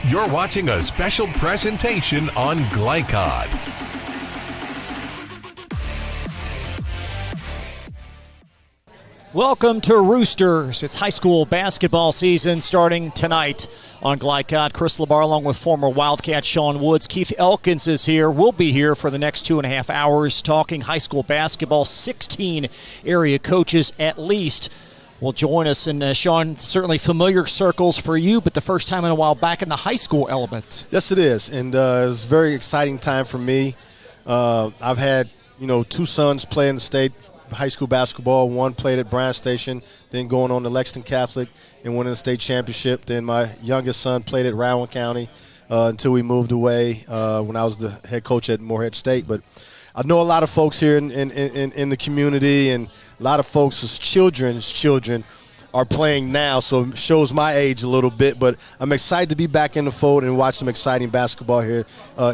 You're watching a special presentation on Glycod. Welcome to Roosters. It's high school basketball season starting tonight on Glycod. Chris LeBar along with former Wildcat Sean Woods. Keith Elkins is here. We'll be here for the next 2.5 hours talking high school basketball. 16 area coaches at least will join us. And Sean, certainly familiar circles for you, but the first time in a while back in the high school element. Yes, it is. And it's a very exciting time for me. I've had, two sons play in the state high school basketball. One played at Bryan Station, then going on to Lexington Catholic and winning the state championship. Then my youngest son played at Rowan County until we moved away when I was the head coach at Morehead State. But I know a lot of folks here in the community, and a lot of folks' children's children are playing now, so it shows my age a little bit. But I'm excited to be back in the fold and watch some exciting basketball here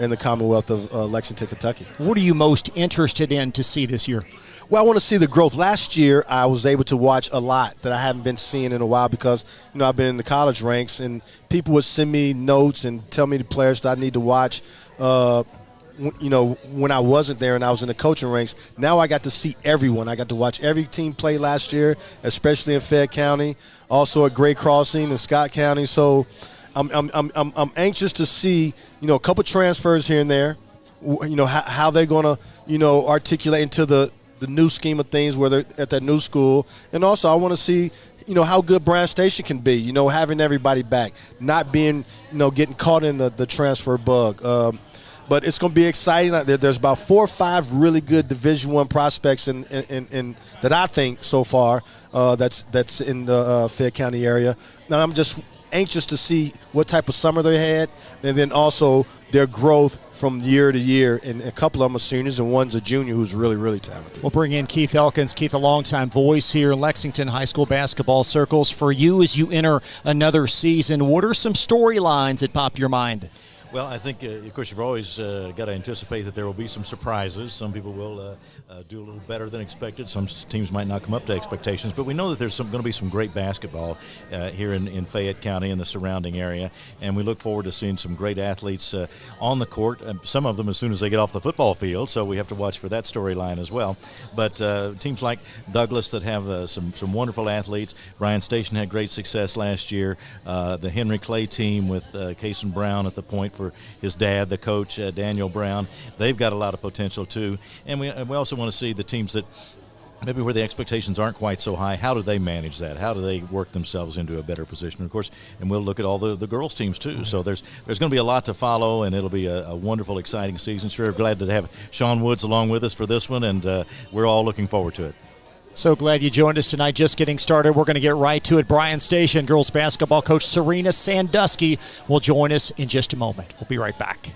in the Commonwealth of Lexington, Kentucky. What are you most interested in to see this year? Well, I want to see the growth. Last year, I was able to watch a lot that I haven't been seeing in a while because, I've been in the college ranks, and people would send me notes and tell me the players that I need to watch, when I wasn't there and I was in the coaching ranks. Now I got to see everyone. I got to watch every team play last year, especially in Fayette County, also at Gray Crossing and Scott County. So I'm anxious to see, a couple transfers here and there, how they're going to, articulate into the new scheme of things, where they're at that new school. And also I want to see, how good Bryan Station can be, having everybody back, not being, getting caught in the transfer bug. But it's going to be exciting. There's about 4 or 5 really good Division I prospects in that I think so far that's in the Fayette County area. And I'm just anxious to see what type of summer they had, and then also their growth from year to year. And a couple of them are seniors, and one's a junior who's really, really talented. We'll bring in Keith Elkins. Keith, a longtime voice here in Lexington high school basketball circles. For you, as you enter another season, what are some storylines that pop to your mind? Well, I think, of course, you've always got to anticipate that there will be some surprises. Some people will do a little better than expected. Some teams might not come up to expectations. But we know that there's going to be some great basketball here in Fayette County and the surrounding area. And we look forward to seeing some great athletes on the court, some of them as soon as they get off the football field. So we have to watch for that storyline as well. But teams like Douglas that have some wonderful athletes. Bryan Station had great success last year. The Henry Clay team with Cason Brown at the point for his dad, the coach, Daniel Brown. They've got a lot of potential too. And we also want to see the teams that maybe where the expectations aren't quite so high, how do they manage that? How do they work themselves into a better position? Of course, and we'll look at all the girls' teams too. So there's going to be a lot to follow, and it'll be a wonderful, exciting season. Sure, glad to have Sean Woods along with us for this one, and we're all looking forward to it. So glad you joined us tonight. Just getting started. We're going to get right to it. Bryan Station girls basketball coach Serena Sandusky will join us in just a moment. We'll be right back.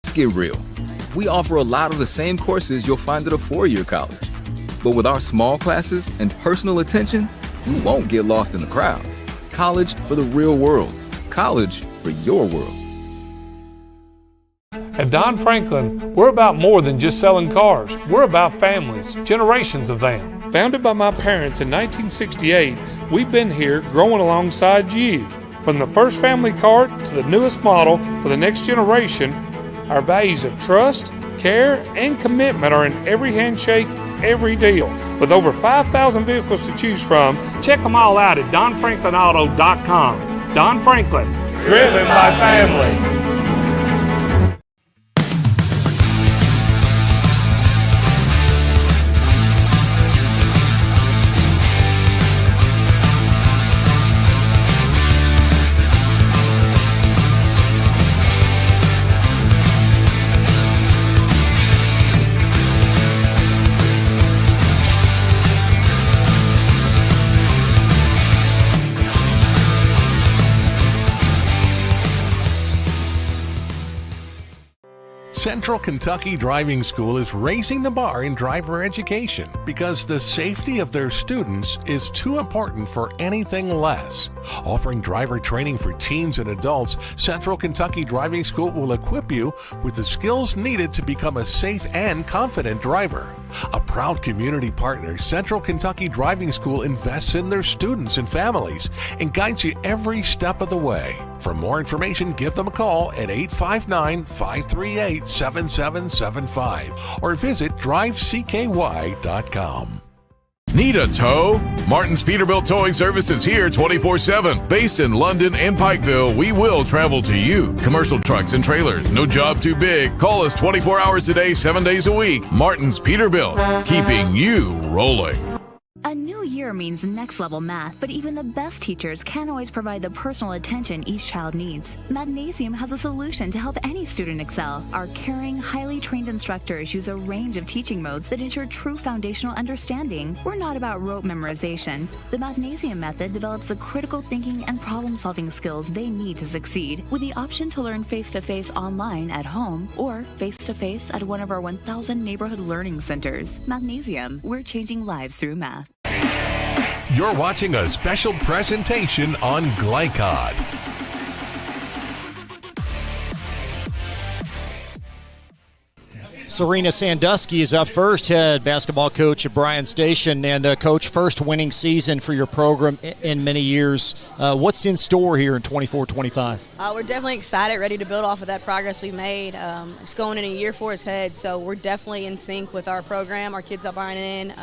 Let's get real. We offer a lot of the same courses you'll find at a four-year college. But with our small classes and personal attention, you won't get lost in the crowd. College for the real world. College for your world. At Don Franklin, we're about more than just selling cars. We're about families, generations of them. Founded by my parents in 1968, we've been here growing alongside you. From the first family car to the newest model for the next generation, our values of trust, care, and commitment are in every handshake, every deal. With over 5,000 vehicles to choose from, check them all out at DonFranklinAuto.com. Don Franklin, driven by family. Central Kentucky Driving School is raising the bar in driver education because the safety of their students is too important for anything less. Offering driver training for teens and adults, Central Kentucky Driving School will equip you with the skills needed to become a safe and confident driver. A proud community partner, Central Kentucky Driving School invests in their students and families and guides you every step of the way. For more information, give them a call at 859-538-7775 or visit drivecky.com. Need a tow? Martin's Peterbilt Towing Service is here 24/7. Based in London and Pikeville, we will travel to you. Commercial trucks and trailers, no job too big. Call us 24 hours a day, 7 days a week. Martin's Peterbilt, keeping you rolling. A new year means next level math, but even the best teachers can't always provide the personal attention each child needs. Mathnasium has a solution to help any student excel. Our caring, highly trained instructors use a range of teaching modes that ensure true foundational understanding. We're not about rote memorization. The Mathnasium method develops the critical thinking and problem-solving skills they need to succeed, with the option to learn face-to-face online at home or face-to-face at one of our 1,000 neighborhood learning centers. Mathnasium, we're changing lives through math. You're watching a special presentation on Glycod. Serena Sandusky is up first, head basketball coach at Bryan Station. And, Coach, first winning season for your program in many years. What's in store here in 24-25? We're definitely excited, ready to build off of that progress we made. It's going in a year for us ahead, so we're definitely in sync with our program. Our kids are buying in.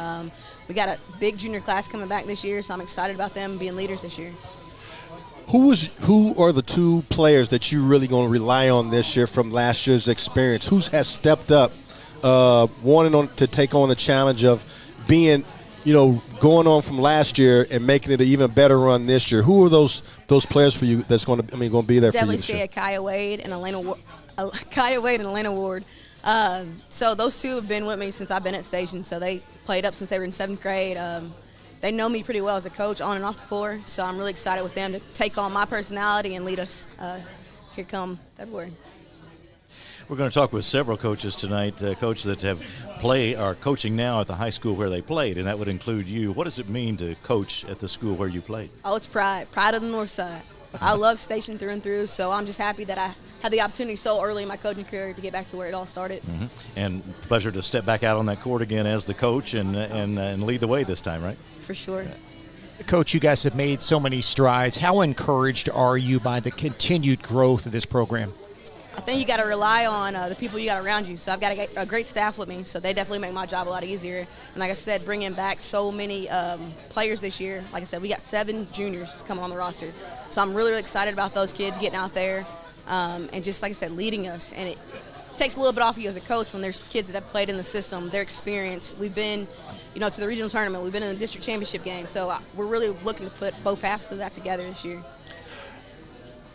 We got a big junior class coming back this year, so I'm excited about them being leaders this year. Who are the two players that you really going to rely on this year from last year's experience? Who has stepped up, wanting to take on the challenge of being, going on from last year and making it an even better run this year? Who are those players for you that's going to be there definitely for you? Definitely see Kaya Wade and Elena Ward. So those two have been with me since I've been at Station. So they played up since they were in 7th grade. They know me pretty well as a coach on and off the floor, so I'm really excited with them to take on my personality and lead us here come February. We're going to talk with several coaches tonight, coaches that are coaching now at the high school where they played, and that would include you. What does it mean to coach at the school where you played? Oh, it's pride of the North Side. I love Station through and through, so I'm just happy that I had the opportunity so early in my coaching career to get back to where it all started. Mm-hmm. And pleasure to step back out on that court again as the coach and lead the way this time, right? For sure. Coach, you guys have made so many strides. How encouraged are you by the continued growth of this program? I think you got to rely on the people you got around you. So I've got a great staff with me, so they definitely make my job a lot easier. And like I said, bringing back so many players this year. Like I said, we got 7 juniors coming on the roster. So I'm really, really excited about those kids getting out there and just, like I said, leading us. And it takes a little bit off of you as a coach when there's kids that have played in the system, their experience. We've been, to the regional tournament. We've been in the district championship game. So we're really looking to put both halves of that together this year.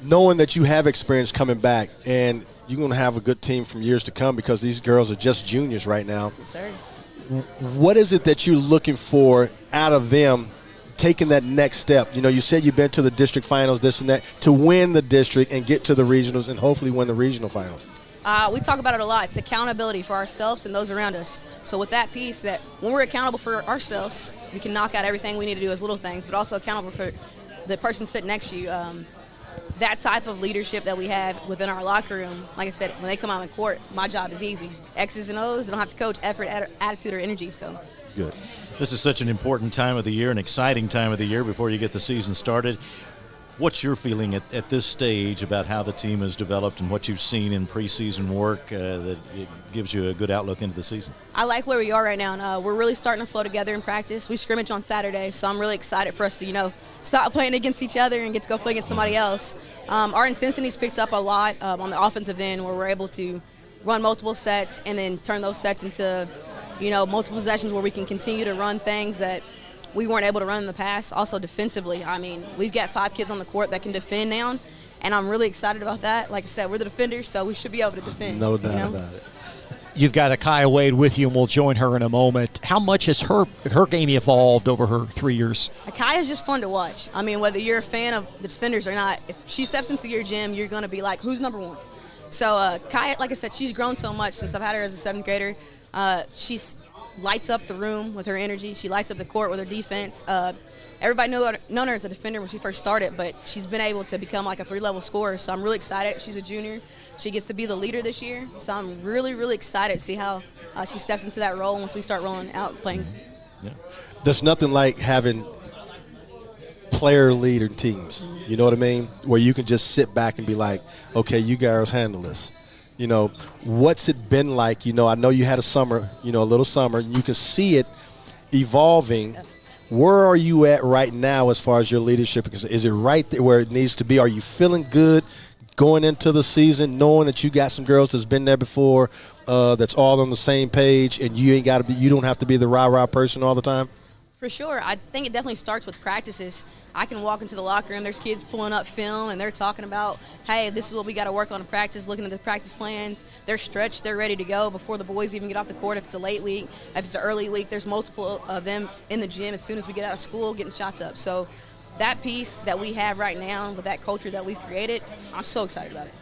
Knowing that you have experience coming back and you're going to have a good team from years to come because these girls are just juniors right now. Yes, sir. What is it that you're looking for out of them taking that next step? You said you've been to the district finals, this and that, to win the district and get to the regionals and hopefully win the regional finals. We talk about it a lot. It's accountability for ourselves and those around us. So with that piece, that when we're accountable for ourselves, we can knock out everything we need to do as little things, but also accountable for the person sitting next to you. That type of leadership that we have within our locker room, like I said, when they come out on the court, my job is easy. X's and O's, I don't have to coach effort, attitude, or energy. So good. This is such an important time of the year, an exciting time of the year before you get the season started. What's your feeling at this stage about how the team has developed and what you've seen in preseason work that it gives you a good outlook into the season? I like where we are right now, and we're really starting to flow together in practice. We scrimmage on Saturday, so I'm really excited for us to, stop playing against each other and get to go play against somebody else. Our intensity's picked up a lot on the offensive end where we're able to run multiple sets and then turn those sets into, multiple possessions where we can continue to run things that we weren't able to run in the past. Also defensively, we've got 5 kids on the court that can defend now, and I'm really excited about that. Like I said, we're the defenders, so we should be able to defend. No doubt about it. You've got Akaya Wade with you, and we'll join her in a moment. How much has her game evolved over her 3 years? Akaya's just fun to watch. Whether you're a fan of the defenders or not, if she steps into your gym, you're going to be like, who's number one? So Kaya, like I said, she's grown so much since I've had her as a 7th grader. She's lights up the room with her energy. She lights up the court with her defense. Everybody known her as a defender when she first started, but she's been able to become like a 3-level scorer. So I'm really excited. She's a junior. She gets to be the leader this year. So I'm really, really excited to see how she steps into that role once we start rolling out and playing. Yeah. There's nothing like having player leader teams. You know what I mean? Where you can just sit back and be like, okay, you guys handle this. You know, what's it been like? You know, I know you had a summer, a little summer, and you can see it evolving. Where are you at right now as far as your leadership? Is it right there where it needs to be? Are you feeling good going into the season, knowing that you got some girls that's been there before, that's all on the same page, and you don't have to be the rah-rah person all the time? For sure. I think it definitely starts with practices. I can walk into the locker room, there's kids pulling up film, and they're talking about, hey, this is what we got to work on in practice, looking at the practice plans. They're stretched, they're ready to go before the boys even get off the court. If it's a late week, if it's an early week, there's multiple of them in the gym as soon as we get out of school getting shots up. So that piece that we have right now with that culture that we've created, I'm so excited about it.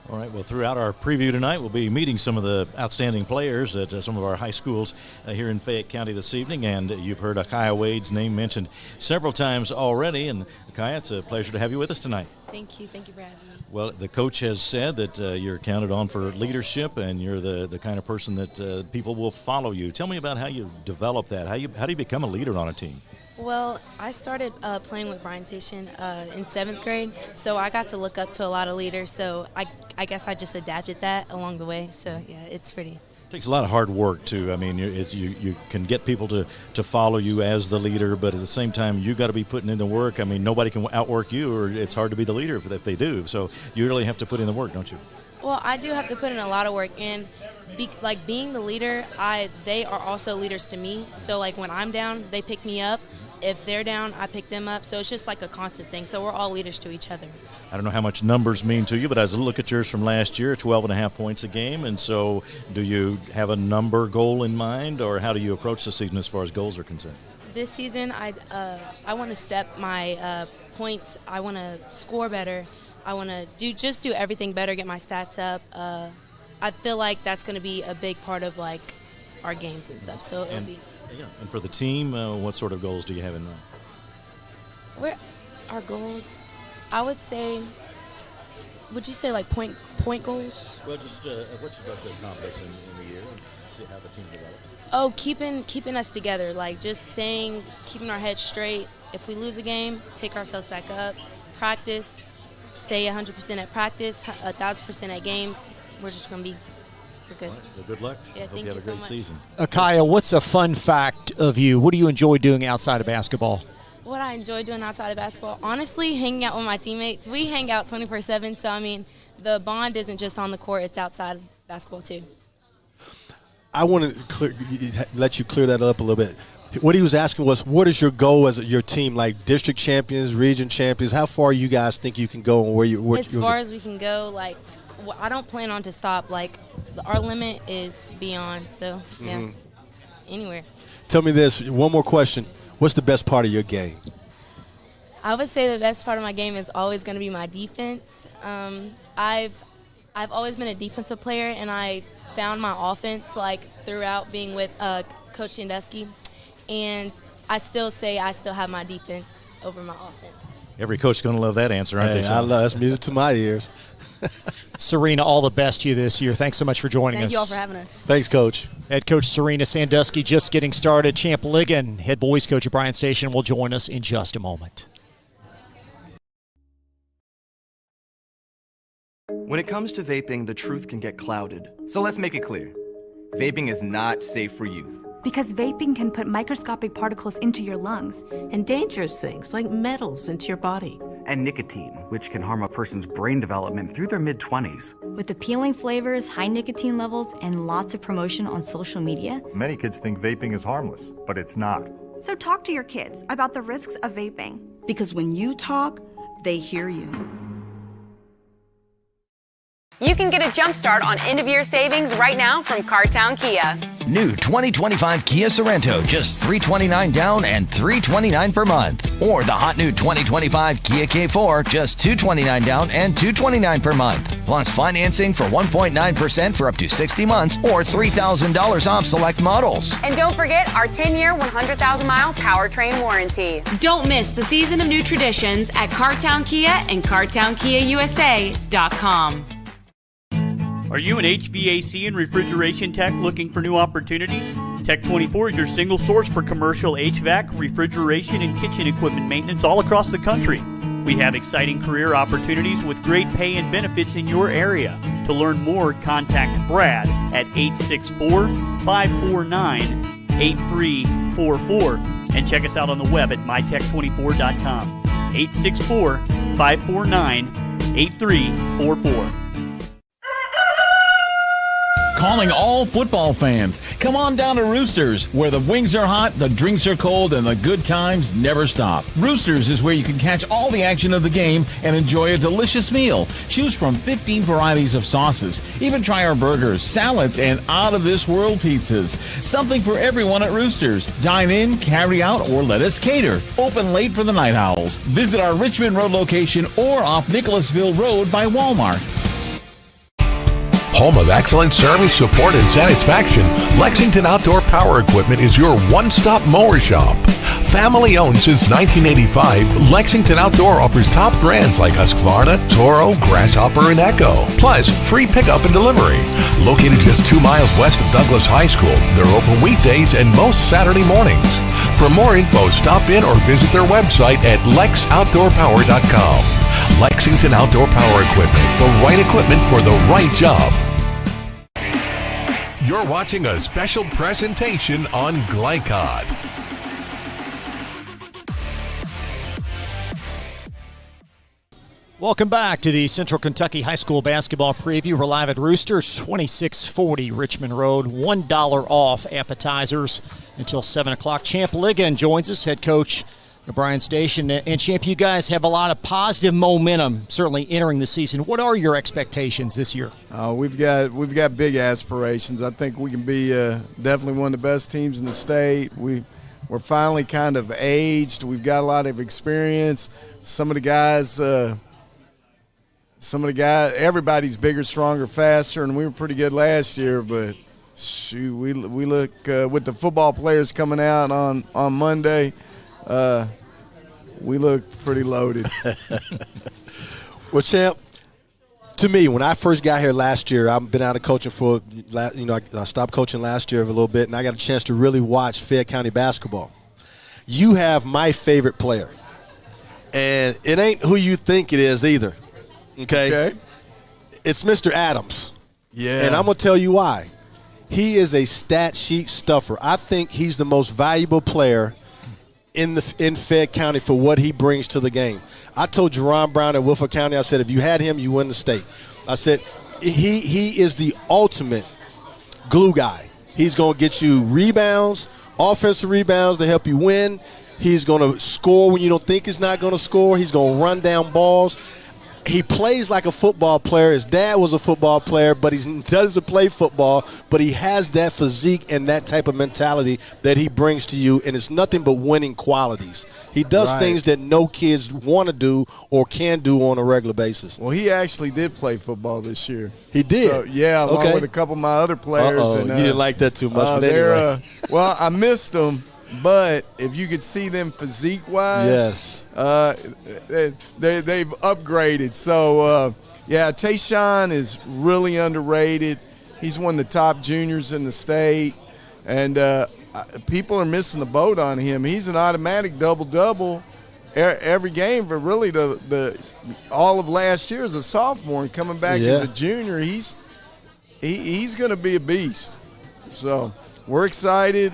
All right, well, throughout our preview tonight, we'll be meeting some of the outstanding players at some of our high schools here in Fayette County this evening, and you've heard Akaya Wade's name mentioned several times already, and Akaya, it's a pleasure to have you with us tonight. Thank you for having me. Well, the coach has said that you're counted on for leadership, and you're the kind of person that people will follow you. Tell me about how you develop that. How do you become a leader on a team? Well, I started playing with Bryan Station in 7th grade, so I got to look up to a lot of leaders, so I guess I just adapted that along the way, so yeah, it's pretty. It takes a lot of hard work, too. I mean, you can get people to follow you as the leader, but at the same time, you got to be putting in the work. I mean, nobody can outwork you, or it's hard to be the leader if they do, so you really have to put in the work, don't you? Well, I do have to put in a lot of work, and being the leader, they are also leaders to me, so like when I'm down, they pick me up. If they're down, I pick them up. So it's just like a constant thing. So we're all leaders to each other. I don't know how much numbers mean to you, but as I look at yours from last year, 12.5 points a game. And so do you have a number goal in mind, or how do you approach the season as far as goals are concerned? This season, I want to step my points. I want to score better. I want to do everything better, get my stats up. I feel like that's going to be a big part of like our games and stuff. So it'll be. Yeah, and for the team, what sort of goals do you have in mind? Our goals, I would say, would you say like point goals? Well, just what you'd like to accomplish in the year and see how the team develops. Oh, keeping us together, like just keeping our heads straight. If we lose a game, pick ourselves back up, practice, stay 100% at practice, 1,000% at games. We're just going to be good. Right. Well, good luck. Yeah, Hope you have a great season. Akaya, what's a fun fact of you? What do you enjoy doing outside of basketball? What I enjoy doing outside of basketball, honestly, hanging out with my teammates. We hang out 24/7, so I mean, the bond isn't just on the court; it's outside of basketball too. I want to let you clear that up a little bit. What he was asking was, what is your goal as your team, like district champions, region champions? How far you guys think you can go, and where as far as we can go, like. I don't plan on to stop. Like, our limit is beyond, so, yeah, anywhere. Tell me this, one more question. What's the best part of your game? I would say the best part of my game is always going to be my defense. I've always been a defensive player, and I found my offense, like, throughout being with Coach Sandusky, and I still say I still have my defense over my offense. Every coach is going to love that answer, aren't they? I love that's music to my ears. Serena, all the best to you this year. Thanks so much for joining us. Thank you all for having us. Thanks, Coach. Head coach Serena Sandusky just getting started. Champ Ligon, head boys coach at Bryan Station, will join us in just a moment. When it comes to vaping, the truth can get clouded. So let's make it clear. Vaping is not safe for youth. Because vaping can put microscopic particles into your lungs. And dangerous things like metals into your body. And nicotine, which can harm a person's brain development through their mid-20s. With appealing flavors, high nicotine levels, and lots of promotion on social media. Many kids think vaping is harmless, but it's not. So talk to your kids about the risks of vaping. Because when you talk, they hear you. You can get a jump start on end-of-year savings right now from Cartown Kia. New 2025 Kia Sorento, just $329 down and $329 per month. Or the hot new 2025 Kia K4, just $229 down and $229 per month. Plus financing for 1.9% for up to 60 months or $3,000 off select models. And don't forget our 10-year, 100,000-mile powertrain warranty. Don't miss the season of new traditions at Cartown Kia and CartownKiaUSA.com. Are you an HVAC and refrigeration tech looking for new opportunities? Tech24 is your single source for commercial HVAC, refrigeration, and kitchen equipment maintenance all across the country. We have exciting career opportunities with great pay and benefits in your area. To learn more, contact Brad at 864-549-8344 and check us out on the web at mytech24.com. 864-549-8344. Calling all football fans. Come on down to Roosters, where the wings are hot, the drinks are cold, and the good times never stop. Roosters is where you can catch all the action of the game and enjoy a delicious meal. Choose from 15 varieties of sauces. Even try our burgers, salads, and out-of-this-world pizzas. Something for everyone at Roosters. Dine in, carry out, or let us cater. Open late for the Night Owls. Visit our Richmond Road location or off Nicholasville Road by Walmart. Home of excellent service, support, and satisfaction, Lexington Outdoor Power Equipment is your one-stop mower shop. Family owned since 1985, Lexington Outdoor offers top brands like Husqvarna, Toro, Grasshopper, and Echo. Plus, free pickup and delivery. Located just 2 miles west of Douglas High School, they're open weekdays and most Saturday mornings. For more info, stop in or visit their website at lexoutdoorpower.com. Lexington Outdoor Power Equipment, the right equipment for the right job. You're watching a special presentation on Glycod. Welcome back to the Central Kentucky High School basketball preview. We're live at Roosters, 2640 Richmond Road. $1 off appetizers until 7 o'clock. Champ Ligon joins us, head coach of Bryan Station. And Champ, you guys have a lot of positive momentum, certainly entering the season. What are your expectations this year? We've got big aspirations. I think we can be definitely one of the best teams in the state. We're finally kind of aged. We've got a lot of experience. Some of the guys, everybody's bigger, stronger, faster, and we were pretty good last year. But shoot, we look with the football players coming out on Monday. We look pretty loaded. Well, Champ, to me, when I first got here last year, I've been out of coaching for, I stopped coaching last year a little bit, and I got a chance to really watch Fayette County basketball. You have my favorite player, and it ain't who you think it is either, okay? It's Mr. Adams. Yeah. And I'm going to tell you why. He is a stat sheet stuffer. I think he's the most valuable player in Fayette County for what he brings to the game. I told Jerron Brown at Wilford County, I said, if you had him, you win the state. I said, he is the ultimate glue guy. He's going to get you rebounds, offensive rebounds to help you win. He's going to score when you don't think he's not going to score. He's going to run down balls. He plays like a football player. His dad was a football player, but he doesn't play football. But he has that physique and that type of mentality that he brings to you, and it's nothing but winning qualities. He does things that no kids want to do or can do on a regular basis. Well, he actually did play football this year. He did? So, yeah, along with a couple of my other players. And, you didn't like that too much, but anyway. Well, I missed them. But if you could see them physique-wise, yes, they've upgraded. So, Tayshawn is really underrated. He's one of the top juniors in the state, and people are missing the boat on him. He's an automatic double-double every game, but really the all of last year as a sophomore and coming back as a junior, he's going to be a beast. So we're excited.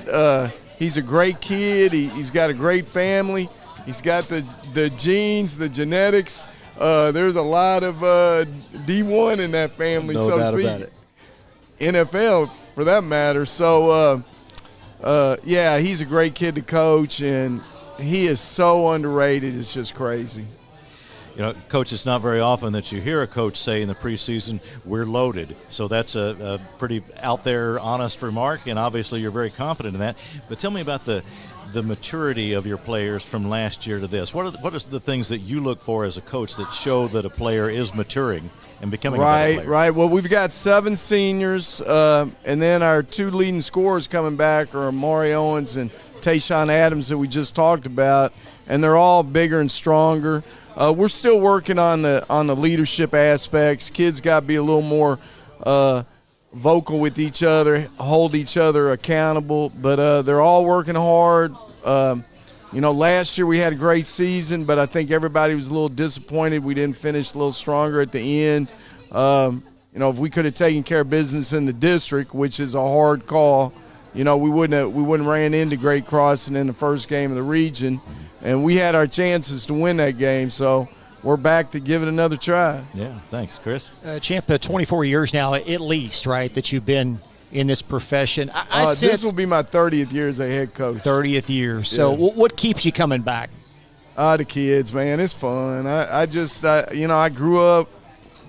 He's a great kid. He's got a great family. He's got the genes, the genetics. There's a lot of D1 in that family, so to speak. About it. NFL, for that matter. So, he's a great kid to coach, and he is so underrated. It's just crazy. Coach, it's not very often that you hear a coach say in the preseason, we're loaded. So that's a pretty out there, honest remark, and obviously you're very confident in that. But tell me about the maturity of your players from last year to this. What are the things that you look for as a coach that show that a player is maturing and becoming a better player? Right. Well, we've got 7 seniors, and then our 2 leading scorers coming back are Amari Owens and Tayshawn Adams that we just talked about, and they're all bigger and stronger. We're still working on the leadership aspects. Kids got to be a little more vocal with each other, hold each other accountable, but they're all working hard. Last year we had a great season, but I think everybody was a little disappointed we didn't finish a little stronger at the end. If we could have taken care of business in the district, which is a hard call, we wouldn't ran into Great Crossing in the first game of the region, and we had our chances to win that game. So we're back to give it another try. Yeah, thanks, Chris. Champ, 24 years now at least, right, that you've been in this profession. This will be my 30th year as a head coach. 30th year. So what keeps you coming back? The kids, man. It's fun. I grew up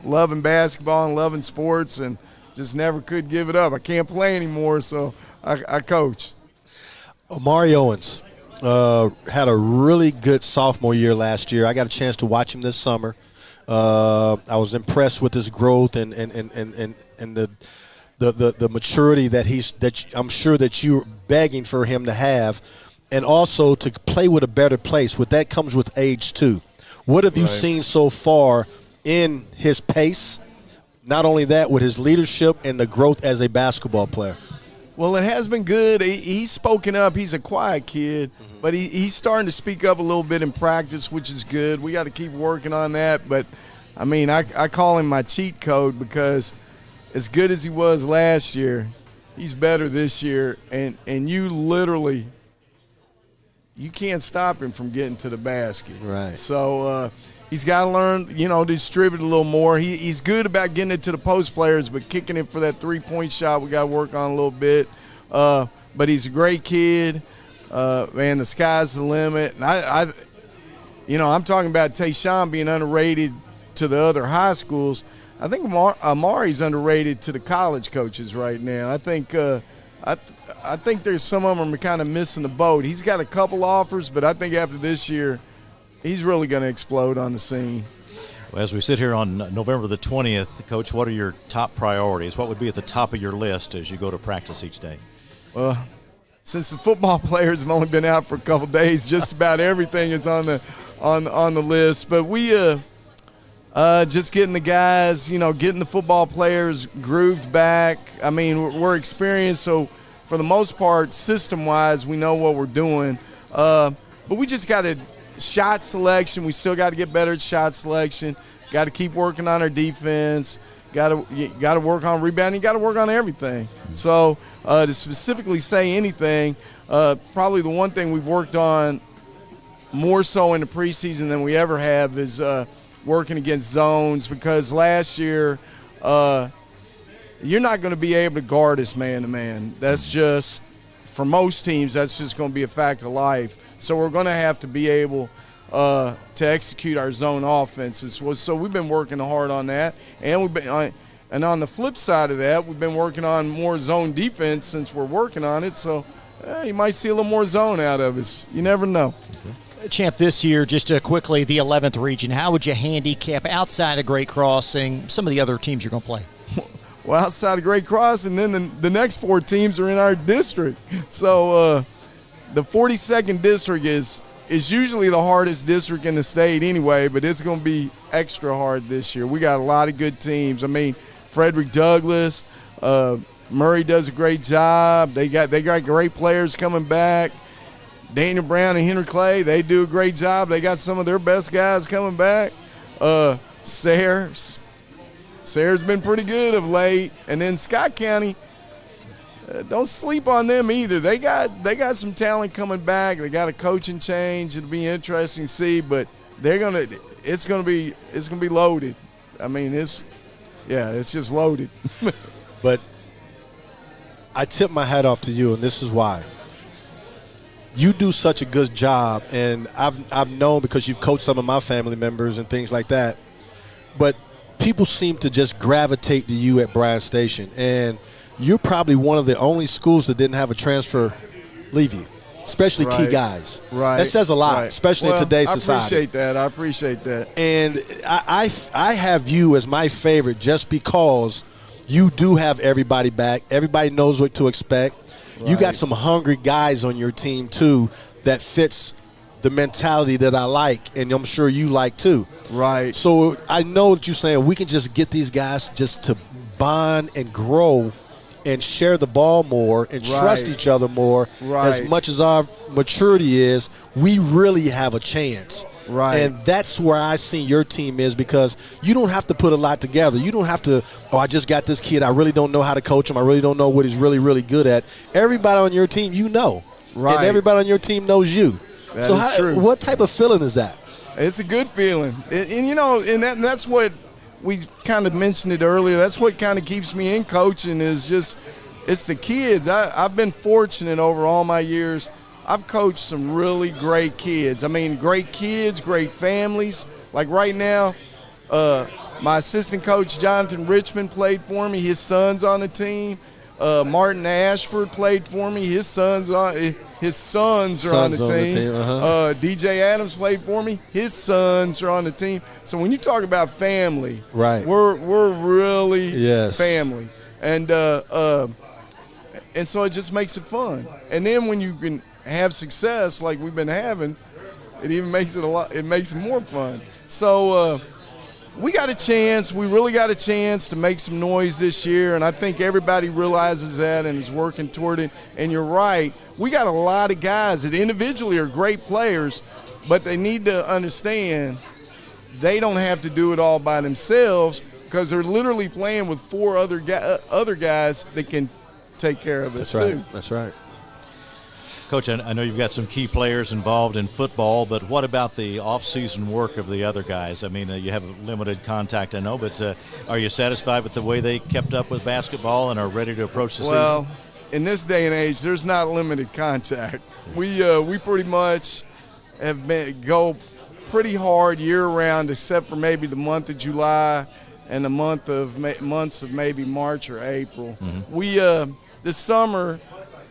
loving basketball and loving sports and just never could give it up. I can't play anymore, so I coach. Amari Owens had a really good sophomore year last year. I got a chance to watch him this summer. I was impressed with his growth and the maturity that I'm sure that you're begging for him to have, and also to play with a better place. With that comes with age too. What have you seen so far in his pace? Not only that, with his leadership and the growth as a basketball player. Well, it has been good. He's spoken up. He's a quiet kid, but he's starting to speak up a little bit in practice, which is good. We got to keep working on that. But, I call him my cheat code because as good as he was last year, he's better this year. And you can't stop him from getting to the basket. Right. So he's got to learn, to distribute a little more. He's good about getting it to the post players, but kicking it for that three-point shot we got to work on a little bit. But he's a great kid. Man, the sky's the limit. And I'm talking about Tayshawn being underrated to the other high schools. I think Amari's underrated to the college coaches right now. I think there's some of them are kind of missing the boat. He's got a couple offers, but I think after this year, he's really going to explode on the scene. Well, as we sit here on November the 20th, Coach, what are your top priorities? What would be at the top of your list as you go to practice each day? Well, since the football players have only been out for a couple days, just about everything is on the list. But we just getting the guys, getting the football players grooved back. We're experienced, so for the most part, system-wise, we know what we're doing. But we just got to shot selection. We still got to get better at shot selection. Got to keep working on our defense. Got to work on rebounding. Got to work on everything. So to specifically say anything, probably the one thing we've worked on more so in the preseason than we ever have is working against zones, because last year you're not going to be able to guard us man-to-man. That's just, for most teams, that's just going to be a fact of life. So we're going to have to be able to execute our zone offenses. So we've been working hard on that. And on the flip side of that, we've been working on more zone defense since we're working on it. So you might see a little more zone out of us. You never know. Champ, this year, just quickly, the 11th region, how would you handicap outside of Great Crossing some of the other teams you're going to play? Well, outside of Great Crossing, then the next 4 teams are in our district. So the 42nd district is usually the hardest district in the state anyway, but it's going to be extra hard this year. We got a lot of good teams. Frederick Douglass, Murray does a great job. They got great players coming back. Dana Brown and Henry Clay, they do a great job. They got some of their best guys coming back. Sayre's been pretty good of late. And then Scott County, don't sleep on them either. They got some talent coming back. They got a coaching change. It'll be interesting to see, but it's gonna be loaded. It's just loaded. But I tip my hat off to you, and this is why. you do such a good job, and I've known because you've coached some of my family members and things like that, but people seem to just gravitate to you at Bryan Station, and you're probably one of the only schools that didn't have a transfer leave you, especially key guys. Right. That says a lot, especially in today's society. I appreciate that. And I have you as my favorite just because you do have everybody back. Everybody knows what to expect. Right. You got some hungry guys on your team, too, that fits the mentality that I like, and I'm sure you like, too. Right. So I know that you're saying we can just get these guys just to bond and grow and share the ball more and trust each other more. As much as our maturity is, we really have a chance. Right. And that's where I see your team is, because you don't have to put a lot together. You don't have to, I just got this kid. I really don't know how to coach him. I really don't know what he's really, really good at. Everybody on your team, you know. Right. And everybody on your team knows you. That is true. What type of feeling is that? It's a good feeling. And that's what we kind of mentioned it earlier. That's what kind of keeps me in coaching is just it's the kids. I've been fortunate over all my years. I've coached some really great kids. I mean, great kids, great families. Like right now, my assistant coach, Jonathan Richmond, played for me. His son's on the team. Martin Ashford played for me. His sons are on the team. DJ Adams played for me. His sons are on the team. So when you talk about family, we're really family. And so it just makes it fun. And then when you can have success like we've been having, it even makes it more fun. So we got a chance. We really got a chance to make some noise this year, and I think everybody realizes that and is working toward it. And you're right. We got a lot of guys that individually are great players, but they need to understand they don't have to do it all by themselves because they're literally playing with 4 other guys that can take care of us too. That's right. Coach, I know you've got some key players involved in football, but what about the off-season work of the other guys? I mean, you have limited contact, I know, but are you satisfied with the way they kept up with basketball and are ready to approach the season? Well, in this day and age, there's not limited contact. We pretty much go pretty hard year-round except for maybe the month of July and the months of maybe March or April. Mm-hmm. We this summer,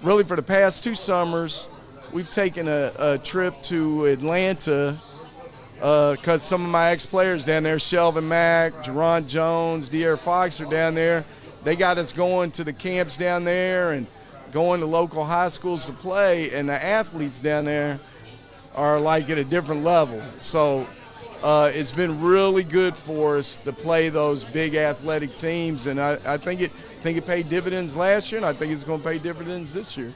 really for the past 2 summers, we've taken a trip to Atlanta because some of my ex-players down there, Shelvin Mack, Jerron Jones, De'Aaron Fox are down there. They got us going to the camps down there and going to local high schools to play, and the athletes down there are like at a different level. So it's been really good for us to play those big athletic teams, and I think it paid dividends last year, and I think it's going to pay dividends this year.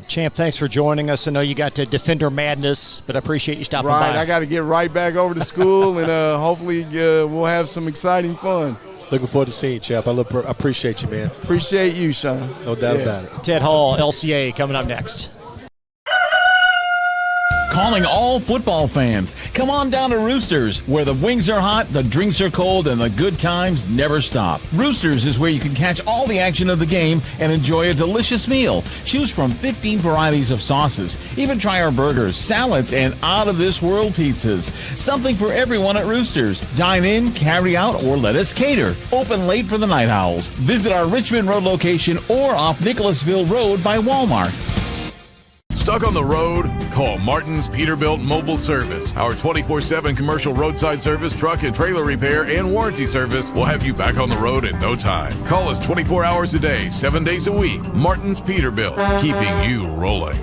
Champ, thanks for joining us. I know you got to Defender Madness, but I appreciate you stopping by. Right, I got to get right back over to school, and hopefully we'll have some exciting fun. Looking forward to seeing you, Champ. I appreciate you, man. Appreciate you, Sean. No doubt about it. Ted Hall, LCA, coming up next. Calling all football fans. Come on down to Roosters, where the wings are hot, the drinks are cold, and the good times never stop. Roosters is where you can catch all the action of the game and enjoy a delicious meal. Choose from 15 varieties of sauces. Even try our burgers, salads, and out-of-this-world pizzas. Something for everyone at Roosters. Dine in, carry out, or let us cater. Open late for the Night Owls. Visit our Richmond Road location or off Nicholasville Road by Walmart. Stuck on the road? Call Martin's Peterbilt Mobile Service. Our 24/7 commercial roadside service, truck and trailer repair, and warranty service will have you back on the road in no time. Call us 24 hours a day, 7 days a week. Martin's Peterbilt, keeping you rolling.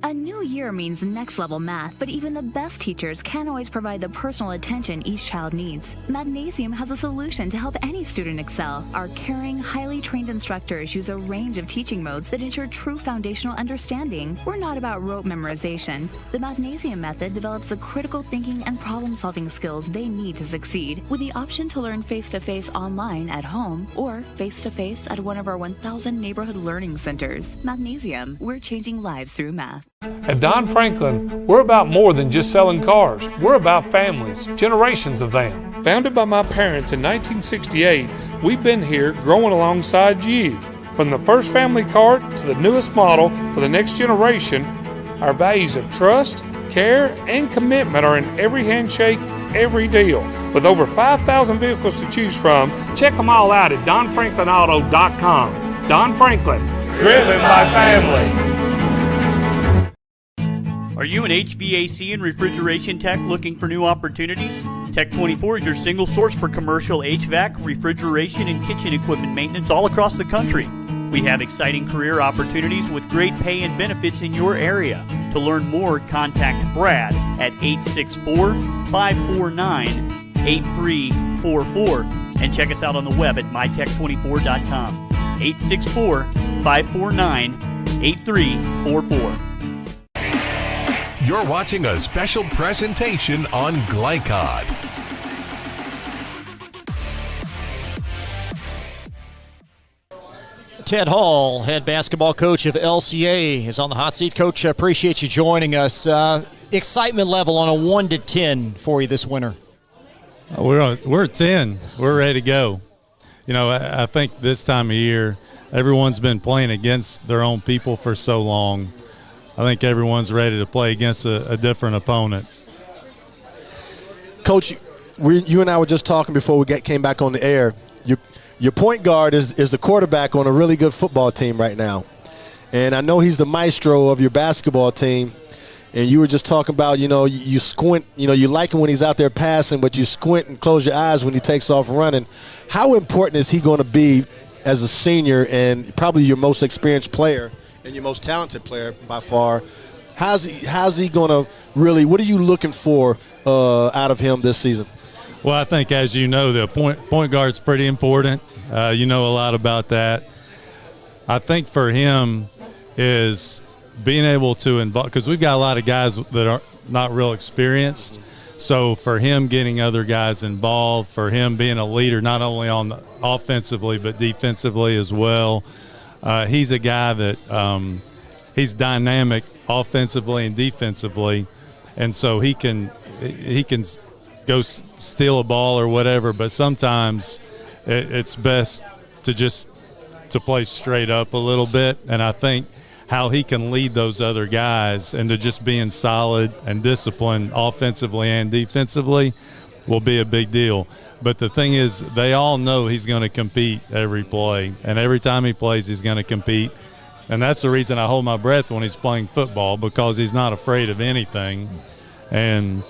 A new year means next level math, but even the best teachers can't always provide the personal attention each child needs. Mathnasium has a solution to help any student excel. Our caring, highly trained instructors use a range of teaching modes that ensure true foundational understanding. We're not about rote memorization. The Mathnasium method develops the critical thinking and problem-solving skills they need to succeed, with the option to learn face-to-face online at home or face-to-face at one of our 1,000 neighborhood learning centers. Mathnasium, we're changing lives through math. At Don Franklin, we're about more than just selling cars. We're about families, generations of them. Founded by my parents in 1968, we've been here growing alongside you. From the first family car to the newest model for the next generation, Our values of trust, care, and commitment are in every handshake, every deal. With over 5,000 vehicles to choose from, check them all out at DonFranklinAuto.com. Don Franklin, driven by family. Are you an HVAC and refrigeration tech looking for new opportunities? Tech24 is your single source for commercial HVAC, refrigeration, and kitchen equipment maintenance all across the country. We have exciting career opportunities with great pay and benefits in your area. To learn more, contact Brad at 864-549-8344 and check us out on the web at mytech24.com. 864-549-8344. You're watching a special presentation on Glycod. Ted Hall, head basketball coach of LCA, is on the hot seat. Coach, I appreciate you joining us. Excitement level on a 1 to 10 for you this winter? We're at 10. We're ready to go. You know, I think this time of year, everyone's been playing against their own people for so long. I think everyone's ready to play against a different opponent. Coach, you and I were just talking before we came back on the air. Your point guard is the quarterback on a really good football team right now. And I know he's the maestro of your basketball team. And you were just talking about, you squint, you like him when he's out there passing, but you squint and close your eyes when he takes off running. How important is he going to be as a senior and probably your most experienced player and your most talented player by far? How's he going to really, what are you looking for out of him this season? Well, I think, as you know, the point guard's pretty important. You know a lot about that. I think for him is being able to involve, because we've got a lot of guys that are not real experienced. So for him getting other guys involved, for him being a leader not only on the offensively but defensively as well. He's a guy that he's dynamic offensively and defensively, and so he can go steal a ball or whatever, but sometimes it's best to play straight up a little bit. And I think how he can lead those other guys into just being solid and disciplined offensively and defensively will be a big deal. But the thing is, they all know he's going to compete every play, and every time he plays, he's going to compete. And that's the reason I hold my breath when he's playing football, because he's not afraid of anything. And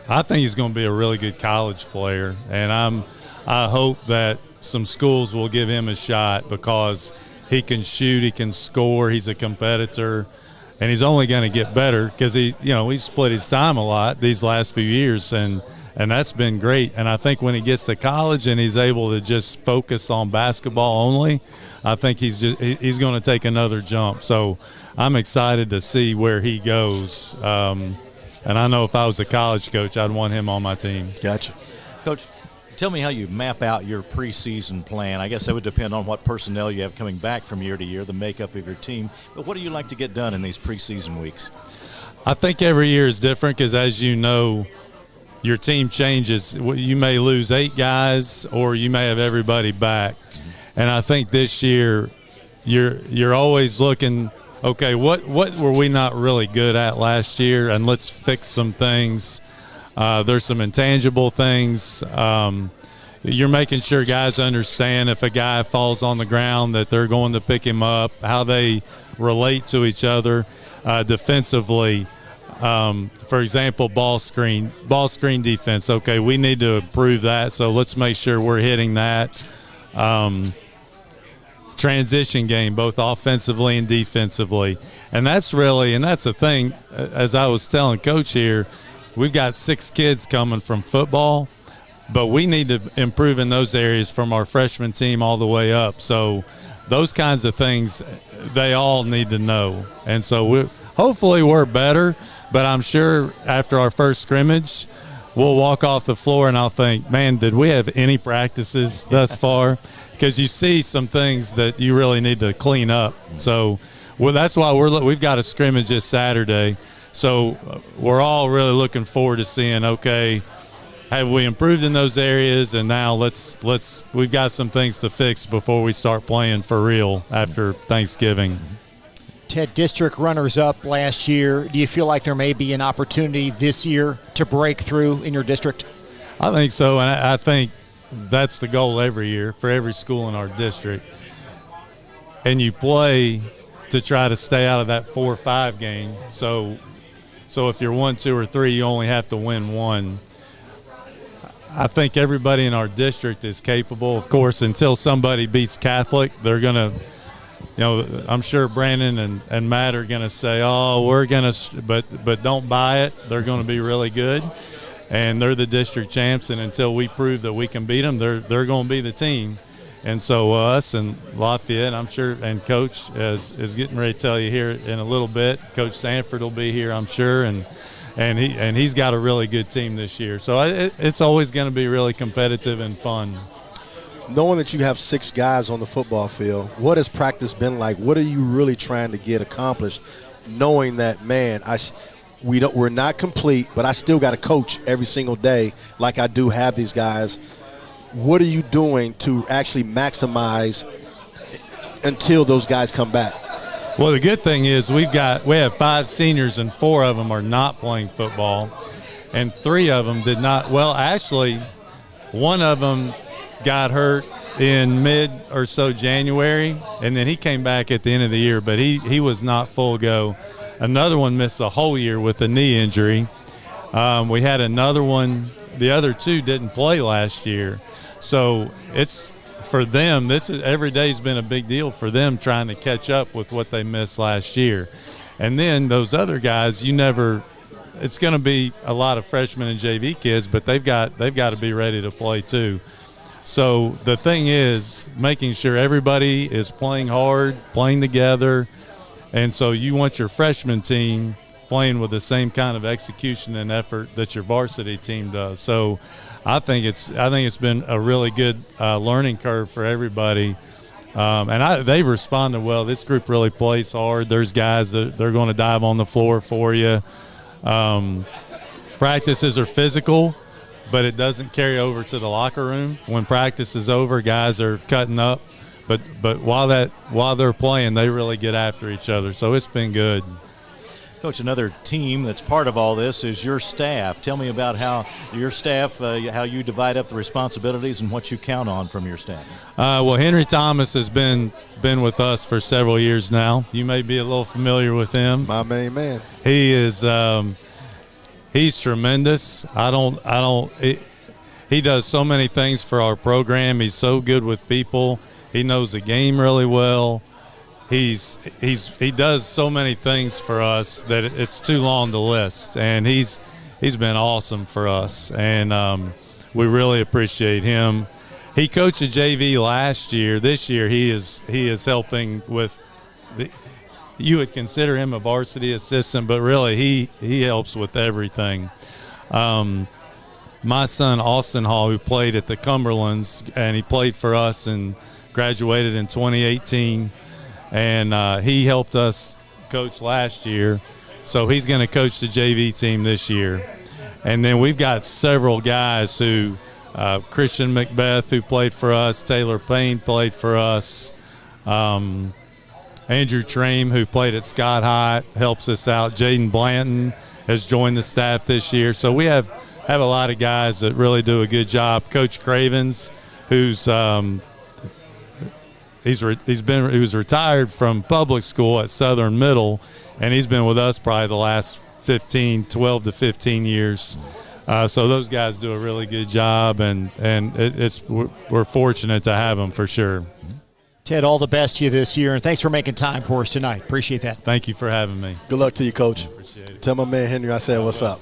I think he's going to be a really good college player, and I hope that some schools will give him a shot because he can shoot, he can score, he's a competitor, and he's only going to get better because he's split his time a lot these last few years, and that's been great. And I think when he gets to college and he's able to just focus on basketball only, I think he's going to take another jump. So I'm excited to see where he goes. And I know if I was a college coach, I'd want him on my team. Gotcha. Coach, tell me how you map out your preseason plan. I guess that would depend on what personnel you have coming back from year to year, the makeup of your team. But what do you like to get done in these preseason weeks? I think every year is different because, as you know, your team changes. You may lose 8 guys or you may have everybody back. And I think this year you're always looking – okay, what were we not really good at last year, and let's fix some things. There's some intangible things. You're making sure guys understand if a guy falls on the ground that they're going to pick him up, how they relate to each other defensively. For example, ball screen defense. Okay, we need to improve that, so let's make sure we're hitting that. Transition game, both offensively and defensively. And that's the thing, as I was telling Coach here, we've got 6 kids coming from football, but we need to improve in those areas from our freshman team all the way up. So those kinds of things, they all need to know. And so hopefully we're better, but I'm sure after our first scrimmage, we'll walk off the floor and I'll think, man, did we have any practices thus far? Because you see some things that you really need to clean up. So that's why we've got a scrimmage this Saturday. So we're all really looking forward to seeing, okay, have we improved in those areas? And now we've got some things to fix before we start playing for real after Thanksgiving. Ted, district runners-up last year. Do you feel like there may be an opportunity this year to break through in your district? I think so, and I think that's the goal every year for every school in our district. And you play to try to stay out of that 4 or 5 game. So if you're 1, 2, or 3, you only have to win 1. I think everybody in our district is capable. Of course, until somebody beats Catholic, they're going to, I'm sure Brandon and Matt are going to say, oh, we're going to, but don't buy it. They're going to be really good. And they're the district champs, and until we prove that we can beat them, they're going to be the team. And so us and Lafayette, I'm sure, and Coach is getting ready to tell you here in a little bit. Coach Sanford will be here, I'm sure, and he's got a really good team this year. So it's always going to be really competitive and fun. Knowing that you have 6 guys on the football field, what has practice been like? What are you really trying to get accomplished? Knowing that, man, we're not complete, but I still got to coach every single day like I do have these guys. What are you doing to actually maximize until those guys come back? Well, the good thing is we have 5 seniors, and 4 of them are not playing football, and 3 of them did not. Well, actually, one of them got hurt in mid or so January, and then he came back at the end of the year, but he was not full go. Another one missed the whole year with a knee injury. We had another one. The other 2 didn't play last year. So it's for them, every day's been a big deal for them trying to catch up with what they missed last year. And then those other guys, it's going to be a lot of freshmen and JV kids, but they've got to be ready to play too. So the thing is making sure everybody is playing hard, playing together. And so you want your freshman team playing with the same kind of execution and effort that your varsity team does. So I think it's been a really good learning curve for everybody, and they've responded well. This group really plays hard. There's guys that they're going to dive on the floor for you. Practices are physical, but it doesn't carry over to the locker room. When practice is over, guys are cutting up, but while they're playing, they really get after each other. So it's been good. Coach, another team that's part of all this is your staff. Tell me about how your staff, how you divide up the responsibilities and what you count on from your staff. Well, Henry Thomas has been with us for several years now. You may be a little familiar with him. My main man. He is he's tremendous. He does so many things for our program. He's so good with people. He knows the game really well. He does so many things for us that it's too long to list, and he's been awesome for us, and we really appreciate him. He coached the JV last year. This year he is helping with you would consider him a varsity assistant, but really he helps with everything. My son Austin Hall, who played at the Cumberlands, and he played for us and graduated in 2018. And he helped us coach last year, so he's going to coach the JV team this year. And then we've got several guys who Christian Macbeth, who played for us, Taylor Payne played for us, Andrew Trame, who played at Scott High, helps us out. Jaden Blanton has joined the staff this year. So we have a lot of guys that really do a good job. Coach Cravens, who's he was retired from public school at Southern Middle, and he's been with us probably the last 12 to 15 years. So those guys do a really good job, and we're fortunate to have them for sure. Ted, all the best to you this year, and thanks for making time for us tonight. Appreciate that. Thank you for having me. Good luck to you, Coach. Appreciate it. Tell my man Henry I said what's up.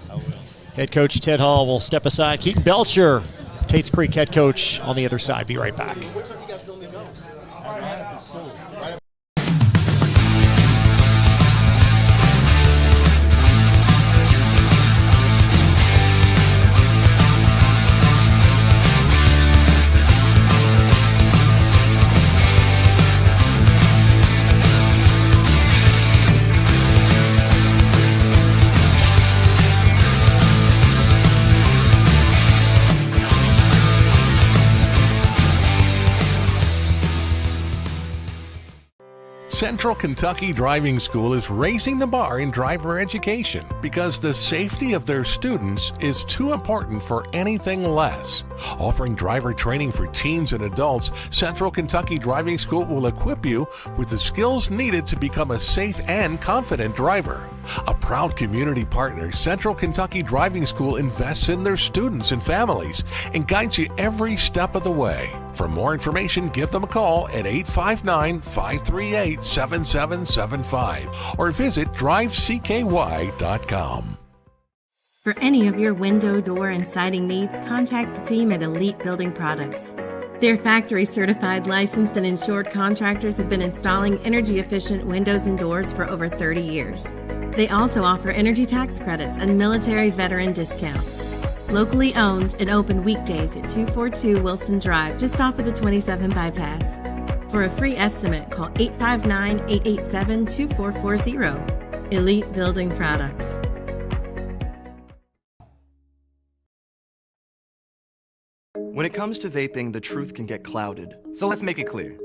Head coach Ted Hall will step aside. Keaton Belcher, Tates Creek head coach, on the other side. Be right back. Central Kentucky Driving School is raising the bar in driver education because the safety of their students is too important for anything less. Offering driver training for teens and adults, Central Kentucky Driving School will equip you with the skills needed to become a safe and confident driver. A proud community partner, Central Kentucky Driving School invests in their students and families and guides you every step of the way. For more information, give them a call at 859-538-7775 or visit drivecky.com. For any of your window, door, and siding needs, contact the team at Elite Building Products. Their factory-certified, licensed, and insured contractors have been installing energy-efficient windows and doors for over 30 years. They also offer energy tax credits and military veteran discounts. Locally owned and open weekdays at 242 Wilson Drive, just off of the 27 bypass. For a free estimate, call 859-887-2440. Elite Building Products. When it comes to vaping, the truth can get clouded. So let's make it clear.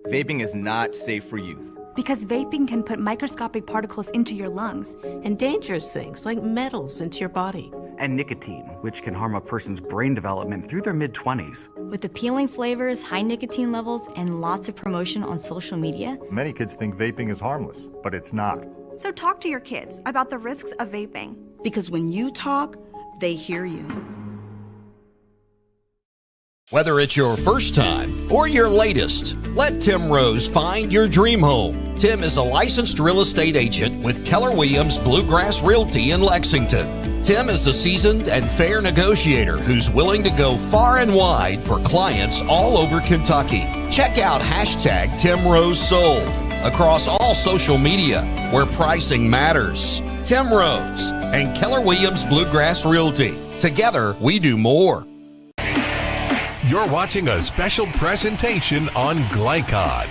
Vaping is not safe for youth. Because vaping can put microscopic particles into your lungs. And dangerous things like metals into your body. And nicotine, which can harm a person's brain development through their mid-20s. With appealing flavors, high nicotine levels, and lots of promotion on social media, Many kids think vaping is harmless, but it's not. So talk to your kids about the risks of vaping. Because when you talk, they hear you. Whether it's your first time or your latest, let Tim Rose find your dream home. Tim is a licensed real estate agent with Keller Williams Bluegrass Realty in Lexington. Tim is a seasoned and fair negotiator who's willing to go far and wide for clients all over Kentucky. Check out hashtag Tim Rose Sold across all social media where pricing matters. Tim Rose and Keller Williams Bluegrass Realty. Together, we do more. You're watching a special presentation on Glycod.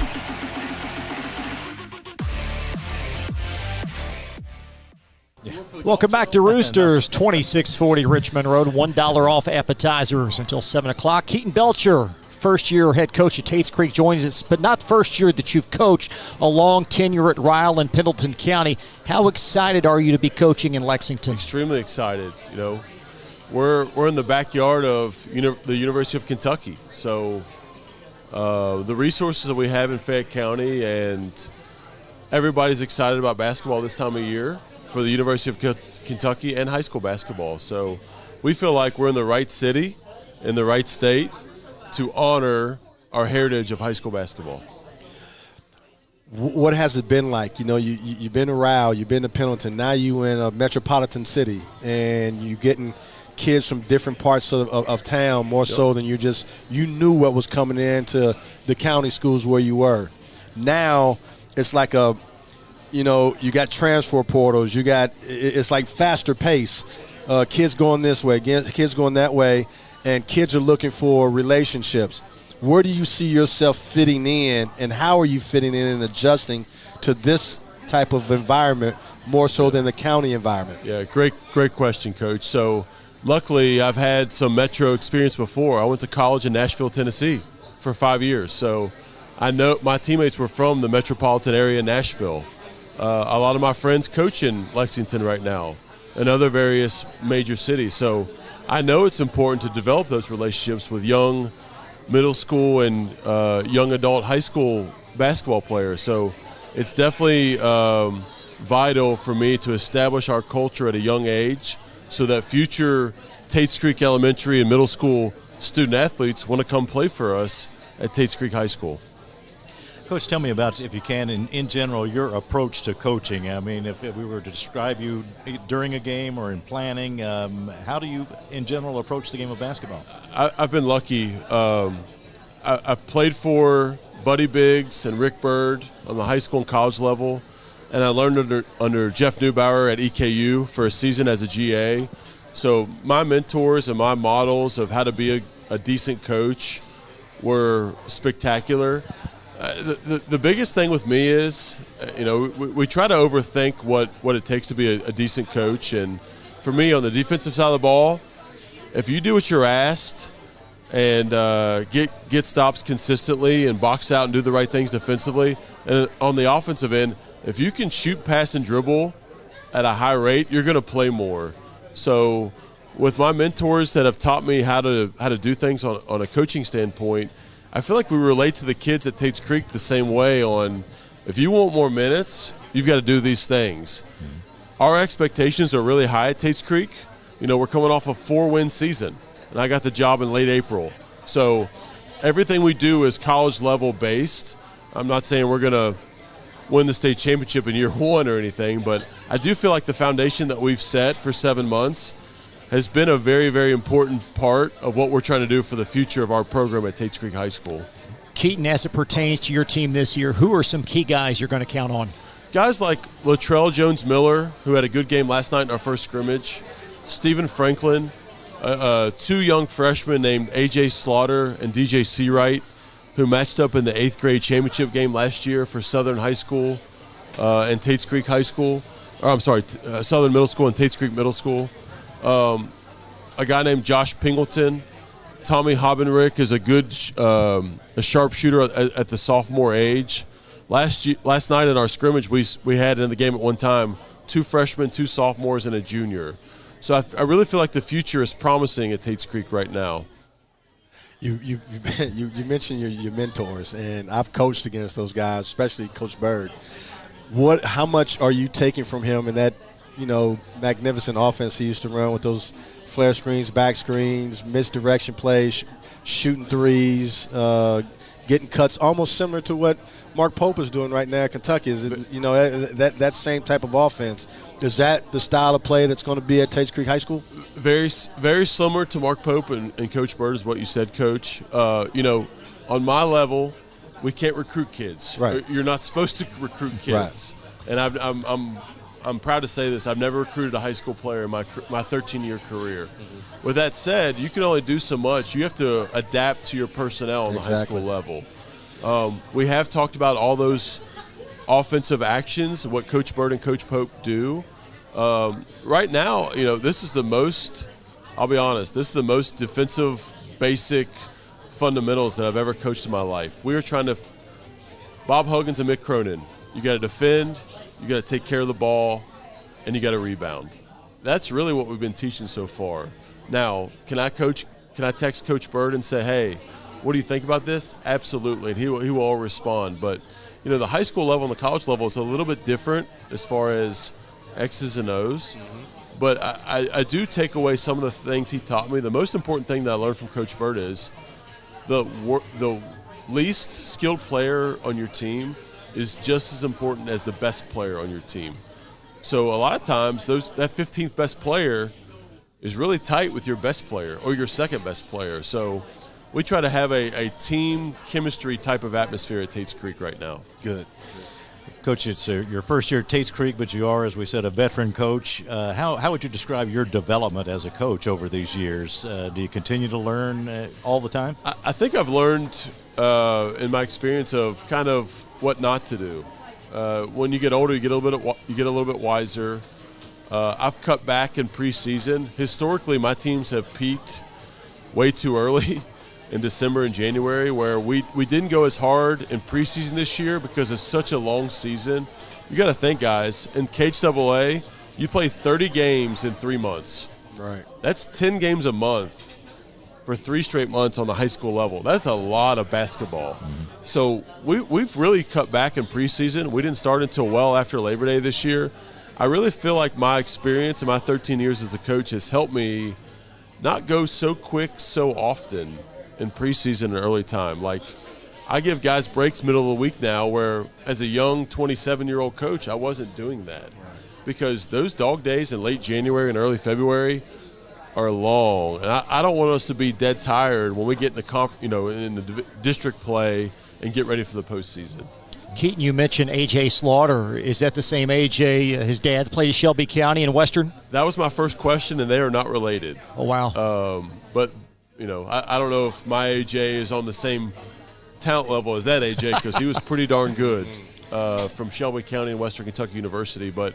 Welcome back to Roosters, 2640 Richmond Road. $1 off appetizers until 7 o'clock. Keaton Belcher, first-year head coach at Tates Creek, joins us, but not the first year that you've coached. A long tenure at Ryle and Pendleton County. How excited are you to be coaching in Lexington? Extremely excited. You know, we're in the backyard of the University of Kentucky. So the resources that we have in Fayette County, and everybody's excited about basketball this time of year for the University of Kentucky and high school basketball. So we feel like we're in the right city, in the right state to honor our heritage of high school basketball. What has it been like? You know, you've been to Ryle, you've been to Pendleton, now you in a metropolitan city, and you're getting kids from different parts of town more so than you knew what was coming into the county schools where you were. Now it's like you got transfer portals, it's like faster pace. Kids going this way, kids going that way, and kids are looking for relationships. Where do you see yourself fitting in, and how are you fitting in and adjusting to this type of environment more so than the county environment? Yeah, great question, Coach. So luckily, I've had some metro experience before. I went to college in Nashville, Tennessee for 5 years. So I know my teammates were from the metropolitan area in Nashville. A lot of my friends coach in Lexington right now and other various major cities. So I know it's important to develop those relationships with young middle school and young adult high school basketball players. So it's definitely vital for me to establish our culture at a young age so that future Tates Creek Elementary and middle school student athletes want to come play for us at Tates Creek High School. Coach, tell me about, if you can, in general, your approach to coaching. I mean, if we were to describe you during a game or in planning, how do you, in general, approach the game of basketball? I've been lucky. I've played for Buddy Biggs and Rick Bird on the high school and college level, and I learned under Jeff Neubauer at EKU for a season as a GA. So my mentors and my models of how to be a decent coach were spectacular. The biggest thing with me is, we try to overthink what it takes to be a decent coach. And for me, on the defensive side of the ball, if you do what you're asked and get stops consistently and box out and do the right things defensively. And on the offensive end, if you can shoot, pass, and dribble at a high rate, you're going to play more. So with my mentors that have taught me how to do things on a coaching standpoint, I feel like we relate to the kids at Tates Creek the same way on, if you want more minutes, you've got to do these things. Our expectations are really high at Tates Creek. We're coming off a 4-win season, and I got the job in late April. So everything we do is college level based. I'm not saying we're going to win the state championship in year 1 or anything, but I do feel like the foundation that we've set for 7 months has been a very, very important part of what we're trying to do for the future of our program at Tates Creek High School. Keaton, as it pertains to your team this year, who are some key guys you're going to count on? Guys like Latrell Jones-Miller, who had a good game last night in our first scrimmage, Stephen Franklin, 2 young freshmen named A.J. Slaughter and D.J. Seawright, who matched up in the 8th grade championship game last year for Southern High School and Tates Creek High School. Southern Middle School and Tates Creek Middle School. A guy named Josh Pingleton. Tommy Hobbenrick is a good a sharpshooter at the sophomore age. Last night in our scrimmage, we had in the game at one time 2 freshmen, 2 sophomores, and a junior. So I really feel like the future is promising at Tates Creek right now. You mentioned your mentors, and I've coached against those guys, especially Coach Bird. How much are you taking from him in that magnificent offense he used to run with those flare screens, back screens, misdirection plays, shooting threes, getting cuts, almost similar to what Mark Pope is doing right now at Kentucky? Is it, that same type of offense? Is that the style of play that's going to be at Tates Creek High School? Very, very similar to Mark Pope and Coach Bird is what you said, Coach. On my level, we can't recruit kids. Right. You're not supposed to recruit kids. Right. And I'm proud to say this. I've never recruited a high school player in my 13-year career. Mm-hmm. With that said, you can only do so much. You have to adapt to your personnel on the high school level. We have talked about all those offensive actions, what Coach Bird and Coach Pope do. Right now, this is the most, I'll be honest, this is the most defensive, basic fundamentals that I've ever coached in my life. We are trying to, Bob Huggins and Mick Cronin, you got to defend, you got to take care of the ball, and you got to rebound. That's really what we've been teaching so far. Now, can I text Coach Bird and say, hey, what do you think about this? Absolutely, and he will all respond. But, the high school level and the college level is a little bit different as far as X's and O's. Mm-hmm. But I do take away some of the things he taught me. The most important thing that I learned from Coach Bird is the least skilled player on your team is just as important as the best player on your team. So a lot of times that 15th best player is really tight with your best player or your second best player. So we try to have a team chemistry type of atmosphere at Tates Creek right now. Good. Coach, it's your first year at Tates Creek, but you are, as we said, a veteran coach. How would you describe your development as a coach over these years? Do you continue to learn all the time? I think I've learned in my experience of kind of what not to do. When you get older, you get a little bit wiser. I've cut back in preseason. Historically, my teams have peaked way too early in December and January, where we didn't go as hard in preseason this year because it's such a long season. You got to think, guys, in KHAA, you play 30 games in 3 months. Right. That's 10 games a month for 3 straight months on the high school level. That's a lot of basketball. Mm-hmm. So we've really cut back in preseason. We didn't start until well after Labor Day this year. I really feel like my experience in my 13 years as a coach has helped me not go so quick so often in preseason and early time. Like, I give guys breaks middle of the week now where as a young 27-year-old coach, I wasn't doing that. Because those dog days in late January and early February are long. And I don't want us to be dead tired when we get in the district play and get ready for the postseason. Keaton, you mentioned A.J. Slaughter. Is that the same A.J. His dad played at Shelby County in Western? That was my first question, and they are not related. Oh, wow. But I don't know if my AJ is on the same talent level as that AJ because he was pretty darn good from Shelby County and Western Kentucky University. But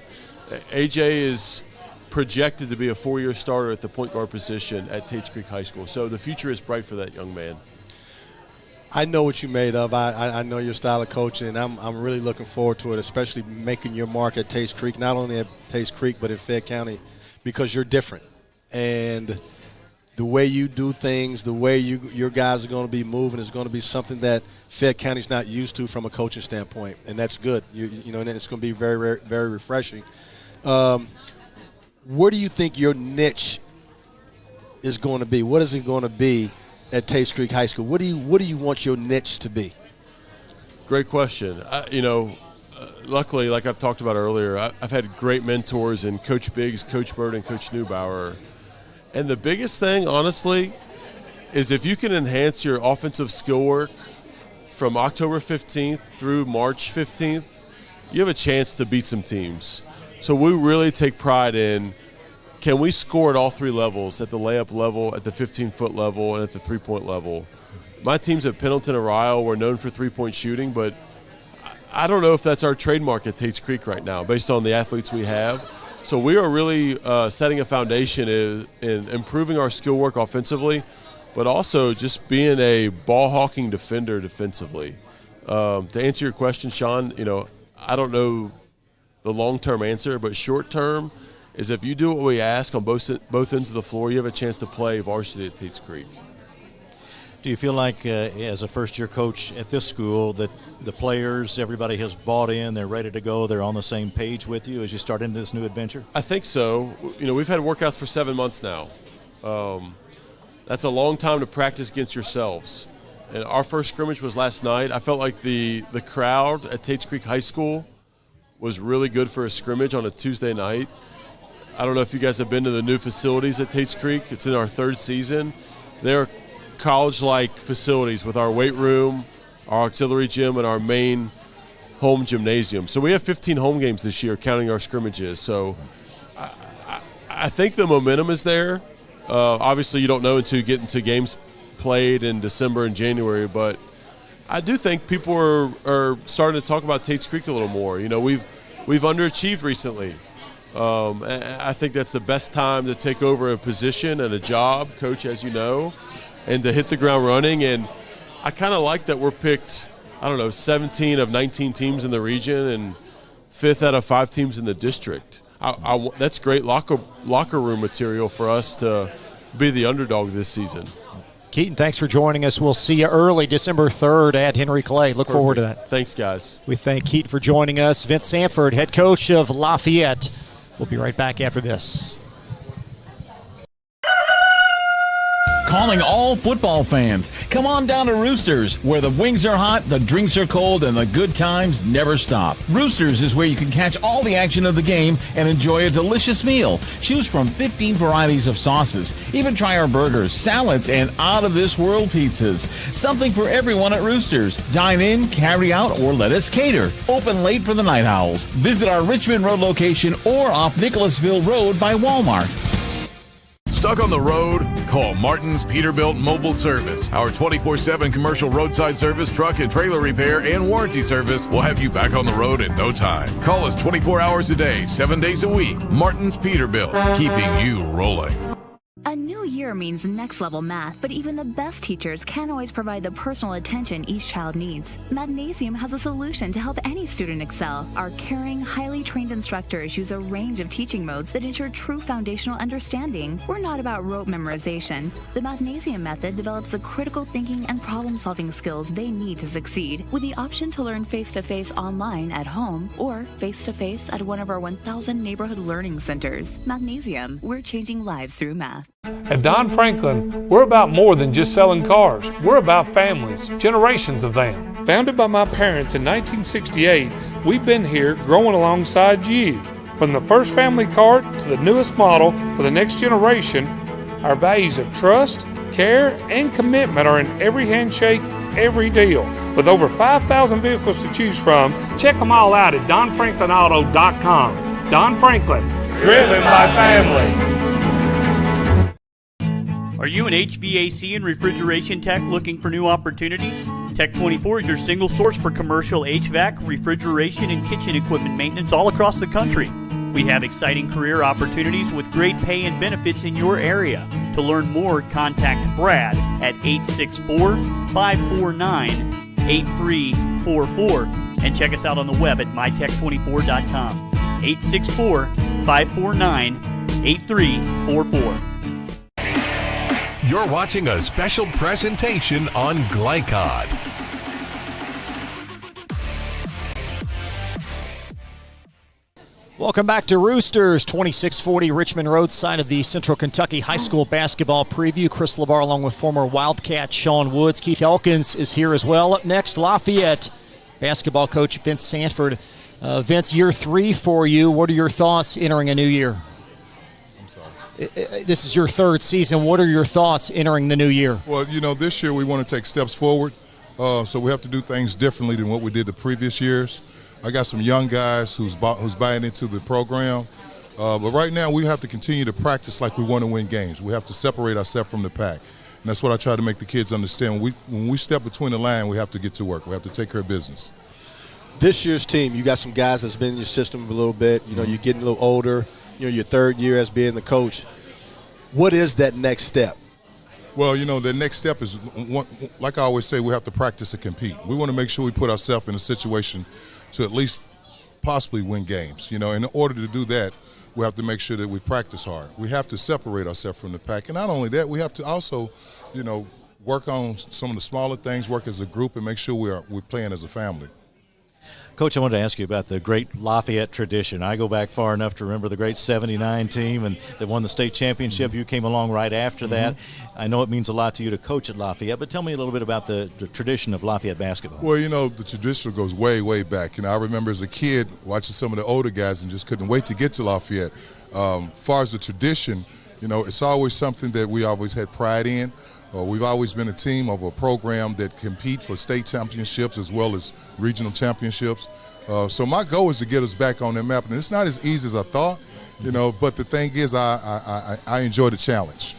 AJ is projected to be a 4-year starter at the point guard position at Tates Creek High School. So the future is bright for that young man. I know what you made of. I know your style of coaching, and I'm really looking forward to it, especially making your mark at Tates Creek, not only at Tates Creek but in Fayette County, because you're different. And the way you do things, the way your guys are going to be moving is going to be something that Fayette County's not used to from a coaching standpoint, and that's good. You know, and it's going to be very, very refreshing. Where do you think your niche is going to be? What is it going to be at Tates Creek High School? What do you want your niche to be? Great question. Luckily, like I've talked about earlier, I've had great mentors in Coach Biggs, Coach Bird, and Coach Neubauer. And the biggest thing, honestly, is if you can enhance your offensive skill work from October 15th through March 15th, you have a chance to beat some teams. So we really take pride in, can we score at all three levels, at the layup level, at the 15-foot level, and at the three-point level? My teams at Pendleton and Ryle were known for three-point shooting, but I don't know if that's our trademark at Tates Creek right now based on the athletes we have. So we are really setting a foundation in improving our skill work offensively, but also just being a ball-hawking defender defensively. To answer your question, Sean, I don't know the long-term answer, but short-term is if you do what we ask on both ends of the floor, you have a chance to play varsity at Tates Creek. Do you feel like, as a first-year coach at this school, that the players, everybody has bought in, they're ready to go, they're on the same page with you as you start into this new adventure? I think so. We've had workouts for 7 months now. That's a long time to practice against yourselves. And our first scrimmage was last night. I felt like the crowd at Tates Creek High School was really good for a scrimmage on a Tuesday night. I don't know if you guys have been to the new facilities at Tates Creek. It's in our 3rd season. They're college-like facilities with our weight room, our auxiliary gym, and our main home gymnasium. So we have 15 home games this year, counting our scrimmages. So I think the momentum is there. Obviously, you don't know until you get into games played in December and January, but I do think people are starting to talk about Tates Creek a little more. We've underachieved recently. I think that's the best time to take over a position and a job, coach, as you know, and to hit the ground running. And I kind of like that we're picked, 17 of 19 teams in the region and 5th out of 5 teams in the district. That's great locker room material for us to be the underdog this season. Keaton, thanks for joining us. We'll see you early December 3rd at Henry Clay. Look forward to that. Thanks, guys. We thank Keaton for joining us. Vince Sanford, head coach of Lafayette. We'll be right back after this. Calling all football fans. Come on down to Roosters, where the wings are hot, the drinks are cold, and the good times never stop. Roosters is where you can catch all the action of the game and enjoy a delicious meal. Choose from 15 varieties of sauces. Even try our burgers, salads, and out-of-this-world pizzas. Something for everyone at Roosters. Dine in, carry out, or let us cater. Open late for the Night Owls. Visit our Richmond Road location or off Nicholasville Road by Walmart. Stuck on the road? Call Martin's Peterbilt Mobile Service. Our 24/7 commercial roadside service, truck and trailer repair, and warranty service will have you back on the road in no time. Call us 24 hours a day, 7 days a week. Martin's Peterbilt, keeping you rolling. A new year means next level math, but even the best teachers can't always provide the personal attention each child needs. Magnesium has a solution to help any student excel. Our caring, highly trained instructors use a range of teaching modes that ensure true foundational understanding. We're not about rote memorization. The Magnesium method develops the critical thinking and problem-solving skills they need to succeed, with the option to learn face-to-face online at home or face-to-face at one of our 1,000 neighborhood learning centers. Magnesium, we're changing lives through math. At Don Franklin, we're about more than just selling cars. We're about families, generations of them. Founded by my parents in 1968, we've been here growing alongside you. From the first family car to the newest model for the next generation, our values of trust, care, and commitment are in every handshake, every deal. With over 5,000 vehicles to choose from, check them all out at DonFranklinAuto.com. Don Franklin, driven by family. Are you an HVAC and refrigeration tech looking for new opportunities? Tech 24 is your single source for commercial HVAC, refrigeration, and kitchen equipment maintenance all across the country. We have exciting career opportunities with great pay and benefits in your area. To learn more, contact Brad at 864-549-8344 and check us out on the web at mytech24.com. 864-549-8344. You're watching a special presentation on Glycod. Welcome back to Roosters, 2640 Richmond Road, side of the Central Kentucky High School basketball preview. Chris LeBar along with former Wildcat Sean Woods. Keith Elkins is here as well. Up next, Lafayette basketball coach Vince Sanford. Vince, year 3 for you. What are your thoughts entering a new year? I'm sorry. This is your 3rd season. What are your thoughts entering the new year? Well, this year we want to take steps forward, so we have to do things differently than what we did the previous years. I got some young guys who's buying into the program, but right now we have to continue to practice like we want to win games. We have to separate ourselves from the pack, and that's what I try to make the kids understand. When we step between the line, we have to get to work. We have to take care of business. This year's team, you got some guys that's been in your system a little bit. You're getting a little older. Your 3rd year as being the coach. What is that next step? Well, the next step is, like I always say, we have to practice and compete. We want to make sure we put ourselves in a situation to at least possibly win games. In order to do that, we have to make sure that we practice hard. We have to separate ourselves from the pack. And not only that, we have to also, work on some of the smaller things, work as a group, and make sure we're playing as a family. Coach, I wanted to ask you about the great Lafayette tradition. I go back far enough to remember the great '79 team and that won the state championship. Mm-hmm. You came along right after that. I know it means a lot to you to coach at Lafayette, but tell me a little bit about the tradition of Lafayette basketball. Well, the tradition goes way, way back. I remember as a kid watching some of the older guys and just couldn't wait to get to Lafayette. Far as the tradition, it's always something that we always had pride in. We've always been a team of a program that compete for state championships as well as regional championships. So my goal is to get us back on that map. And it's not as easy as I thought, but the thing is I enjoy the challenge.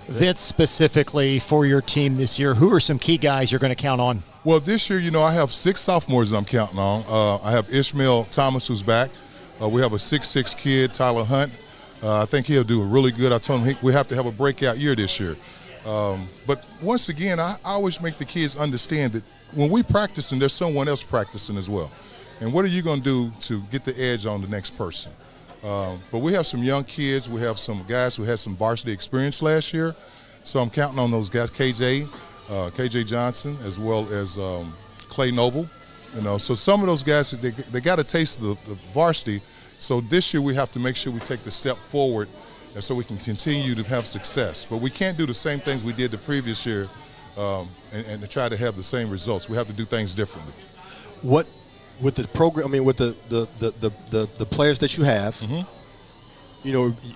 Vince, specifically for your team this year, who are some key guys you're going to count on? Well, this year, I have 6 sophomores that I'm counting on. I have Ishmael Thomas, who's back. We have a 6'6" kid, Tyler Hunt. I think he'll do really good. I told him we have to have a breakout year this year. But once again, I always make the kids understand that when we practicing, there's someone else practicing as well. And what are you going to do to get the edge on the next person? But we have some young kids. We have some guys who had some varsity experience last year. So I'm counting on those guys, KJ Johnson, as well as Clay Noble. So some of those guys, they got a taste of the varsity. So this year we have to make sure we take the step forward and so we can continue to have success. But we can't do the same things we did the previous year and to try to have the same results. We have to do things differently. What with the program? With the players that you have,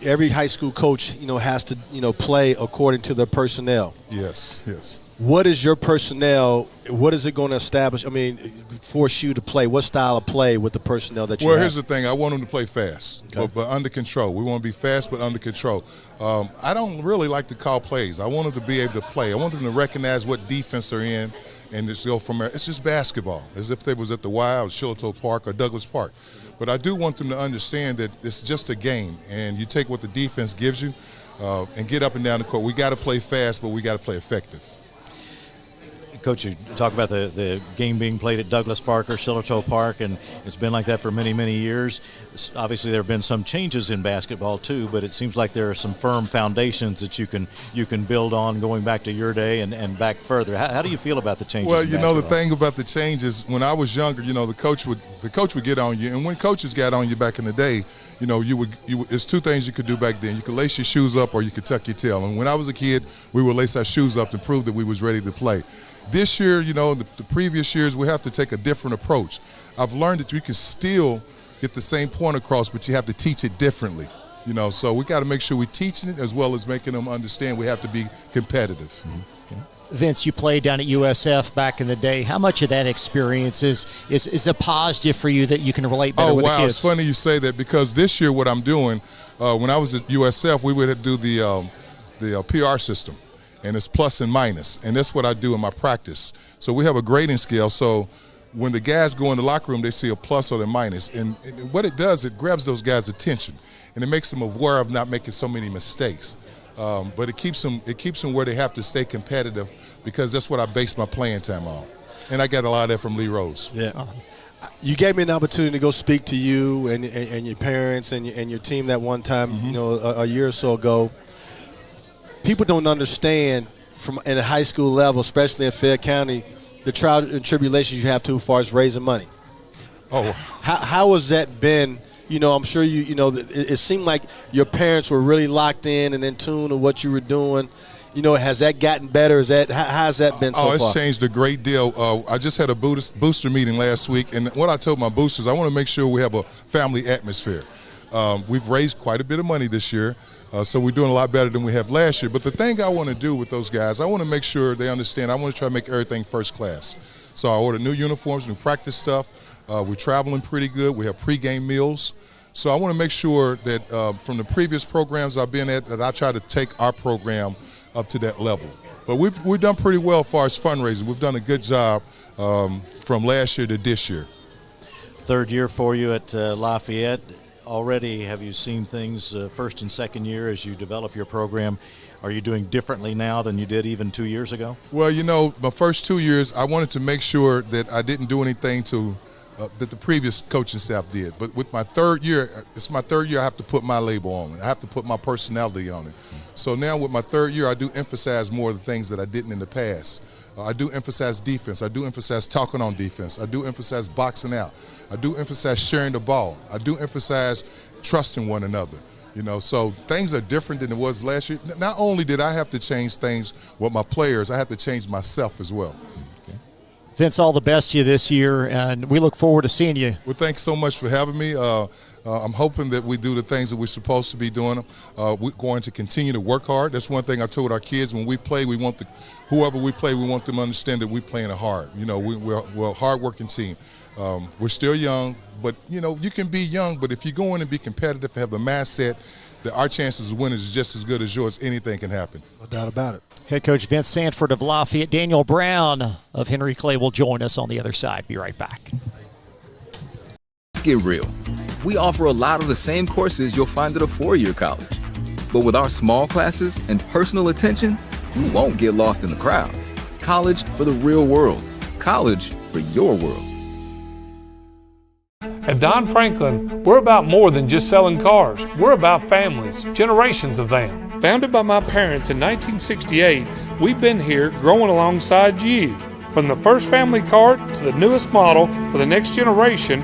every high school coach has to play according to their personnel. Yes. What is your personnel? What is it going to establish? Force you to play? What style of play with the personnel that you have? Well, here's the thing. I want them to play fast, but under control. We want to be fast but under control. I don't really like to call plays. I want them to be able to play. I want them to recognize what defense they're in and just go from there. It's just basketball, as if they was at the Y or Shillito Park or Douglas Park. But I do want them to understand that it's just a game, and you take what the defense gives you and get up and down the court. We got to play fast, but we got to play effective. Coach, you talk about the game being played at Douglas Park or Shillito Park, and it's been like that for many, many years. Obviously, there have been some changes in basketball too, but it seems like there are some firm foundations that you can build on going back to your day and back further. How do you feel about the changes? Well, in basketball? The thing about the changes, when I was younger, the coach would get on you, and when coaches got on you back in the day, there's 2 things you could do back then. You could lace your shoes up or you could tuck your tail. And when I was a kid, we would lace our shoes up to prove that we was ready to play. This year, the previous years, we have to take a different approach. I've learned that you can still get the same point across, but you have to teach it differently. So we got to make sure we're teaching it as well as making them understand we have to be competitive. Mm-hmm. Vince, you played down at USF back in the day. How much of that experience is a positive for you that you can relate better with the kids? It's funny you say that, because this year what I'm doing, when I was at USF, we would do the PR system. And it's plus and minus, and that's what I do in my practice. So we have a grading scale. So when the guys go in the locker room, they see a plus or a minus. And what it does, it grabs those guys' attention, and it makes them aware of not making so many mistakes. But it keeps them where they have to stay competitive, because that's what I base my playing time on. And I got a lot of that from Lee Rose. Yeah. You gave me an opportunity to go speak to you and your parents and your team that one time, a year or so ago. People don't understand from in a high school level, especially in Fayette County, the trial and tribulations you have to as far as raising money. Oh, how has that been? I'm sure it seemed like your parents were really locked in and in tune to what you were doing. Has that gotten better? How's that been so far? It's changed a great deal. I just had a booster meeting last week, and what I told my boosters, I want to make sure we have a family atmosphere. We've raised quite a bit of money this year, so we're doing a lot better than we have last year. But the thing I want to do with those guys, I want to make sure they understand, I want to try to make everything first class. So I ordered new uniforms, new practice stuff. We're traveling pretty good. We have pregame meals. So I want to make sure that from the previous programs I've been at, that I try to take our program up to that level. But we've done pretty well as far as fundraising. We've done a good job from last year to this year. Third year for you at Lafayette. Already have you seen things first and second year as you develop your program? Are you doing differently now than you did even 2 years ago? Well, my first 2 years, I wanted to make sure that I didn't do anything that the previous coaching staff did. But with my third year, it's my third year, I have to put my label on it. I have to put my personality on it. So now with my third year, I do emphasize more of the things that I didn't in the past. I do emphasize defense. I do emphasize talking on defense. I do emphasize boxing out. I do emphasize sharing the ball. I do emphasize trusting one another. So things are different than it was last year. Not only did I have to change things with my players, I had to change myself as well. Vince, all the best to you this year, and we look forward to seeing you. Well, thanks so much for having me. I'm hoping that we do the things that we're supposed to be doing. We're going to continue to work hard. That's one thing I told our kids. When we play, whoever we play, we want them to understand that we're playing hard. We're a hard-working team. We're still young, but, you can be young, but if you go in and be competitive and have the mindset that our chances of winning is just as good as yours, anything can happen. No doubt about it. Head coach Vince Sanford of Lafayette. Daniel Brown of Henry Clay will join us on the other side. Be right back. Let's get real. We offer a lot of the same courses you'll find at a four-year college. But with our small classes and personal attention, you won't get lost in the crowd. College for the real world. College for your world. At Don Franklin, we're about more than just selling cars. We're about families, generations of them. Founded by my parents in 1968, we've been here growing alongside you. From the first family car to the newest model for the next generation,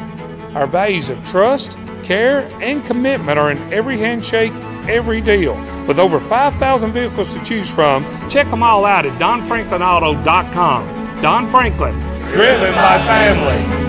our values of trust, care, and commitment are in every handshake, every deal. With over 5,000 vehicles to choose from, check them all out at donfranklinauto.com. Don Franklin, driven by family.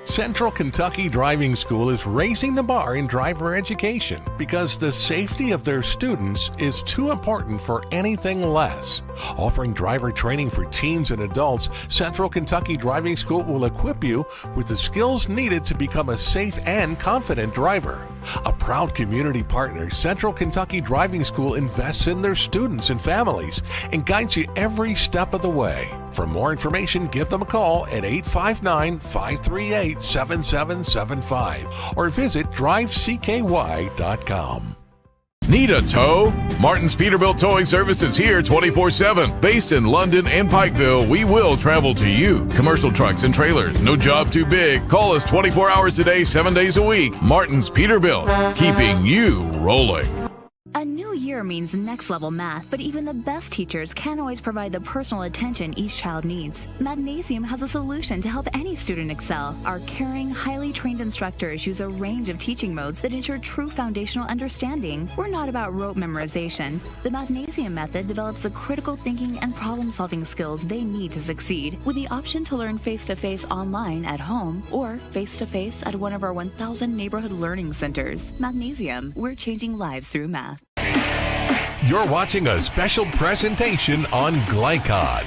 Central Kentucky Driving School is raising the bar in driver education because the safety of their students is too important for anything less. Offering driver training for teens and adults, Central Kentucky Driving School will equip you with the skills needed to become a safe and confident driver. A proud community partner, Central Kentucky Driving School invests in their students and families and guides you every step of the way. For more information, give them a call at 859-538-7775 or visit drivecky.com. Need a tow? Martin's Peterbilt Towing Service is here 24/7. Based in London and Pikeville, we will travel to you. Commercial trucks and trailers, no job too big. Call us 24 hours a day, 7 days a week. Martin's Peterbilt, keeping you rolling. A new year year means next level math, but even the best teachers can't always provide the personal attention each child needs. Magnesium has a solution to help any student excel. Our caring, highly trained instructors use a range of teaching modes that ensure true foundational understanding. We're not about rote memorization. The Magnesium method develops the critical thinking and problem-solving skills they need to succeed, with the option to learn face-to-face online at home or face-to-face at one of our 1,000 neighborhood learning centers. Magnesium, we're changing lives through math. You're watching a special presentation on Glycod.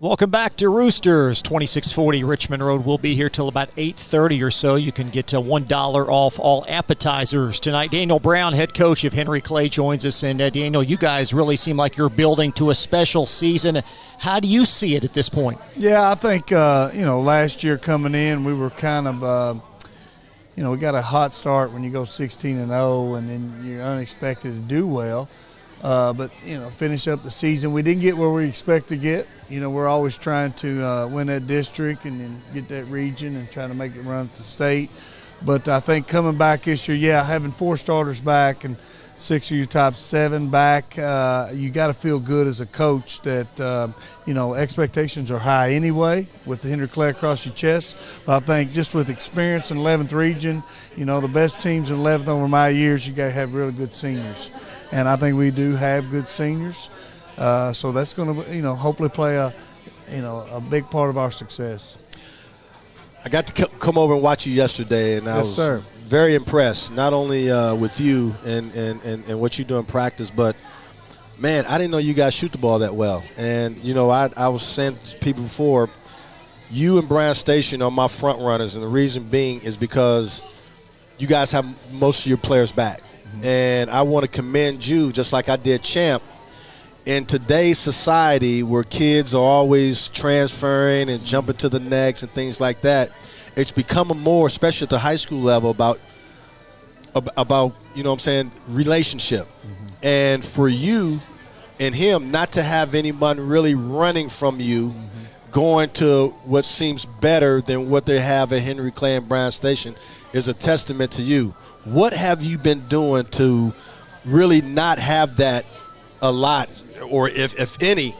Welcome back to Roosters, 2640 Richmond Road. We'll be here till about 8:30 or so. You can get $1 off all appetizers tonight. Daniel Brown, head coach of Henry Clay, joins us. And Daniel, you guys really seem like you're building to a special season. How do you see it at this point? Yeah, I think, last year coming in, we were kind of, we got a hot start when you go 16-0 and then you're unexpected to do well. But finish up the season. We didn't get where we expect to get. We're always trying to win that district and then get that region and try to make it run at the state. But I think coming back this year, having 4 starters back and 6 of your top 7 back, you got to feel good as a coach that, expectations are high anyway with the Henry Clay across your chest. But I think just with experience in 11th region, the best teams in 11th over my years, you got to have really good seniors. And I think we do have good seniors. So that's going to, hopefully play a big part of our success. I got to come over and watch you yesterday, and I was very impressed, not only with you and what you do in practice, but, man, I didn't know you guys shoot the ball that well. And, I was saying to people before, you and Bryan Station are my front runners, and the reason being is because you guys have most of your players back. And I want to commend you, just like I did Champ. In today's society where kids are always transferring and jumping to the next and things like that, it's becoming more, especially at the high school level, about relationship. And for you and him not to have anyone really running from you, going to what seems better than what they have at Henry Clay and Bryan Station is a testament to you. What have you been doing to really not have that a lot, or if any,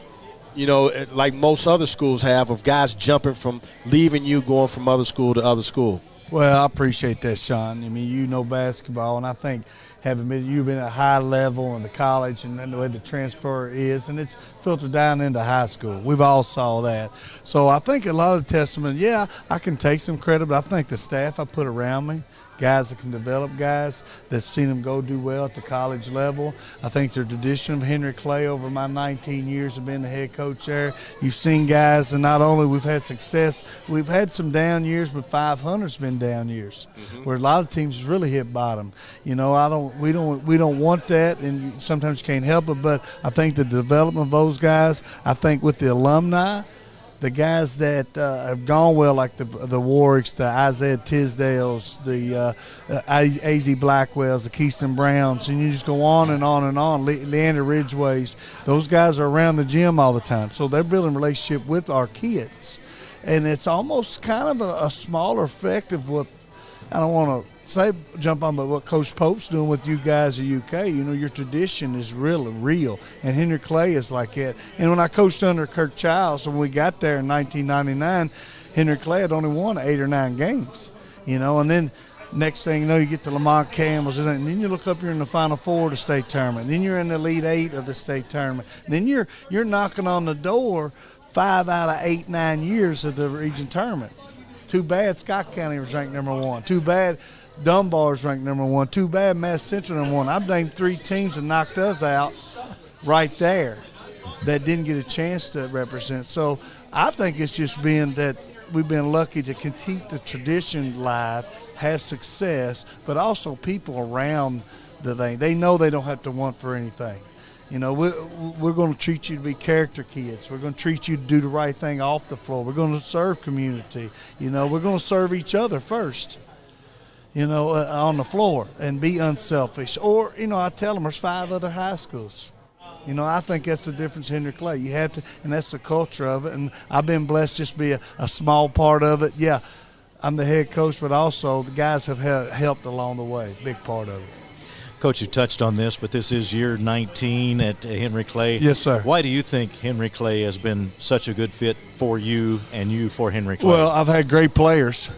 like most other schools have, of guys jumping from leaving you, going from other school to other school? Well, I appreciate that, Sean. I mean, basketball, and I think you've been at a high level in the college and the way the transfer is, and it's filtered down into high school. We've all saw that. So I think a lot of testament, I can take some credit, but I think the staff I put around me, guys that can develop guys that's seen them go do well at the college level. I think the tradition of Henry Clay over my 19 years of being the head coach there, you've seen guys, and not only we've had success, we've had some down years, but 500's been down years, where a lot of teams really hit bottom. We don't want that, and sometimes you can't help it, but I think the development of those guys, I think with the alumni, the guys that have gone well, like the Warwicks, the Isaiah Tisdales, the A.Z. Blackwells, the Keyston Browns, and you just go on and on and on. Leander Ridgeways, those guys are around the gym all the time. So they're building a relationship with our kids. And it's almost kind of a smaller effect of what, I don't want to jump on, but what Coach Pope's doing with you guys at UK. Your tradition is really real, and Henry Clay is like that. And when I coached under Kirk Childs, when we got there in 1999, Henry Clay had only won 8 or 9 games, and then next thing you know, you get to Lamont Campbell's, and then you look up, you're in the Final Four of the state tournament, then you're in the Elite 8 of the state tournament, and then you're knocking on the door 5 out of 8, 9 years of the region tournament. Too bad Scott County was ranked number 1. Too bad Dunbar's ranked number 1. Too bad Mass Central number 1. I've named 3 teams that knocked us out right there that didn't get a chance to represent. So I think it's just been that we've been lucky to keep the tradition live, have success, but also people around the thing. They know they don't have to want for anything. We're going to treat you to be character kids. We're going to treat you to do the right thing off the floor. We're going to serve community. We're going to serve each other first. On the floor, and be unselfish. Or, I tell them there's 5 other high schools. I think that's the difference in Henry Clay. You have to, and that's the culture of it. And I've been blessed just to be a small part of it. Yeah, I'm the head coach, but also the guys have helped along the way, big part of it. Coach, you touched on this, but this is year 19 at Henry Clay. Yes, sir. Why do you think Henry Clay has been such a good fit for you and you for Henry Clay? Well, I've had great players.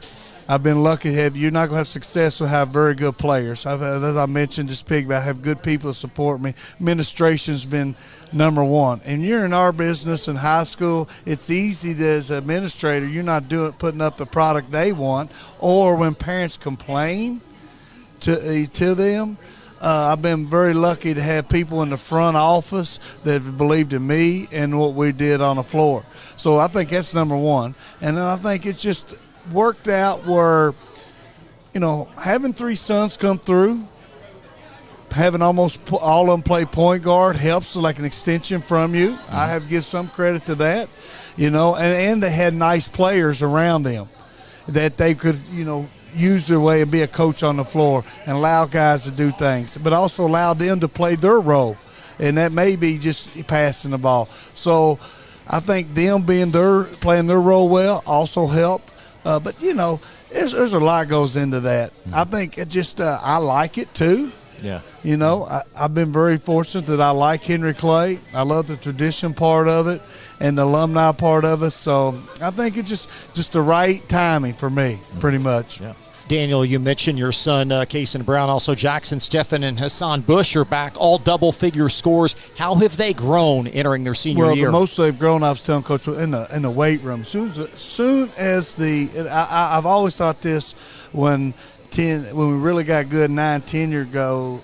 I've been lucky to have – you're not going to have success without have very good players. I've had, as I mentioned, just piggyback, I have good people to support me. Administration's been number one. And you're in our business in high school, it's easy to, as an administrator, you're not putting up the product they want. Or when parents complain to them, I've been very lucky to have people in the front office that have believed in me and what we did on the floor. So I think that's number one. And then I think it's just worked out where, having 3 sons come through, having almost all of them play point guard helps, like an extension from you. I have to give some credit to that, and they had nice players around them that they could, use their way and be a coach on the floor and allow guys to do things, but also allow them to play their role. And that may be just passing the ball. So I think them playing their role well also helped. But, there's a lot goes into that. I think it just I like it too. Yeah. I've been very fortunate that I like Henry Clay. I love the tradition part of it and the alumni part of it. So I think it's just the right timing for me, pretty much. Yeah. Daniel, you mentioned your son, Kason Brown, also Jackson Steffen and Hassan Bush are back, all double-figure scores. How have they grown entering their senior year? Well, the most they've grown, I was telling Coach, in the weight room. Soon as I've always thought this when we really got good 9, 10 years ago,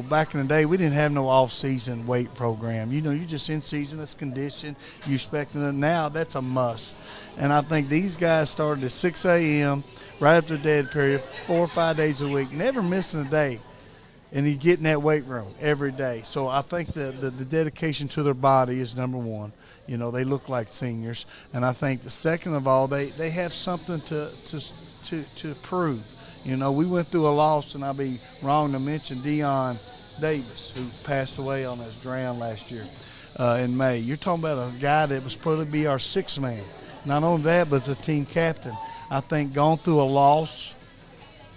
back in the day, we didn't have no off-season weight program. You just in season, that's condition. You expecting it now, that's a must. And I think these guys started at 6 a.m., right after the dead period, 4 or 5 days a week, never missing a day. And you get in that weight room every day. So I think the dedication to their body is number one. They look like seniors. And I think the second of all, they have something to prove. We went through a loss, and I'll be wrong to mention Dion Davis, who passed away on us, drowned last year in May. You're talking about a guy that was supposed to be our sixth man. Not only that, but as a team captain. I think going through a loss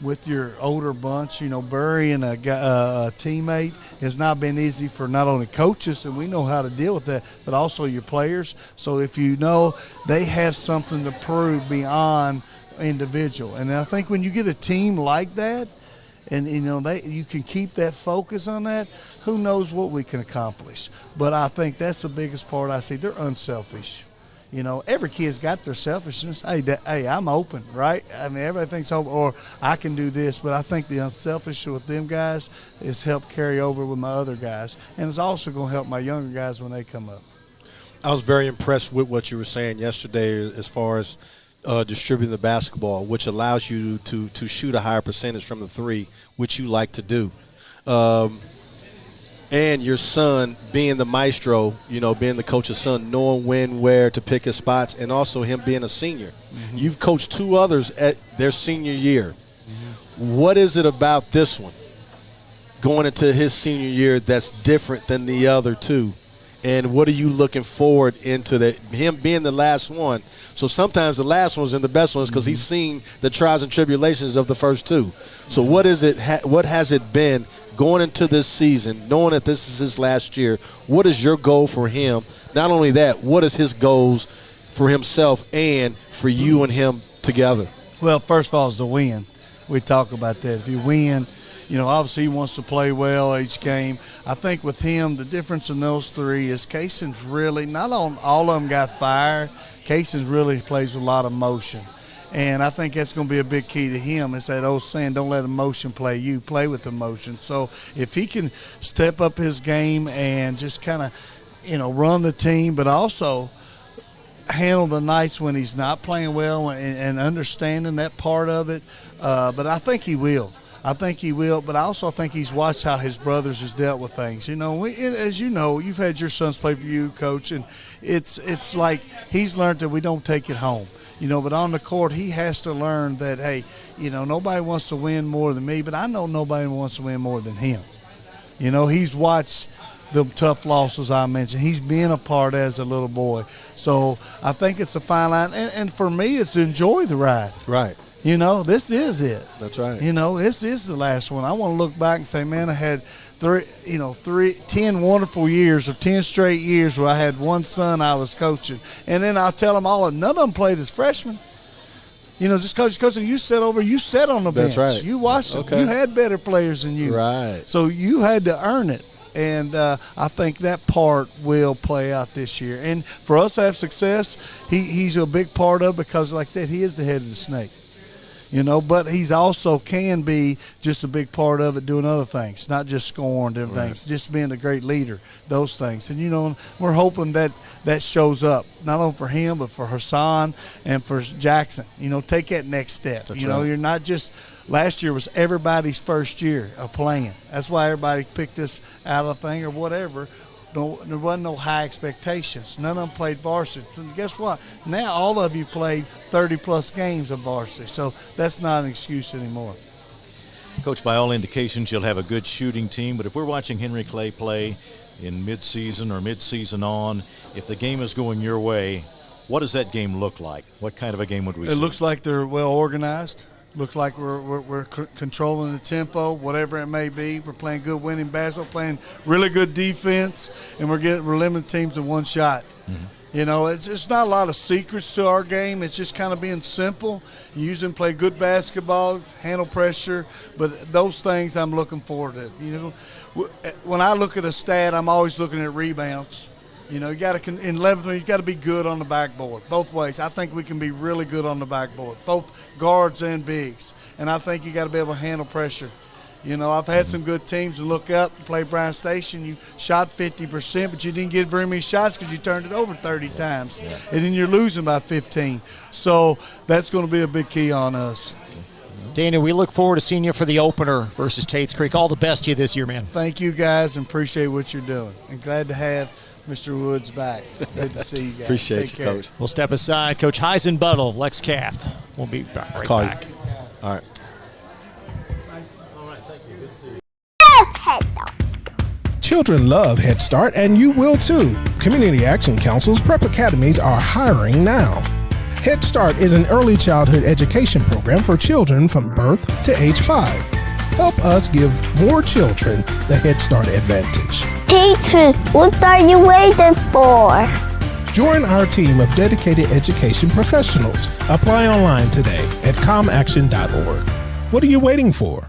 with your older bunch, burying a teammate has not been easy for not only coaches, and we know how to deal with that, but also your players. So if they have something to prove beyond individual. And I think when you get a team like that, and you can keep that focus on that, who knows what we can accomplish. But I think that's the biggest part I see. They're unselfish. Every kid's got their selfishness. Hey, I'm open, right? I mean, everybody thinks, or I can do this. But I think the unselfishness with them guys has helped carry over with my other guys. And it's also going to help my younger guys when they come up. I was very impressed with what you were saying yesterday as far as distributing the basketball, which allows you to shoot a higher percentage from the three, which you like to do. And your son being the maestro, being the coach's son, knowing when, where to pick his spots, and also him being a senior. Mm-hmm. You've coached 2 others at their senior year. Mm-hmm. What is it about this one going into his senior year that's different than the other 2? And what are you looking forward into him being the last one? So sometimes the last ones and the best ones because he's seen the trials and tribulations of the first 2. So what is it? What has it been going into this season, knowing that this is his last year? What is your goal for him? Not only that, what is his goals for himself and for you and him together? Well, first of all, is the win. We talk about that. If you win, obviously he wants to play well each game. I think with him, the difference in those 3 is Kason's really, not on all of them got fired, Kason's really plays with a lot of motion. And I think that's going to be a big key to him. It's that old saying, don't let emotion play you, play with emotion. So if he can step up his game and just kind of, run the team, but also handle the nights when he's not playing well and understanding that part of it. But I think he will. But I also think he's watched how his brothers has dealt with things. As you've had your sons play for you, Coach, and it's like he's learned that we don't take it home. But on the court, he has to learn that, hey, nobody wants to win more than me, but I know nobody wants to win more than him. He's watched the tough losses I mentioned. He's been a part as a little boy. So I think it's a fine line. And for me, it's to enjoy the ride. Right. This is it. That's right. This is the last one. I want to look back and say, man, I had 10 wonderful years of 10 straight years where I had one son I was coaching. And then I'll tell them all, none of them played as freshmen. Just coaching, you sat on the bench. That's right. You watched them. You had better players than you. Right. So you had to earn it. And I think that part will play out this year. And for us to have success, he's a big part of it because, like I said, he is the head of the snake. But he's also can be just a big part of it doing other things, not just scoring different things, just being a great leader, those things. And, we're hoping that shows up, not only for him, but for Hassan and for Jackson. Take that next step. That's You're not just – last year was everybody's first year of playing. That's why everybody picked us out of the thing or whatever. No, there wasn't no high expectations. None of them played varsity. So guess what? Now all of you played 30-plus games of varsity. So that's not an excuse anymore. Coach, by all indications, you'll have a good shooting team. But if we're watching Henry Clay play in midseason or midseason on, if the game is going your way, what does that game look like? What kind of a game would we see? It looks like they're well organized. Looks like we're controlling the tempo, whatever it may be. We're playing good winning basketball, playing really good defense, and we're limiting teams to one shot. Mm-hmm. It's not a lot of secrets to our game. It's just kind of being simple. You use and play good basketball, handle pressure, but those things I'm looking forward to. When I look at a stat, I'm always looking at rebounds. You got to in 11th, you got to be good on the backboard both ways. I think we can be really good on the backboard, both guards and bigs. And I think you got to be able to handle pressure. I've had some good teams to look up and play Bryan Station. You shot 50%, but you didn't get very many shots because you turned it over 30 times, and then you're losing by 15. So that's going to be a big key on us. Daniel, we look forward to seeing you for the opener versus Tates Creek. All the best to you this year, man. Thank you, guys, and appreciate what you're doing. And glad to have Mr. Woods back. Good to see you guys. Appreciate you, Coach. We'll step aside. Coach Heisenbuttle of Lex Cath. We'll be right back. All right. All right, thank you. Good to see you. Children love Head Start, and you will too. Community Action Council's prep academies are hiring now. Head Start is an early childhood education program for children from birth to age 5. Help us give more children the Head Start advantage. Teacher, what are you waiting for? Join our team of dedicated education professionals. Apply online today at comaction.org. What are you waiting for?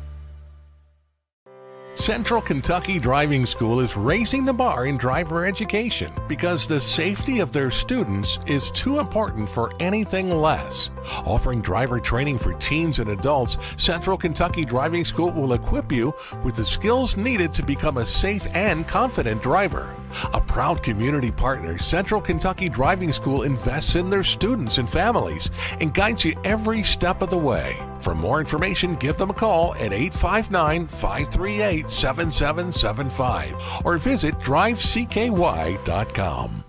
Central Kentucky Driving School is raising the bar in driver education because the safety of their students is too important for anything less. Offering driver training for teens and adults, Central Kentucky Driving School will equip you with the skills needed to become a safe and confident driver. A proud community partner, Central Kentucky Driving School invests in their students and families and guides you every step of the way. For more information, give them a call at 859-538-7775 or visit drivecky.com.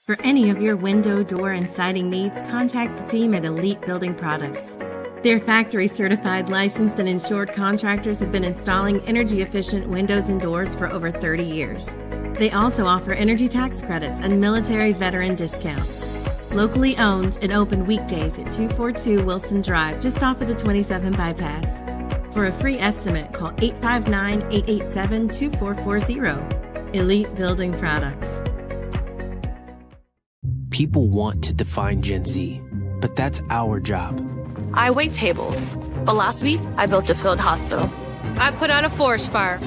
For any of your window, door, and siding needs, contact the team at Elite Building Products. Their factory-certified, licensed, and insured contractors have been installing energy-efficient windows and doors for over 30 years. They also offer energy tax credits and military veteran discounts. Locally owned and open weekdays at 242 Wilson Drive, just off of the 27 bypass. For a free estimate, call 859-887-2440. Elite Building Products. People want to define Gen Z, but that's our job. I wait tables, but last week I built a field hospital. I put out a forest fire.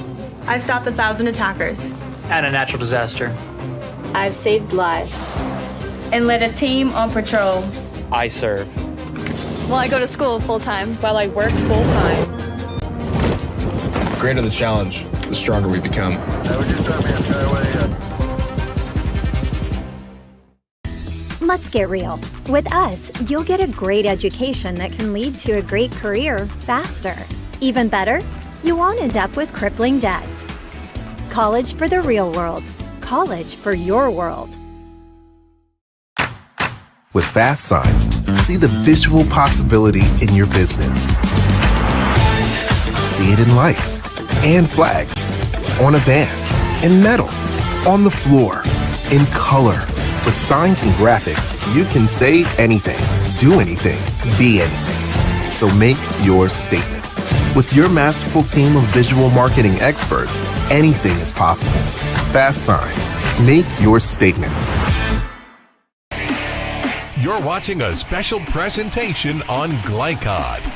I stopped 1,000 attackers. And a natural disaster. I've saved lives. And led a team on patrol. I serve. Well, I go to school full-time. While I work full-time. The greater the challenge, the stronger we become. Let's get real. With us, you'll get a great education that can lead to a great career faster. Even better, you won't end up with crippling debt. College for the real world. College for your world. With Fast Signs, see the visual possibility in your business. See it in lights and flags, on a van, in metal, on the floor, in color. With signs and graphics, you can say anything, do anything, be anything. So make your statement. With your masterful team of visual marketing experts, anything is possible. Fast Signs. Make your statement. You're watching a special presentation on Glycod.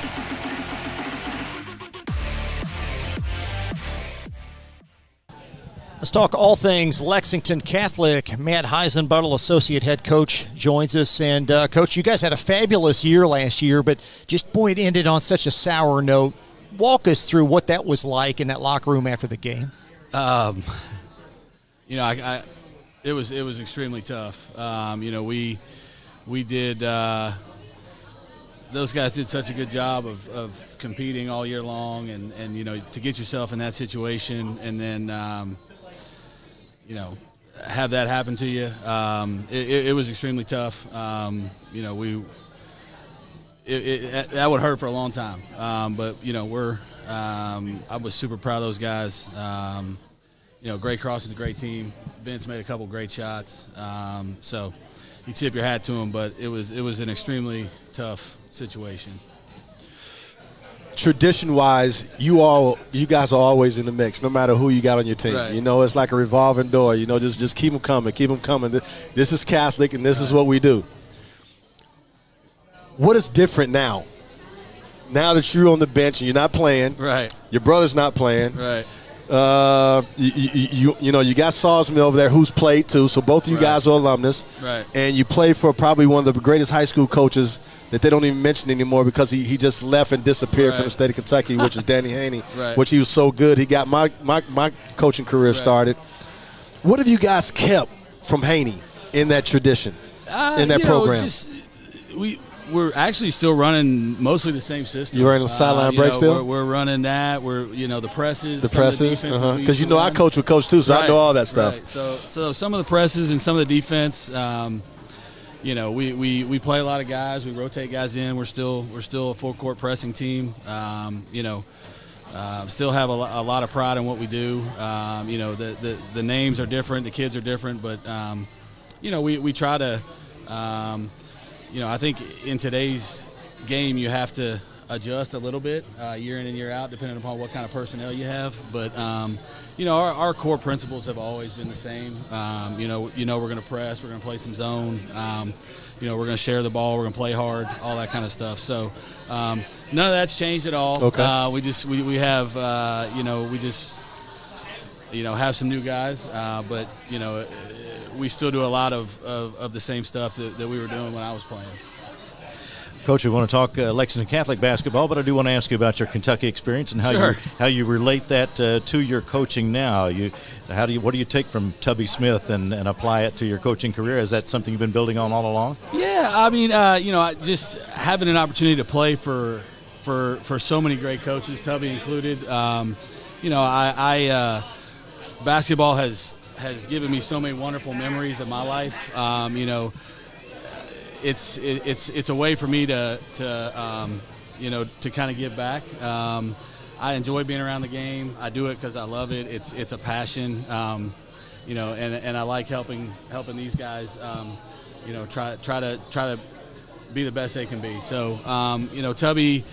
Let's talk all things Lexington Catholic. Matt Heisenbuttel, associate head coach, joins us. And, Coach, you guys had a fabulous year last year, but just, boy, it ended on such a sour note. Walk us through what that was like in that locker room after the game. It was extremely tough. We did those guys did such a good job of competing all year long, and to get yourself in that situation and then have that happen to you, it was extremely tough. That would hurt for a long time. But I was super proud of those guys. Great Cross is a great team. Vince made a couple great shots. So you tip your hat to him, but it was an extremely tough situation. Tradition-wise, you guys are always in the mix, no matter who you got on your team. Right. It's like a revolving door. Just keep them coming, keep them coming. This is Catholic, and this is what we do. What is different now? Now that you're on the bench and you're not playing, right? Your brother's not playing, right? You got Sawsmill over there who's played too, so both of you guys are alumnus, right? And you play for probably one of the greatest high school coaches that they don't even mention anymore because he just left and disappeared from the state of Kentucky, which is Danny Haney, which he was so good. He got my coaching career started. What have you guys kept from Haney in that tradition, in that program? We're actually still running mostly the same system. You're running the sideline break still? We're running that. We're the presses. The presses, because I coach with Coach too, so I know all that stuff. Right. So some of the presses and some of the defense. We play a lot of guys. We rotate guys in. We're still a full court pressing team. Still have a lot of pride in what we do. The names are different. The kids are different, but we try to. I think in today's game you have to adjust a little bit year in and year out, depending upon what kind of personnel you have. But our core principles have always been the same. We're going to press, we're going to play some zone. We're going to share the ball, we're going to play hard, all that kind of stuff. So none of that's changed at all. Okay. We have have some new guys, but we still do a lot of the same stuff that we were doing when I was playing. Coach, we want to talk Lexington Catholic basketball, but I do want to ask you about your Kentucky experience and how you relate that to your coaching now. What do you take from Tubby Smith and apply it to your coaching career? Is that something you've been building on all along? Yeah, I mean, just having an opportunity to play for so many great coaches, Tubby included. Basketball has given me so many wonderful memories of my life. It's a way for me to kind of give back. I enjoy being around the game. I do it because I love it. It's a passion. And I like helping these guys. Try to be the best they can be. So Tubby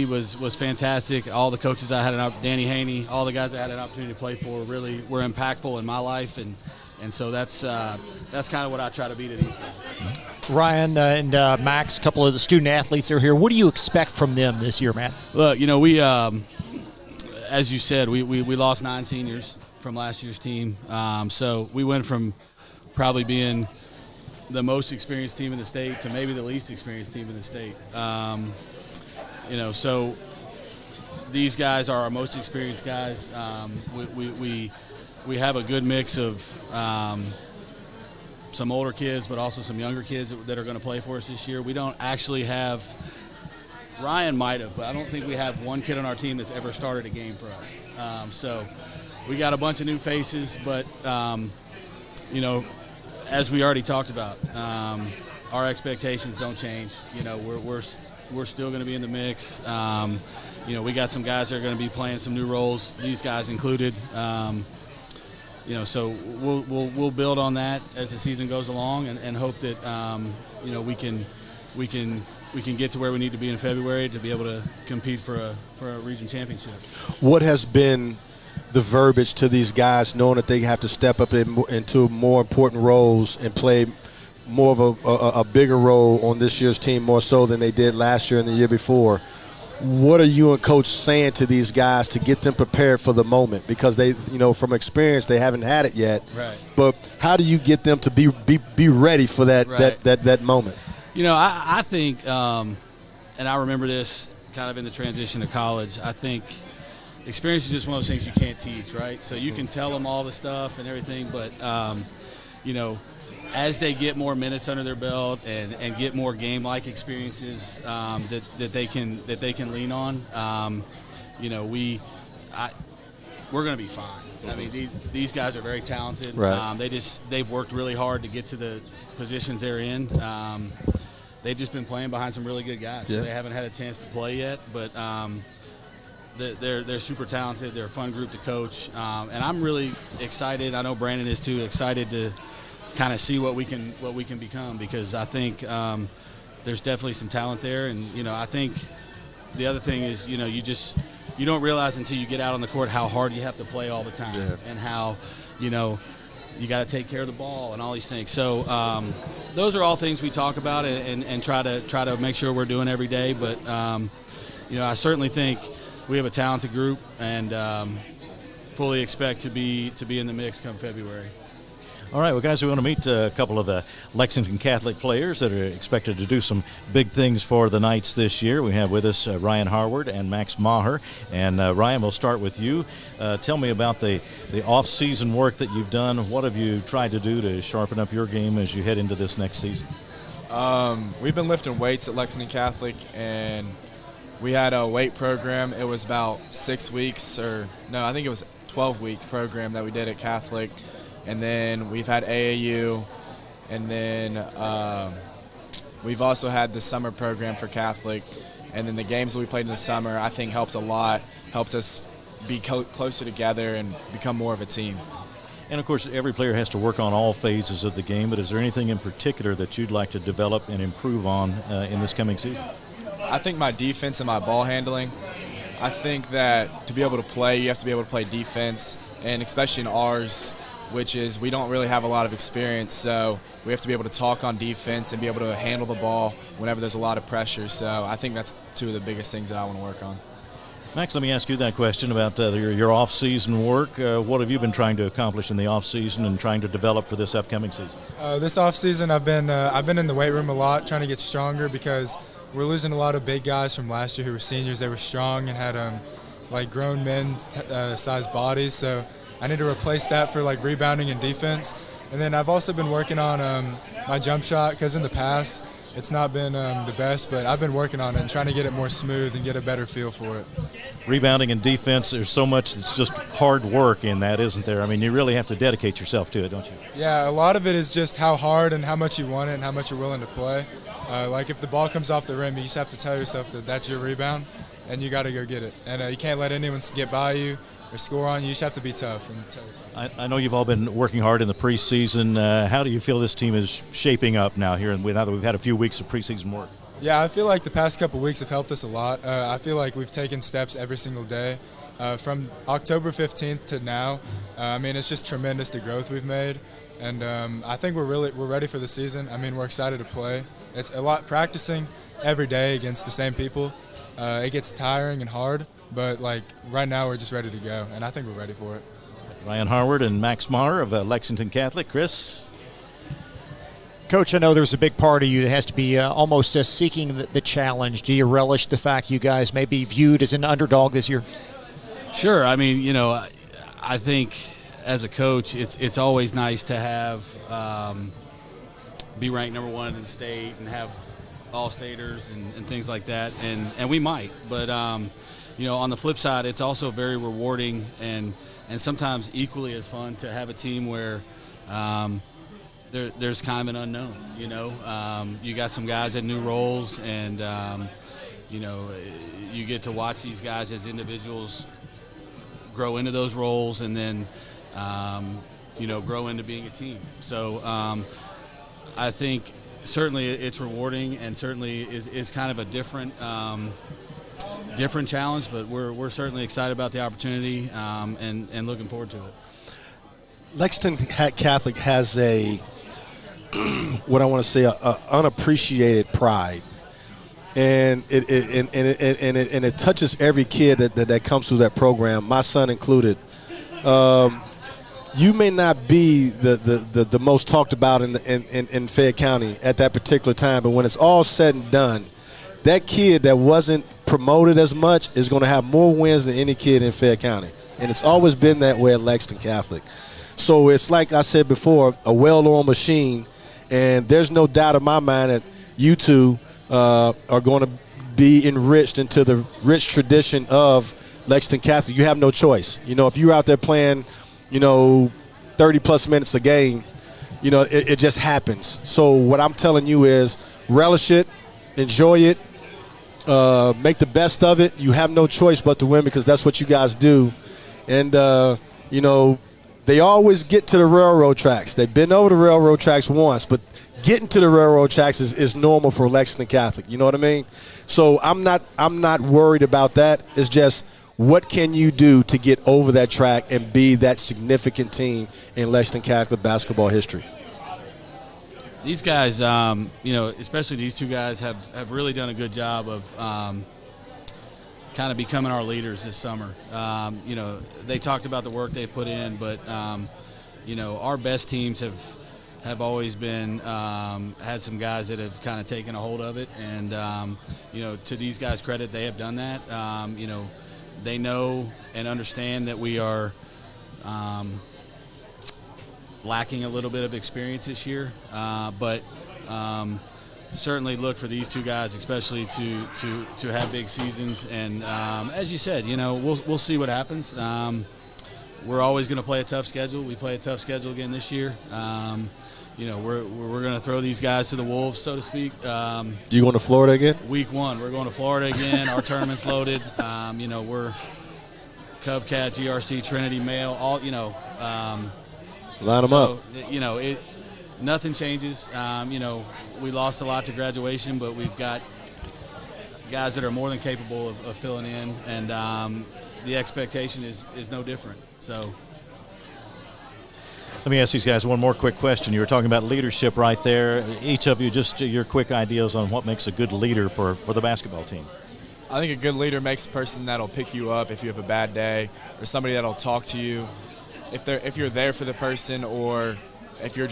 was fantastic. All the coaches I had, Danny Haney, all the guys I had an opportunity to play for really were impactful in my life, and so that's kind of what I try to be to these guys. Ryan and Max, a couple of the student athletes are here. What do you expect from them this year, Matt? Look, we, as you said, we lost 9 seniors from last year's team. So we went from probably being the most experienced team in the state to maybe the least experienced team in the state. So these guys are our most experienced guys. We have a good mix of some older kids, but also some younger kids that are going to play for us this year. We don't actually have – Ryan might have, but I don't think we have one kid on our team that's ever started a game for us. So we got a bunch of new faces, but, as we already talked about, our expectations don't change. We're still going to be in the mix. We got some guys that are going to be playing some new roles, these guys included. So we'll build on that as the season goes along, and hope that we can can get to where we need to be in February to be able to compete for a region championship. What has been the verbiage to these guys, knowing that they have to step up into more important roles and play more of a bigger role on this year's team, more so than they did last year and the year before? What are you and Coach saying to these guys to get them prepared for the moment? Because they, from experience, they haven't had it yet. Right. But how do you get them to be ready for that that moment? I think, and I remember this kind of in the transition to college, I think experience is just one of those things you can't teach, right? So you can tell them all the stuff and everything, but, as they get more minutes under their belt and get more game-like experiences that they can lean on, we're going to be fine. I mean, these guys are very talented. Right. They've worked really hard to get to the positions they're in. They've just been playing behind some really good guys. Yeah. So they haven't had a chance to play yet, but they're super talented. They're a fun group to coach, and I'm really excited. I know Brandon is too, excited to kind of see what we can become, because I think there's definitely some talent there. And I think the other thing is you don't realize until you get out on the court how hard you have to play all the time, and how you got to take care of the ball and all these things. So those are all things we talk about and try to make sure we're doing every day. But I certainly think we have a talented group, and fully expect to be in the mix come February. All right, well, guys, we want to meet a couple of the Lexington Catholic players that are expected to do some big things for the Knights this year. We have with us Ryan Harward and Max Maher. And Ryan, we'll start with you. Tell me about the off-season work that you've done. What have you tried to do to sharpen up your game as you head into this next season? We've been lifting weights at Lexington Catholic, and we had a weight program. It was about 6 weeks, I think it was a 12-week program that we did at Catholic. And then we've had AAU, and then we've also had the summer program for Catholic. And then the games that we played in the summer, I think, helped a lot, helped us be closer together and become more of a team. And, of course, every player has to work on all phases of the game, but is there anything in particular that you'd like to develop and improve on in this coming season? I think my defense and my ball handling. I think that to be able to play, you have to be able to play defense, and especially in ours, which is we don't really have a lot of experience, so we have to be able to talk on defense and be able to handle the ball whenever there's a lot of pressure. So I think that's two of the biggest things that I want to work on. Max, let me ask you that question about your off-season work. What have you been trying to accomplish in the off-season and trying to develop for this upcoming season? This off-season, I've been in the weight room a lot, trying to get stronger, because we're losing a lot of big guys from last year who were seniors. They were strong and had grown men sized bodies, so I need to replace that for rebounding and defense. And then I've also been working on my jump shot, because in the past it's not been the best, but I've been working on it and trying to get it more smooth and get a better feel for it. Rebounding and defense, there's so much that's just hard work in that, isn't there? I mean, you really have to dedicate yourself to it, don't you? Yeah, a lot of it is just how hard and how much you want it and how much you're willing to play. If the ball comes off the rim, you just have to tell yourself that that's your rebound and you got to go get it. And you can't let anyone get by you or score on you. You just have to be tough and tell yourself. I know you've all been working hard in the preseason. How do you feel this team is shaping up now here, now that we've had a few weeks of preseason work? Yeah, I feel like the past couple weeks have helped us a lot. I feel like we've taken steps every single day. From October 15th to now, it's just tremendous the growth we've made. And I think we're ready for the season. We're excited to play. It's a lot practicing every day against the same people. It gets tiring and hard, but right now we're just ready to go, and I think we're ready for it. Ryan Harward and Max Maher of Lexington Catholic. Chris? Coach, I know there's a big part of you that has to be almost seeking the challenge. Do you relish the fact you guys may be viewed as an underdog this year? Sure. I think as a coach, it's always nice to have be ranked number one in the state and have all-staters and things like that, and we might. But, on the flip side, it's also very rewarding and sometimes equally as fun to have a team where there's kind of an unknown, You got some guys in new roles, and, you get to watch these guys as individuals grow into those roles and then, grow into being a team. So I think certainly it's rewarding, and certainly is kind of a different challenge. But we're certainly excited about the opportunity and looking forward to it. Lexington Catholic has what I want to say, a unappreciated pride, and it touches every kid that comes through that program, my son included. You may not be the most talked about in Fayette County at that particular time, but when it's all said and done, that kid that wasn't promoted as much is going to have more wins than any kid in Fayette County, and it's always been that way at Lexington Catholic. So it's like I said before, a well-oiled machine, and there's no doubt in my mind that you two are going to be enriched into the rich tradition of Lexington Catholic. You have no choice. If you're out there playing, 30-plus minutes a game, it just happens. So what I'm telling you is relish it, enjoy it, make the best of it. You have no choice but to win because that's what you guys do. And, they always get to the railroad tracks. They've been over the railroad tracks once, but getting to the railroad tracks is normal for Lexington Catholic. You know what I mean? So I'm not worried about that. It's just what can you do to get over that track and be that significant team in Lexington Catholic basketball history? These guys, especially these two guys, have really done a good job of kind of becoming our leaders this summer. They talked about the work they've put in, but our best teams have always been had some guys that have kind of taken a hold of it, and to these guys' credit, they have done that. They know and understand that we are lacking a little bit of experience this year, but certainly look for these two guys, especially to have big seasons. And as you said, we'll see what happens. We're always going to play a tough schedule. We play a tough schedule again this year. We're going to throw these guys to the wolves, so to speak. You going to Florida again? Week 1, we're going to Florida again. Our tournament's loaded. We're Cub Cat, GRC, Trinity, Mail, all. Line them up. Nothing changes. We lost a lot to graduation, but we've got guys that are more than capable of filling in, and the expectation is no different. So, let me ask these guys one more quick question. You were talking about leadership right there. Each of you, just your quick ideas on what makes a good leader for the basketball team. I think a good leader makes a person that'll pick you up if you have a bad day, or somebody that'll talk to you if you're there for the person, or if you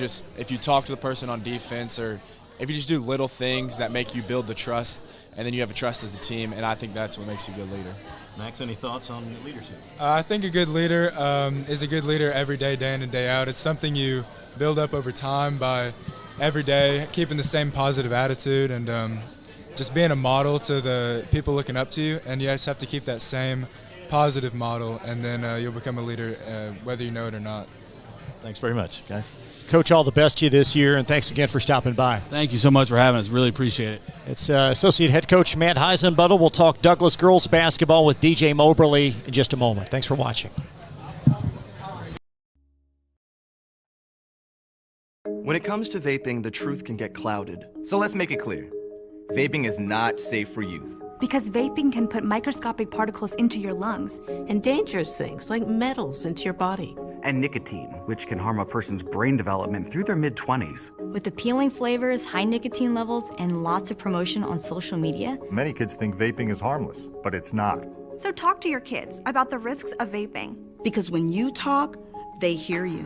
talk to the person on defense, or if you just do little things that make you build the trust, and then you have a trust as a team, and I think that's what makes you a good leader. Max, any thoughts on leadership? I think a good leader is a good leader every day, day in and day out. It's something you build up over time by every day keeping the same positive attitude and just being a model to the people looking up to you, and you just have to keep that same positive model, and then you'll become a leader whether you know it or not. Thanks very much, guys. Coach, all the best to you this year, and thanks again for stopping by. Thank you so much for having us. Really appreciate it. It's Associate Head Coach Matt Heisenbuttle. We'll talk Douglas girls basketball with DJ Moberly in just a moment. Thanks for watching. When it comes to vaping, the truth can get clouded. So let's make it clear. Vaping is not safe for youth. Because vaping can put microscopic particles into your lungs. And dangerous things like metals into your body. And nicotine, which can harm a person's brain development through their mid-20s. With appealing flavors, high nicotine levels, and lots of promotion on social media. Many kids think vaping is harmless, but it's not. So talk to your kids about the risks of vaping. Because when you talk, they hear you.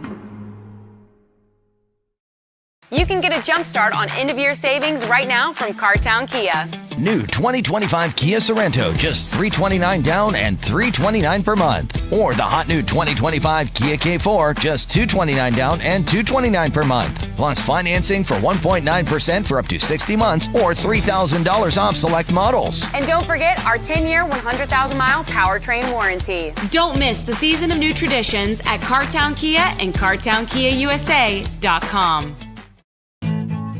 You can get a jump start on end-of-year savings right now from Cartown Kia. New 2025 Kia Sorento, just $329 down and $329 per month. Or the hot new 2025 Kia K4, just $229 down and $229 per month. Plus financing for 1.9% for up to 60 months or $3,000 off select models. And don't forget our 10-year, 100,000-mile powertrain warranty. Don't miss the season of new traditions at Cartown Kia and CartownKiaUSA.com.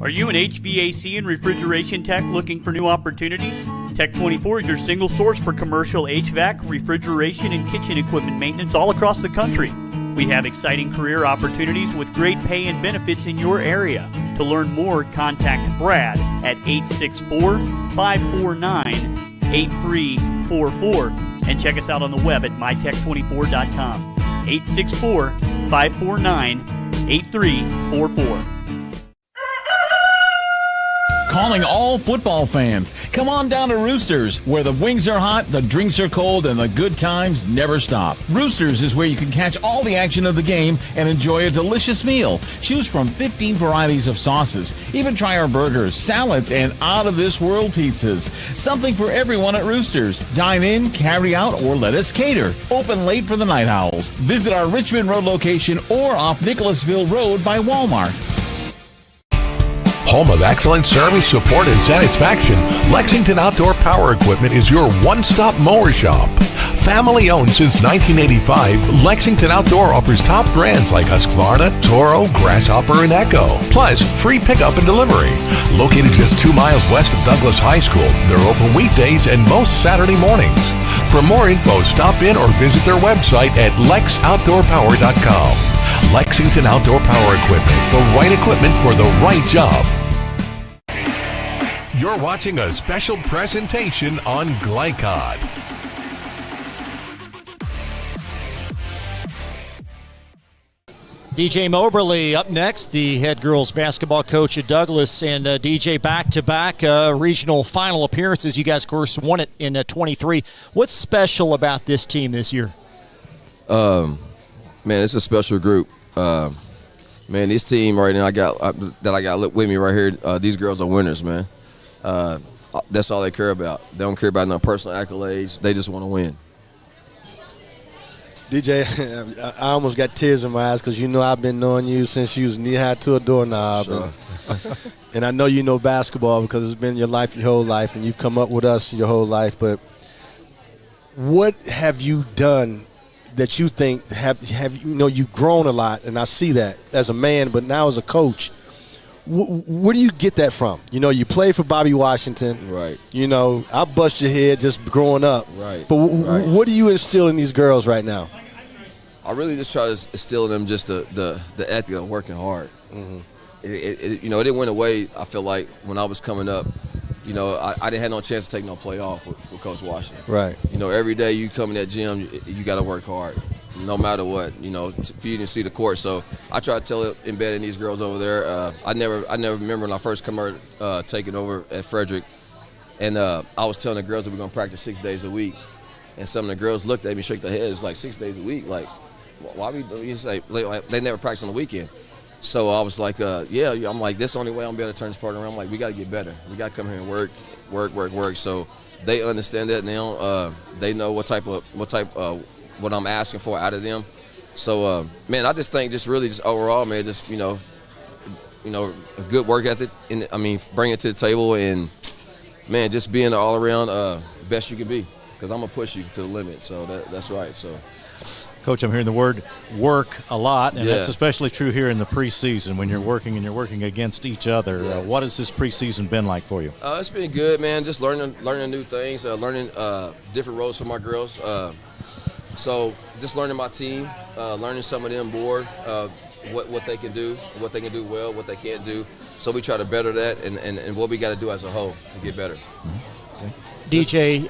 Are you an HVAC and refrigeration tech looking for new opportunities? Tech24 is your single source for commercial HVAC, refrigeration, and kitchen equipment maintenance all across the country. We have exciting career opportunities with great pay and benefits in your area. To learn more, contact Brad at 864-549-8344 and check us out on the web at mytech24.com. 864-549-8344. Calling all football fans. Come on down to Roosters, where the wings are hot, the drinks are cold, and the good times never stop. Roosters is where you can catch all the action of the game and enjoy a delicious meal. Choose from 15 varieties of sauces. Even try our burgers, salads, and out-of-this-world pizzas. Something for everyone at Roosters. Dine in, carry out, or let us cater. Open late for the Night Owls. Visit our Richmond Road location or off Nicholasville Road by Walmart. Home of excellent service, support, and satisfaction, Lexington Outdoor Power Equipment is your one-stop mower shop. Family owned since 1985, Lexington Outdoor offers top brands like Husqvarna, Toro, Grasshopper, and Echo. Plus, free pickup and delivery. Located just 2 miles west of Douglas High School, they're open weekdays and most Saturday mornings. For more info, stop in or visit their website at lexoutdoorpower.com. Lexington Outdoor Power Equipment, the right equipment for the right job. You're watching a special presentation on Glycod. DJ Moberly up next, the head girls basketball coach at Douglas. And DJ, back-to-back regional final appearances. You guys, of course, won it in 23. What's special about this team this year? Man, it's a special group. Man, this team right now I got with me right here, these girls are winners, man. That's all they care about. They don't care about no personal accolades. They just want to win. DJ, I almost got tears in my eyes because you know I've been knowing you since you was knee-high to a doorknob. Sure. And I know you know basketball because it's been your life, your whole life, and you've come up with us your whole life. But what have you done that you think you've grown a lot, and I see that as a man, but now as a coach, where do you get that from? You know, you played for Bobby Washington. Right. You know, I bust your head just growing up. Right. But what do you instill in these girls right now? I really just try to instill in them just the ethic of working hard. Mm-hmm. It didn't went away, I feel like, when I was coming up. You know, I didn't have no chance to take no play off with Coach Washington. Right. You know, every day you come in that gym, you got to work hard, no matter what, you know, for you to see the court. So I try to tell it, embedding these girls over there. I never remember when I first come over, taking over at Frederick, and I was telling the girls that we're going to practice 6 days a week. And some of the girls looked at me, shook their heads, like 6 days a week. Like, why we say they never practice on the weekend? So I was like, I'm like, this is the only way I'm going to be able to turn this program around. I'm like, we got to get better. We got to come here and work. So they understand that now. They know what I'm asking for out of them. So, man, I just think just overall, man, just, you know, a good work ethic. Bring it to the table and, man, just being the all-around best you can be, because I'm going to push you to the limit. So that's right. So. Coach, I'm hearing the word work a lot, and Yeah. that's especially true here in the preseason when you're working and you're working against each other. Yeah. What has this preseason been like for you? It's been good, man. Just learning new things, learning different roles for my girls. So just learning my team, learning some of them board, what they can do, what they can do well, what they can't do. So we try to better that and what we got to do as a whole to get better. Okay. DJ,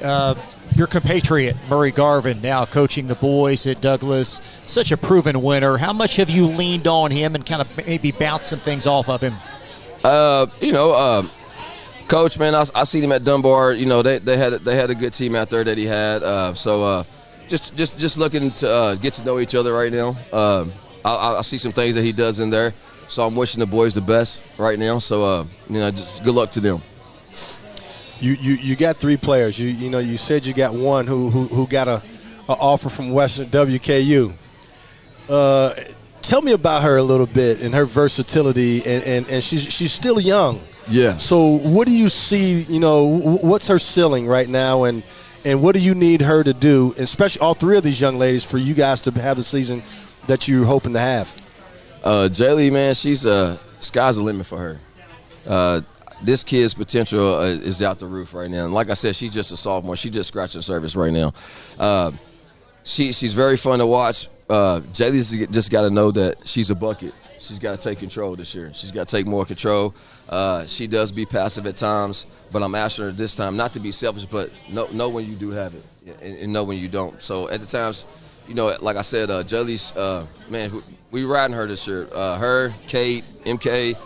your compatriot, Murray Garvin, now coaching the boys at Douglas, such a proven winner. How much have you leaned on him and kind of maybe bounced some things off of him? Coach, man, I seen him at Dunbar. You know, they had a good team out there that he had. Just looking to get to know each other right now. I see some things that he does in there. So I'm wishing the boys the best right now. So just good luck to them. You got 3 players. You said you got one who got an offer from Western WKU. Tell me about her a little bit and her versatility, and she's still young. Yeah. So what do you see? What's her ceiling right now, and what do you need her to do, especially all 3 of these young ladies, for you guys to have the season that you're hoping to have? Jaylee, man, she's sky's the limit for her. This kid's potential is out the roof right now. And like I said, she's just a sophomore. She's just scratching the surface right now. She's very fun to watch. Jaylee's just got to know that she's a bucket. she's got to take control this year. She's got to take more control. She does be passive at times, but I'm asking her this time not to be selfish, but know when you do have it and know when you don't. So at the times, like I said, Jelly's, man, we riding her this year. Her, Kate, MK,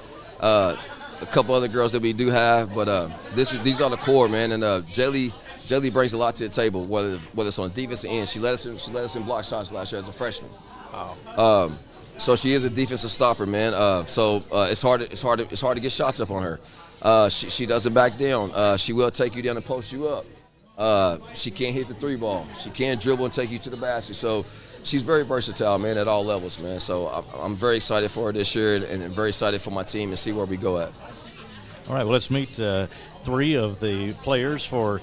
a couple other girls that we do have, but these are the core, man. And Jelly brings a lot to the table, whether it's on defensive end. She let us in block shots last year as a freshman. Wow. So she is a defensive stopper, man. So it's hard to get shots up on her. She doesn't back down. She will take you down and post you up. She can't hit the 3-ball. She can't dribble and take you to the basket. So she's very versatile, man, at all levels, man. So I'm very excited for her this year and very excited for my team and see where we go at. All right, well, let's meet 3 of the players for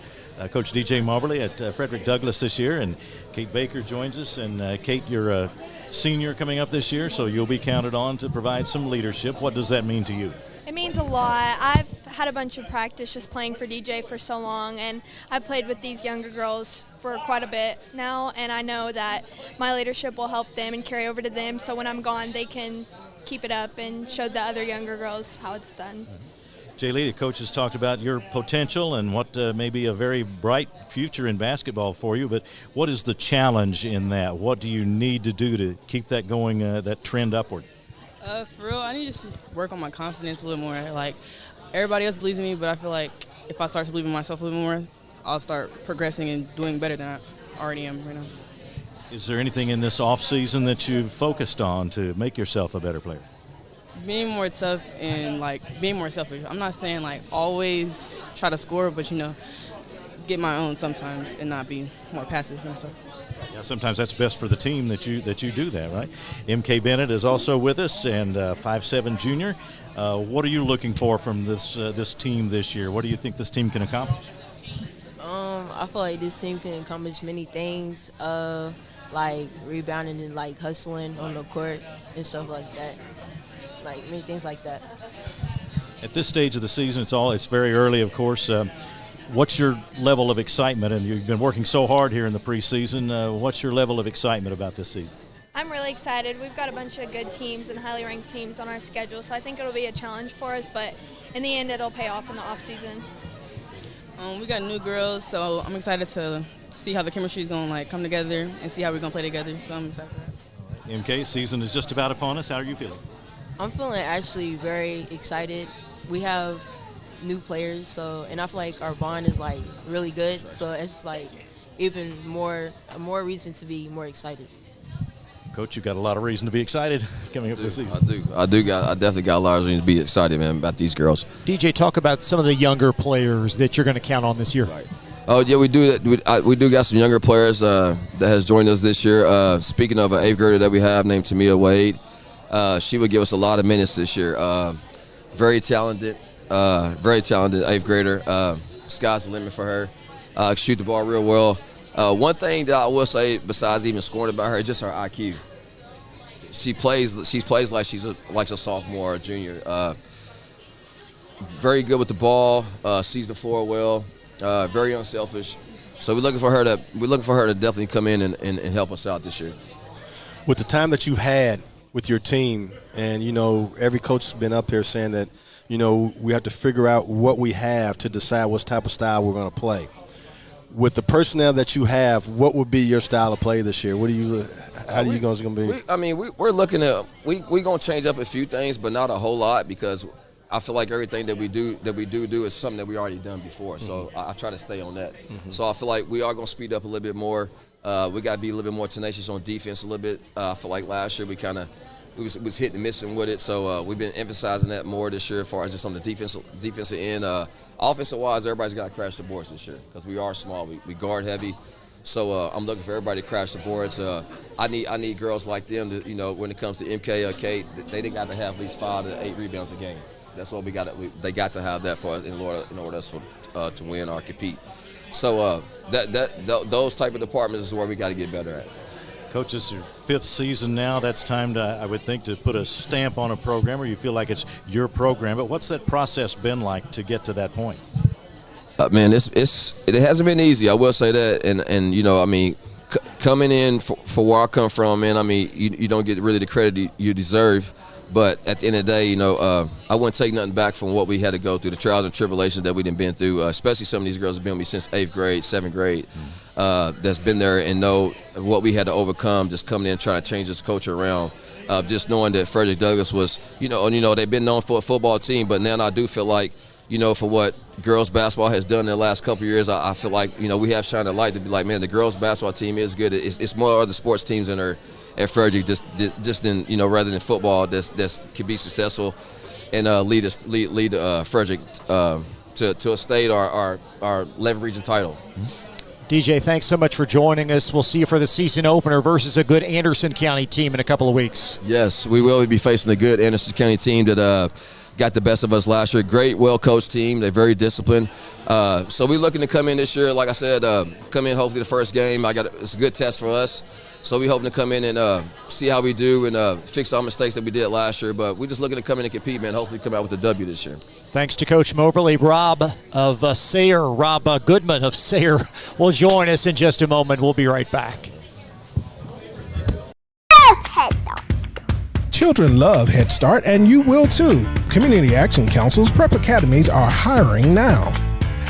Coach DJ Moberly at Frederick Douglass this year. And Kate Baker joins us. And Kate, you're a senior coming up this year, so you'll be counted on to provide some leadership. What does that mean to you? It means a lot. I've had a bunch of practice just playing for DJ for so long, and I've played with these younger girls for quite a bit now, and I know that my leadership will help them and carry over to them, so when I'm gone they can keep it up and show the other younger girls how it's done. Jay Lee, the coach has talked about your potential and what may be a very bright future in basketball for you, but what is the challenge in that? What do you need to do to keep that going, that trend upward? For real, I need to just work on my confidence a little more. Like, everybody else believes in me, but I feel like if I start to believe in myself a little more, I'll start progressing and doing better than I already am right now. Is there anything in this off season that you've focused on to make yourself a better player? Being more tough and, being more selfish. I'm not saying, always try to score, but, get my own sometimes and not be more passive and stuff. Yeah, sometimes that's best for the team that you do that, right? MK Bennett is also with us, and 5'7" junior. What are you looking for from this team this year? What do you think this team can accomplish? I feel like this team can accomplish many things, like rebounding and hustling on the court and stuff like that. Many things like that. At this stage of the season, it's very early, of course. What's your level of excitement? And you've been working so hard here in the preseason. What's your level of excitement about this season? I'm really excited. We've got a bunch of good teams and highly ranked teams on our schedule, so I think it'll be a challenge for us, but in the end it'll pay off in the off season. We got new girls, so I'm excited to see how the chemistry is going to come together and see how we're going to play together. So I'm excited for that. MK, season is just about upon us. How are you feeling? I'm feeling actually very excited. We have new players, and I feel like our bond is really good. So it's even more reason to be more excited. Coach, you've got a lot of reason to be excited coming up this season. I definitely got a lot of reason to be excited, man, about these girls. DJ, talk about some of the younger players that you're going to count on this year. Right. Oh yeah, we do. We do got some younger players that has joined us this year. Speaking of an 8th grader that we have named Tamia Wade, she would give us a lot of minutes this year. Very talented 8th grader. Sky's the limit for her. Shoot the ball real well. One thing that I will say, besides even scoring about her, is just her IQ. She plays like she's a sophomore or junior. Very good with the ball. Sees the floor well. Very unselfish. So we're looking for her to definitely come in and help us out this year. With the time that you've had with your team, and every coach has been up here saying that we have to figure out what we have to decide what type of style we're going to play. With the personnel that you have, what would be your style of play this year? How do you guys going to be? We're looking at we're going to change up a few things, but not a whole lot, because I feel like everything that we do is something that we already done before. So I try to stay on that. So I feel like we are going to speed up a little bit more. We got to be a little bit more tenacious on defense a little bit. I feel like last year we was hitting and missing with it. So we've been emphasizing that more this year as far as just on the defensive end. Offensive-wise, everybody's got to crash the boards this year because we are small. We guard heavy. So I'm looking for everybody to crash the boards. I need girls like them to, when it comes to MK or Kate, they got to have at least 5 to 8 rebounds a game. That's what they got to have that for in order to win or compete. So those type of departments is where we got to get better at. Coach, this is your 5th season now. That's time to, I would think, to put a stamp on a program, or you feel like it's your program. But what's that process been like to get to that point? Man, it hasn't been easy. I will say that, and coming in for where I come from, man. You don't get really the credit you deserve. But at the end of the day, I wouldn't take nothing back from what we had to go through, the trials and tribulations that we done been through, especially some of these girls have been with me since 8th grade, 7th grade, that's been there and know what we had to overcome just coming in and trying to change this culture around. Just knowing that Frederick Douglass was, they've been known for a football team, but now I do feel like, for what girls basketball has done in the last couple of years, I feel like, we have shined a light to be like, man, the girls basketball team is good. It's more other sports teams in there at Frederick, just in, rather than football, that's could be successful and lead Frederick to a state or 11th region title. DJ, thanks so much for joining us. We'll see you for the season opener versus a good Anderson County team in a couple of weeks. Yes, we will be facing a good Anderson County team that got the best of us last year. Great, well-coached team. They're very disciplined. So we're looking to come in this year, like I said, come in hopefully the first game. It's a good test for us. So we're hoping to come in and see how we do and fix our mistakes that we did last year. But we're just looking to come in and compete, man. Hopefully come out with a W this year. Thanks to Coach Moberly. Rob of Sayre, Rob Goodman of Sayre will join us in just a moment. We'll be right back. Children love Head Start, and you will too. Community Action Council's prep academies are hiring now.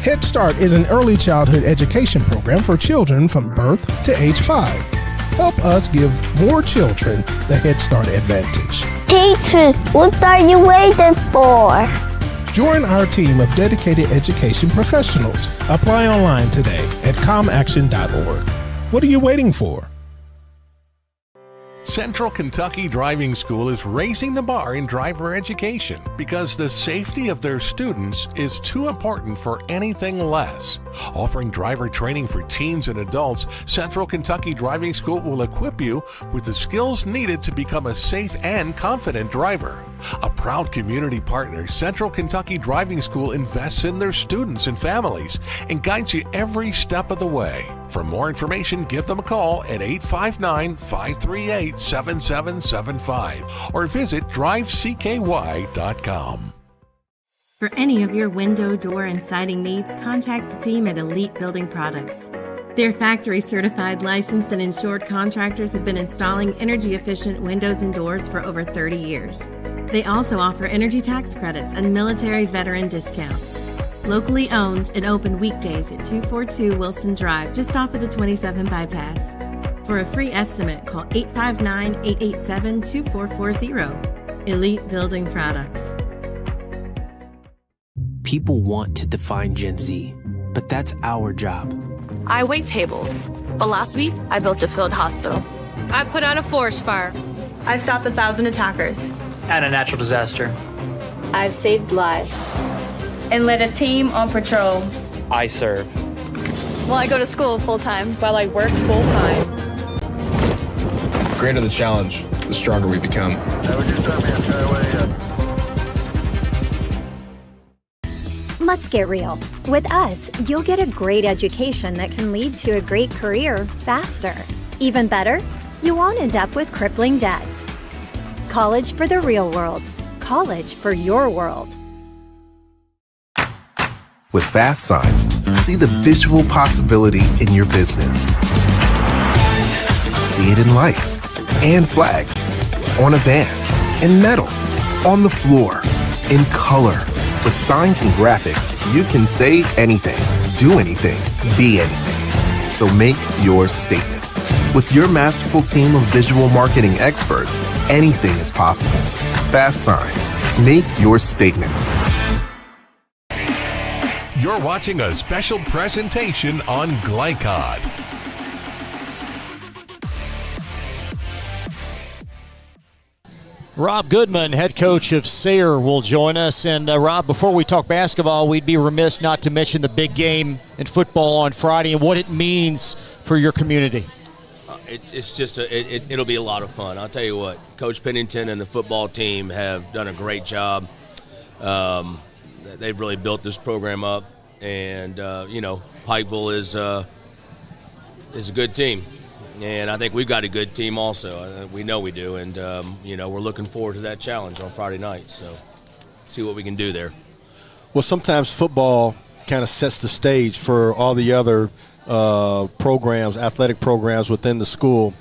Head Start is an early childhood education program for children from birth to age 5. Help us give more children the Head Start advantage. Teacher, what are you waiting for? Join our team of dedicated education professionals. Apply online today at comaction.org. What are you waiting for? Central Kentucky Driving School is raising the bar in driver education because the safety of their students is too important for anything less. Offering driver training for teens and adults, Central Kentucky Driving School will equip you with the skills needed to become a safe and confident driver. A proud community partner, Central Kentucky Driving School invests in their students and families and guides you every step of the way. For more information, give them a call at 859-538-7775 or visit drivecky.com. For any of your window, door, and siding needs, contact the team at Elite Building Products. Their factory-certified, licensed, and insured contractors have been installing energy-efficient windows and doors for over 30 years. They also offer energy tax credits and military veteran discounts. Locally owned and open weekdays at 242 Wilson Drive, just off of the 27 bypass. For a free estimate, call 859-887-2440. Elite Building Products. People want to define Gen Z, but that's our job. I wait tables, but last week I built a field hospital. I put out a forest fire. I stopped 1,000 attackers. And a natural disaster. I've saved lives. And led a team on patrol. I serve. While I go to school full-time. While I work full-time. The greater the challenge, the stronger we become. Let's get real. With us, you'll get a great education that can lead to a great career faster. Even better, you won't end up with crippling debt. College for the real world. College for your world. With Fast Signs, see the visual possibility in your business. See it in lights and flags, on a van, in metal, on the floor, in color. With signs and graphics, you can say anything, do anything, be anything. So make your statement. With your masterful team of visual marketing experts, anything is possible. Fast Signs. Make your statement. You're watching a special presentation on Glycod. Rob Goodman, head coach of Sayre, will join us. And Rob, before we talk basketball, we'd be remiss not to mention the big game in football on Friday and what it means for your community. It's just it'll be a lot of fun. I'll tell you what, Coach Pennington and the football team have done a great job. They've really built this program up, and Pikeville is a good team. And I think we've got a good team also. We know we do. And, we're looking forward to that challenge on Friday night. So see what we can do there. Well, sometimes football kind of sets the stage for all the other programs, athletic programs within the school.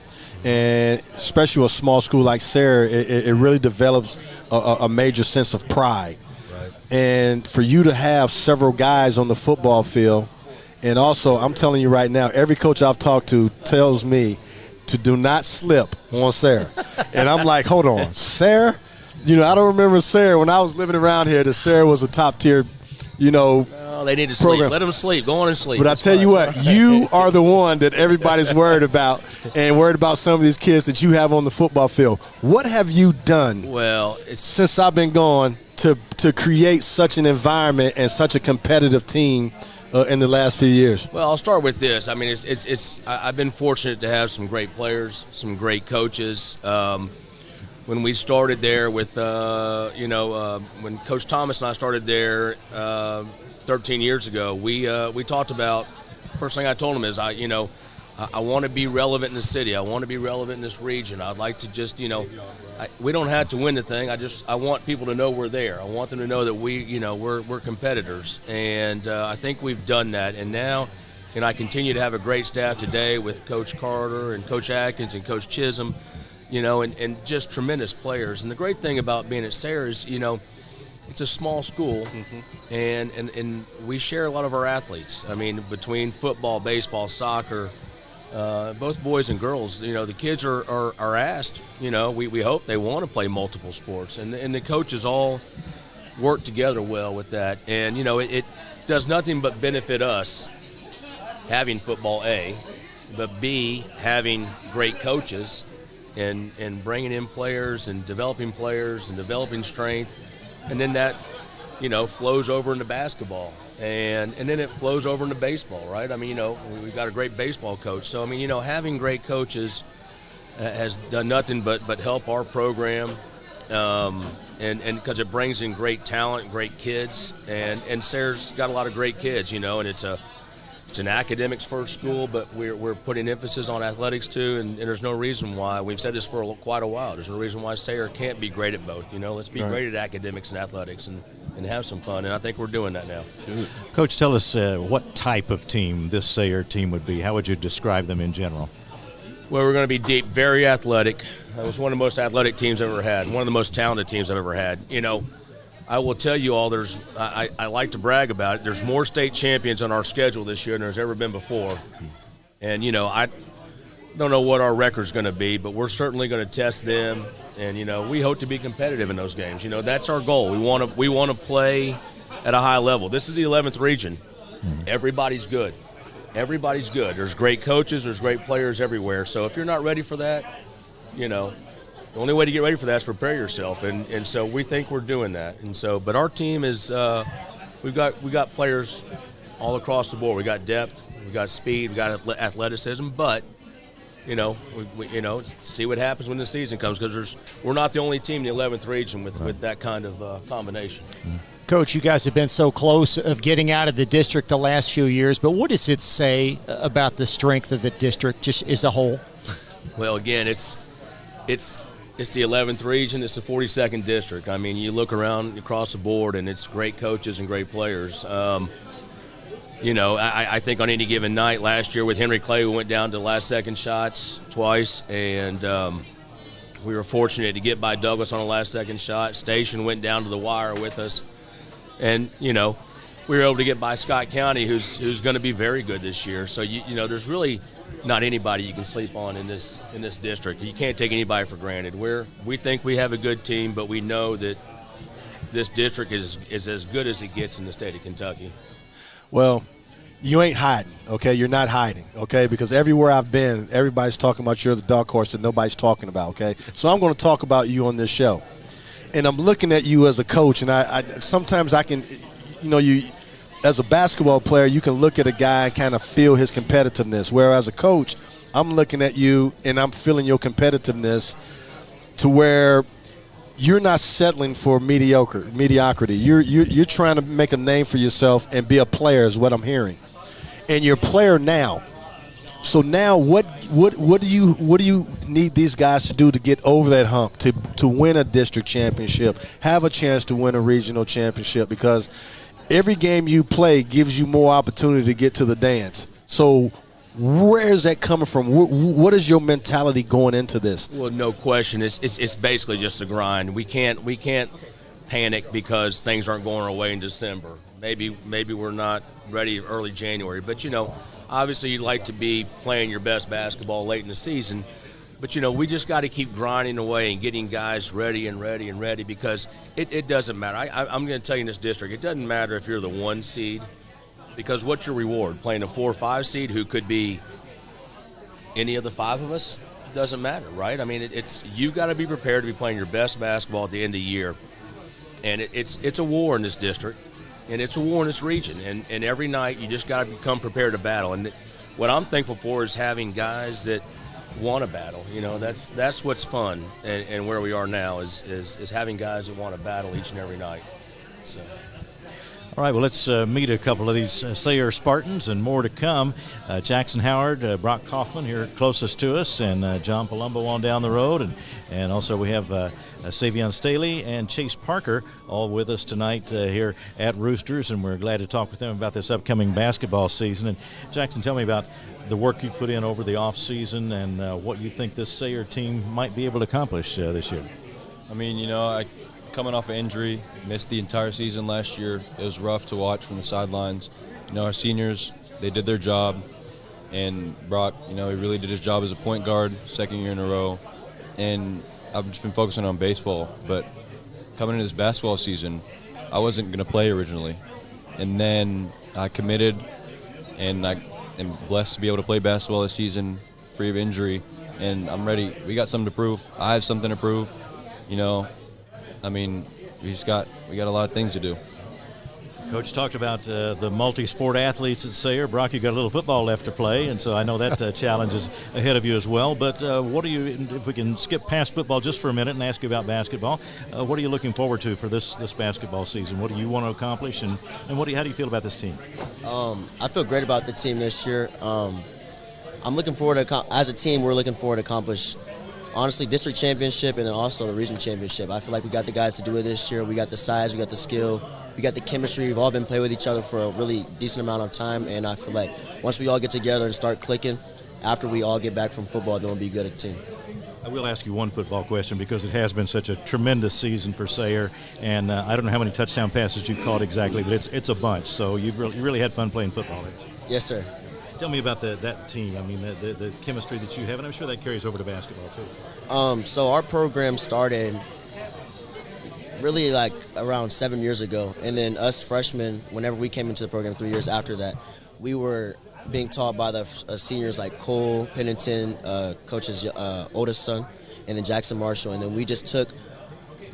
and especially a small school like Sayre, it really develops a major sense of pride. Right. And for you to have several guys on the football field, and also I'm telling you right now, every coach I've talked to tells me to do not slip on Sayre. And I'm like, hold on, Sayre? You know, I don't remember Sayre. When I was living around here, the Sayre was a top-tier, you know, they need to program. sleep. Let them sleep. Go on and sleep. But I tell you what, you are the one that everybody's worried about, and worried about some of these kids that you have on the football field. What have you done since I've been gone to create such an environment and such a competitive team in the last few years? Well, I'll start with this. I mean, I've been fortunate to have some great players, some great coaches. When we started there with, when Coach Thomas and I started there 13 years ago, we talked about, first thing I told him is, I want to be relevant in the city. I want to be relevant in this region. I'd like to just, we don't have to win the thing. I want people to know we're there. I want them to know that we're competitors. And I think we've done that. And now, I continue to have a great staff today with Coach Carter and Coach Atkins and Coach Chisholm, and just tremendous players. And the great thing about being at Sayre is, it's a small school, and we share a lot of our athletes. I mean, between football, baseball, soccer, both boys and girls, the kids are asked, we hope they want to play multiple sports. And the coaches all work together well with that. And, it does nothing but benefit us having football, A, but B, having great coaches and bringing in players and developing strength. And then that, flows over into basketball. And then it flows over into baseball, right? I mean, we've got a great baseball coach. So, I mean, having great coaches has done nothing but help our program. And because it brings in great talent, great kids. And Sayre's got a lot of great kids, and it's an academics first school, but we're putting emphasis on athletics too, and there's no reason why. We've said this for quite a while. There's no reason why Sayre can't be great at both. Let's be great at academics and athletics and have some fun, and I think we're doing that now. Coach, tell us what type of team this Sayre team would be. How would you describe them in general? Well, we're going to be deep, very athletic. That was one of the most athletic teams I've ever had, one of the most talented teams I've ever had. I will tell you all, I like to brag about it. There's more state champions on our schedule this year than there's ever been before. And, I don't know what our record's going to be, but we're certainly going to test them. And, we hope to be competitive in those games. That's our goal. We want to play at a high level. This is the 11th region. Everybody's good. Everybody's good. There's great coaches. There's great players everywhere. So if you're not ready for that, the only way to get ready for that is prepare yourself, and so we think we're doing that. And so, but our team is we got players all across the board. We got depth, we got speed, we got athleticism. But we see what happens when the season comes, because we're not the only team in the 11th region with that kind of combination. Coach, you guys have been so close of getting out of the district the last few years, but what does it say about the strength of the district just as a whole? Well, again, it's the 11th region. It's the 42nd district. I mean, you look around across the board, and it's great coaches and great players. I think on any given night last year with Henry Clay, we went down to last-second shots twice, and we were fortunate to get by Douglas on a last-second shot. Station went down to the wire with us. And, we were able to get by Scott County, who's going to be very good this year. So, there's really not anybody you can sleep on in this district. You can't take anybody for granted. We think we have a good team, but we know that this district is as good as it gets in the state of Kentucky. Well, you ain't hiding, okay? You're not hiding, okay? Because everywhere I've been, everybody's talking about you're the dark horse that nobody's talking about, okay? So I'm going to talk about you on this show. And I'm looking at you as a coach, and I sometimes I can, you as a basketball player, you can look at a guy and kind of feel his competitiveness. Whereas a coach, I'm looking at you and I'm feeling your competitiveness to where you're not settling for mediocrity. You're trying to make a name for yourself and be a player is what I'm hearing. And you're a player now. So now what do you need these guys to do to get over that hump, to win a district championship, have a chance to win a regional championship? Because every game you play gives you more opportunity to get to the dance. So Where is that coming from? What is your mentality going into this? Well, no question. It's basically just a grind. We can't panic because things aren't going our way in December. Maybe we're not ready early January. But, obviously you'd like to be playing your best basketball late in the season. But, we just got to keep grinding away and getting guys ready because it doesn't matter. I'm going to tell you in this district, it doesn't matter if you're the 1 seed because what's your reward? Playing a 4 or 5 seed who could be any of the 5 of us? It doesn't matter, right? I mean, you got to be prepared to be playing your best basketball at the end of the year. And it's a war in this district, and it's a war in this region. And every night you just got to become prepared to battle. And what I'm thankful for is having guys that want to battle. That's what's fun, and where we are now is having guys that want to battle each and every night. So. All right, well, let's meet a couple of these Sayre Spartans and more to come. Jackson Howard, Brock Kaufman here closest to us, and John Palumbo on down the road. And also we have Savion Staley and Chase Parker all with us tonight here at Roosters, and we're glad to talk with them about this upcoming basketball season. And Jackson, tell me about the work you've put in over the off season and what you think this Sayre team might be able to accomplish this year. I mean, coming off an injury, missed the entire season last year. It was rough to watch from the sidelines. Our seniors, they did their job, and Brock, he really did his job as a point guard, 2nd year in a row. And I've just been focusing on baseball, but coming into this basketball season, I wasn't going to play originally. And then I committed, and I am blessed to be able to play basketball this season, free of injury, and I'm ready. We got something to prove. I have something to prove, I mean, we got a lot of things to do. Coach talked about the multi-sport athletes at Sayre. Brock, you got a little football left to play, and so I know that challenge is ahead of you as well. But if we can skip past football just for a minute and ask you about basketball, what are you looking forward to for this basketball season? What do you want to accomplish, and how do you feel about this team? I feel great about the team this year. I'm looking forward to, as a team, we're looking forward to accomplish, honestly, district championship and then also the region championship. I feel like we got the guys to do it this year. We got the size, we got the skill, we got the chemistry. We've all been playing with each other for a really decent amount of time, and I feel like once we all get together and start clicking, after we all get back from football, then we'll be good at the team. I will ask you one football question because it has been such a tremendous season for Sayre, and I don't know how many touchdown passes you've caught exactly, but it's a bunch. So you really had fun playing football. Yes, sir. Tell me about that team. I mean, the chemistry that you have, and I'm sure that carries over to basketball too. So our program started really like around 7 years ago, and then us freshmen, whenever we came into the program 3 years after that, we were being taught by the seniors like Cole Pennington, Coach's oldest son, and then Jackson Marshall, and then we just took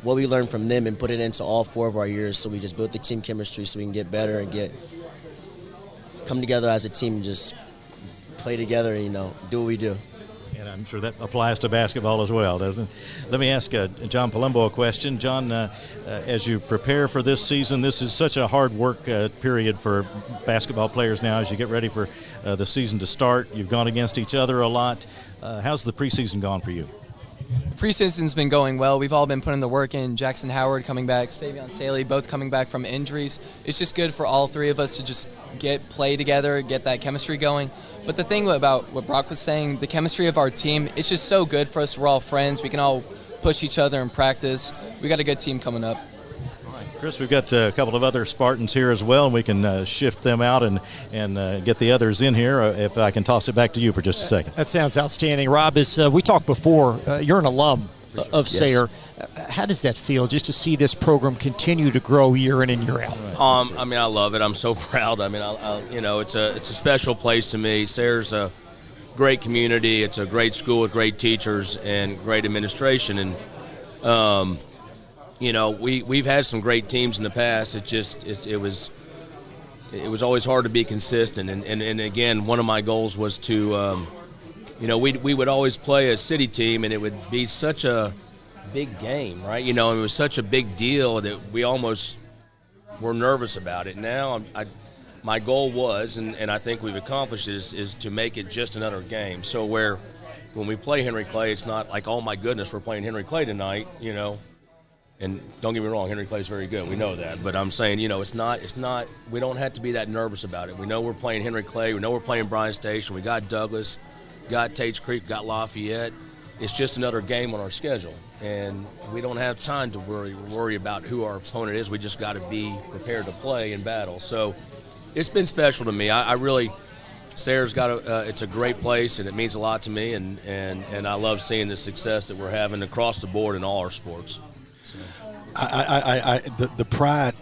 what we learned from them and put it into all 4 of our years. So we just built the team chemistry so we can get better and come together as a team and just play together and, do what we do. And I'm sure that applies to basketball as well, doesn't it? Let me ask John Palumbo a question. John, as you prepare for this season, this is such a hard work period for basketball players now as you get ready for the season to start. You've gone against each other a lot. How's the preseason gone for you? Preseason's been going well. We've all been putting the work in. Jackson Howard coming back, Savion Staley both coming back from injuries. It's just good for all 3 of us to just play together, get that chemistry going. But the thing about what Brock was saying, the chemistry of our team, it's just so good for us. We're all friends. We can all push each other in practice. We got a good team coming up. Chris, we've got a couple of other Spartans here as well, and we can shift them out and get the others in here. If I can toss it back to you for just a second. That sounds outstanding. Rob, as we talked before, you're an alum of Sayre. Yes. How does that feel just to see this program continue to grow year in and year out? I mean, I love it. I'm so proud. I mean, it's a special place to me. Sayre's a great community. It's a great school with great teachers and great administration. And we've had some great teams in the past. It was always hard to be consistent. And again, one of my goals was to, we would always play a city team, and it would be such a big game, right? It was such a big deal that we almost were nervous about it. Now, my goal was, and I think we've accomplished this, is to make it just another game. So when we play Henry Clay, it's not like, oh my goodness, we're playing Henry Clay tonight, And don't get me wrong, Henry Clay's very good. We know that. But I'm saying, it's not. We don't have to be that nervous about it. We know we're playing Henry Clay. We know we're playing Bryan Station. We got Douglas, got Tates Creek, got Lafayette. It's just another game on our schedule. And we don't have time to worry about who our opponent is. We just got to be prepared to play in battle. So it's been special to me. I really, Sayre's got it's a great place, and it means a lot to me. And I love seeing the success that we're having across the board in all our sports. The pride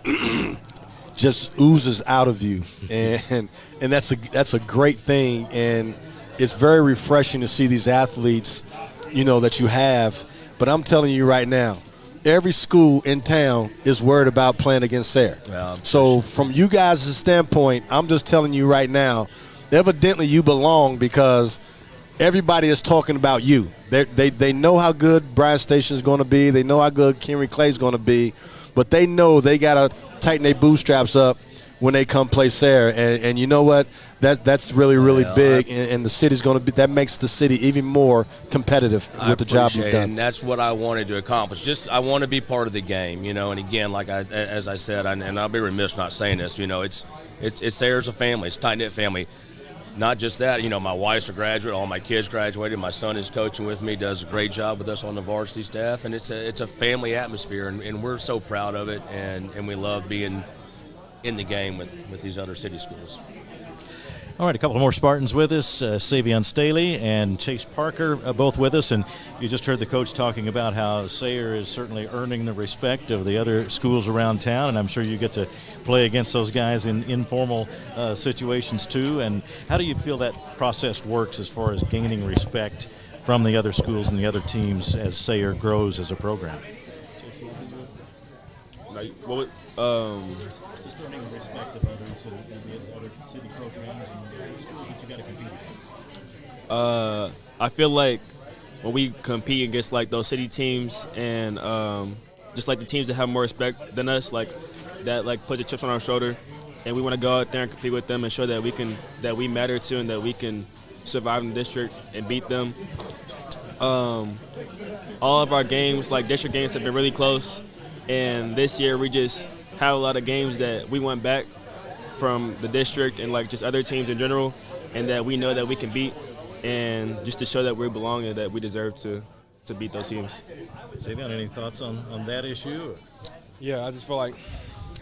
just oozes out of you, and that's a great thing, and it's very refreshing to see these athletes, that you have. But I'm telling you right now, every school in town is worried about playing against Sayre. Yeah, so from you guys' standpoint, I'm just telling you right now, evidently you belong because everybody is talking about you. They know how good Bryan Station is going to be. They know how good Henry Clay is going to be. But they know they got to tighten their bootstraps up when they come play Sayre. And you know what? That's really, really big. And the city's going to be – that makes the city even more competitive with the job you've done. And that's what I wanted to accomplish. I want to be part of the game, And again, as I said, and I'll be remiss not saying this, it's Sayre's a family. It's a tight-knit family. Not just that, my wife's a graduate, all my kids graduated, my son is coaching with me, does a great job with us on the varsity staff, and it's a family atmosphere, and we're so proud of it, and we love being in the game with these other city schools. All right, a couple more Spartans with us, Savion Staley and Chase Parker, both with us. And you just heard the coach talking about how Sayre is certainly earning the respect of the other schools around town, and I'm sure you get to play against those guys in informal situations too. And how do you feel that process works as far as gaining respect from the other schools and the other teams as Sayre grows as a program? Just earning the respect of others and the other city programs and the schools that you got to compete against. I feel like when we compete against like those city teams and just like the teams that have more respect than us, like that like put the chips on our shoulder, and we want to go out there and compete with them and show that we matter too, and that we can survive in the district and beat them. All of our games, like district games, have been really close, and this year we just have a lot of games that we went back from the district and like just other teams in general, and that we know that we can beat, and just to show that we belong and that we deserve to beat those teams. Savion, any thoughts on that issue? Yeah, I just feel like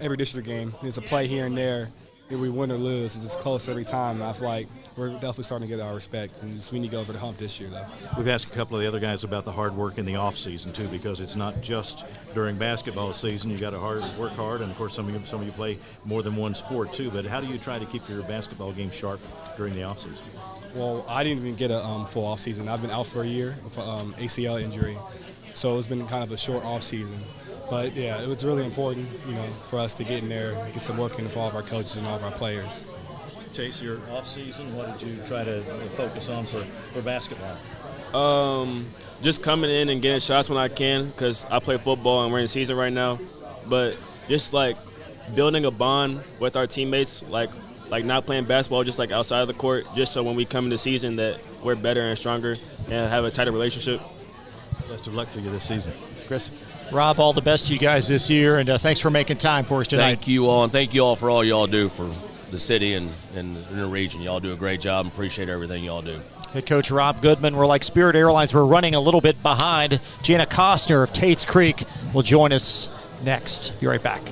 every district game, there's a play here and there. If we win or lose, it's close every time. And I feel like we're definitely starting to get our respect, and we need to go over the hump this year, though. We've asked a couple of the other guys about the hard work in the off season too, because it's not just during basketball season. You got to work hard, and of course some of you play more than one sport too. But how do you try to keep your basketball game sharp during the off season? Well, I didn't even get a full off season. I've been out for a year with ACL injury, so it's been kind of a short off season. But yeah, it was really important, for us to get in there and get some work in for all of our coaches and all of our players. Chase, your off season, what did you try to focus on for basketball? Just coming in and getting shots when I can, because I play football and we're in season right now. But just like building a bond with our teammates, like not playing basketball just like outside of the court, just so when we come into season that we're better and stronger and have a tighter relationship. Best of luck to you this season. Chris? Rob, all the best to you guys this year, and thanks for making time for us tonight. Thank you all, and thank you all for all y'all do for the city and the region. Y'all do a great job, and appreciate everything y'all do. Head coach Rob Goodman. We're like Spirit Airlines. We're running a little bit behind. Jana Costner of Tates Creek will join us next. Be right back.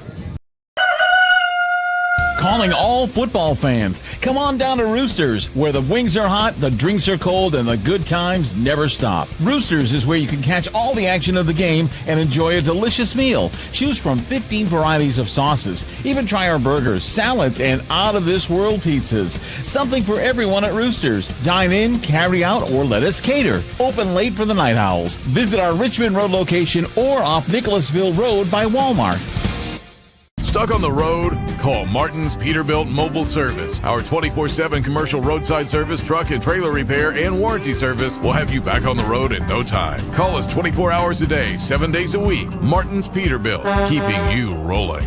Calling all football fans. Come on down to Roosters, where the wings are hot, the drinks are cold, and the good times never stop. Roosters is where you can catch all the action of the game and enjoy a delicious meal. Choose from 15 varieties of sauces. Even try our burgers, salads, and out-of-this-world pizzas. Something for everyone at Roosters. Dine in, carry out, or let us cater. Open late for the Night Owls. Visit our Richmond Road location or off Nicholasville Road by Walmart. Stuck on the road? Call Martin's Peterbilt Mobile Service. Our 24/7 commercial roadside service, truck and trailer repair, and warranty service will have you back on the road in no time. Call us 24 hours a day, 7 days a week. Martin's Peterbilt, keeping you rolling.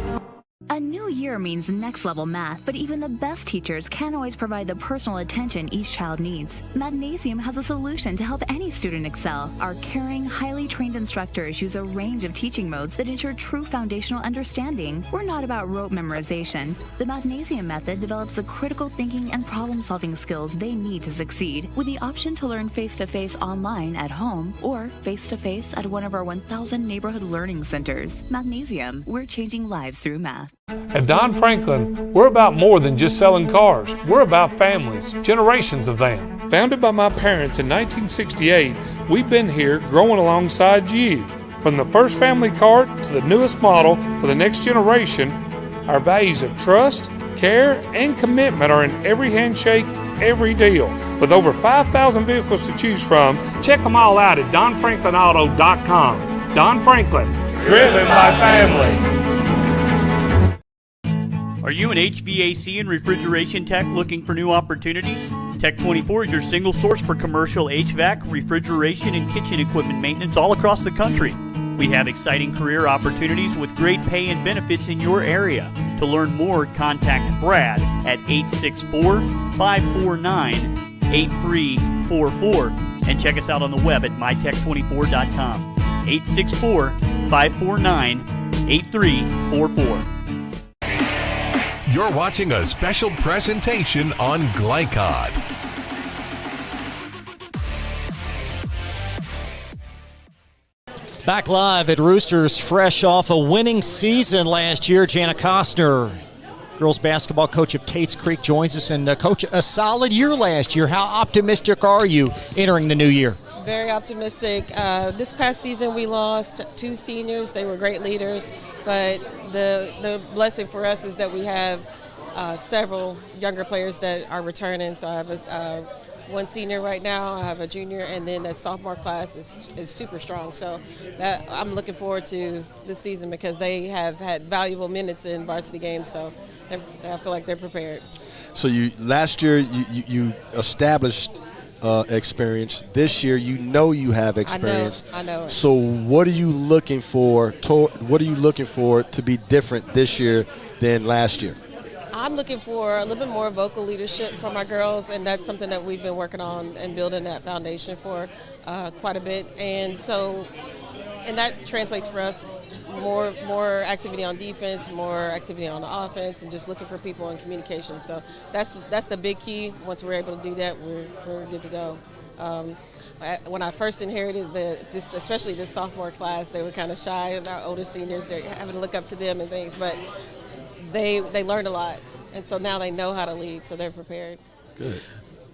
A new year means next-level math, but even the best teachers can't always provide the personal attention each child needs. Mathnasium has a solution to help any student excel. Our caring, highly trained instructors use a range of teaching modes that ensure true foundational understanding. We're not about rote memorization. The Mathnasium method develops the critical thinking and problem-solving skills they need to succeed, with the option to learn face-to-face online at home or face-to-face at one of our 1,000 neighborhood learning centers. Mathnasium, we're changing lives through math. At Don Franklin, we're about more than just selling cars. We're about families, generations of them. Founded by my parents in 1968, we've been here growing alongside you. From the first family car to the newest model for the next generation, our values of trust, care, and commitment are in every handshake, every deal. With over 5,000 vehicles to choose from, check them all out at donfranklinauto.com. Don Franklin, driven by family. Are you an HVAC and refrigeration tech looking for new opportunities? Tech 24 is your single source for commercial HVAC, refrigeration, and kitchen equipment maintenance all across the country. We have exciting career opportunities with great pay and benefits in your area. To learn more, contact Brad at 864-549-8344 and check us out on the web at mytech24.com. 864-549-8344. You're watching a special presentation on Glycod. Back live at Roosters, fresh off a winning season last year. Jana Costner, girls basketball coach of Tates Creek, joins us. And Coach, a solid year last year. How optimistic are you entering the new year? Very optimistic. This past season we lost 2 seniors. They were great leaders, but the blessing for us is that we have several younger players that are returning. So I have one senior right now, I have a junior, and then that sophomore class is super strong. So I'm looking forward to this season because they have had valuable minutes in varsity games. So I feel like they're prepared. So last year you established experience. This year, you have experience. I know. So, what are you looking for? What are you looking for to be different this year than last year? I'm looking for a little bit more vocal leadership from our girls, and that's something that we've been working on and building that foundation for quite a bit. And that translates for us more activity on defense, more activity on the offense, and just looking for people in communication. So that's the big key. Once we're able to do that, we're good to go. When I first inherited especially this sophomore class, they were kind of shy of our older seniors. They're having to look up to them and things, but they learned a lot, and so now they know how to lead, so they're prepared. Good.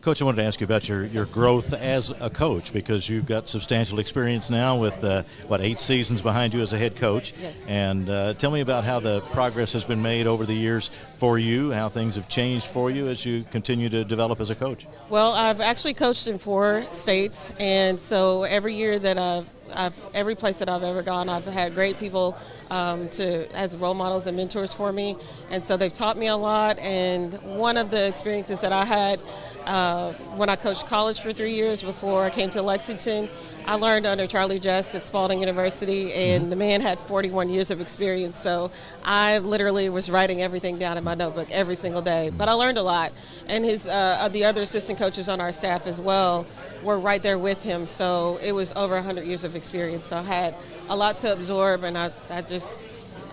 Coach, I wanted to ask you about your growth as a coach, because you've got substantial experience now with, 8 seasons behind you as a head coach. Yes. And tell me about how the progress has been made over the years for you, how things have changed for you as you continue to develop as a coach. Well, I've actually coached in 4 states, and so every year that every place that I've ever gone, I've had great people as role models and mentors for me, and so they've taught me a lot. And one of the experiences that I had when I coached college for 3 years before I came to Lexington, I learned under Charlie Jess at Spalding University, and the man had 41 years of experience, so I literally was writing everything down in my notebook every single day. But I learned a lot, and the other assistant coaches on our staff as well were right there with him, so it was over 100 years of experience. So I had a lot to absorb, and I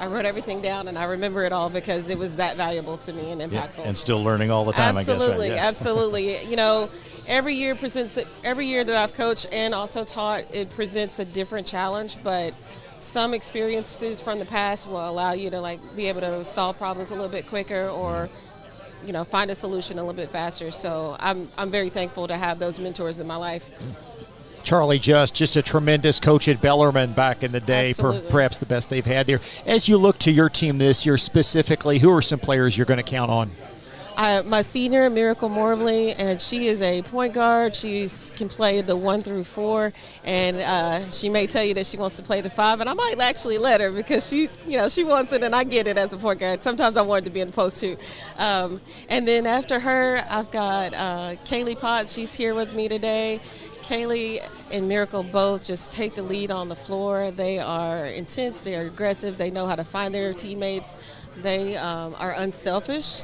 wrote everything down, and I remember it all because it was that valuable to me and impactful. Yeah, and still learning all the time, absolutely, I guess. Right? Yeah. Absolutely. Every year that I've coached and also taught, it presents a different challenge, but some experiences from the past will allow you to be able to solve problems a little bit quicker or find a solution a little bit faster. So I'm very thankful to have those mentors in my life. Charlie just a tremendous coach at Bellarmine back in the day, perhaps the best they've had there. As you look to your team this year specifically, who are some players you're going to count on? My senior, Miracle Morbley, and she is a point guard. She can play the 1 through 4, and she may tell you that she wants to play the 5, and I might actually let her because she wants it, and I get it as a point guard. Sometimes I want it to be in the post too. And then after her, I've got Kaylee Potts. She's here with me today. Kaylee and Miracle both just take the lead on the floor. They are intense. They are aggressive. They know how to find their teammates. They are unselfish,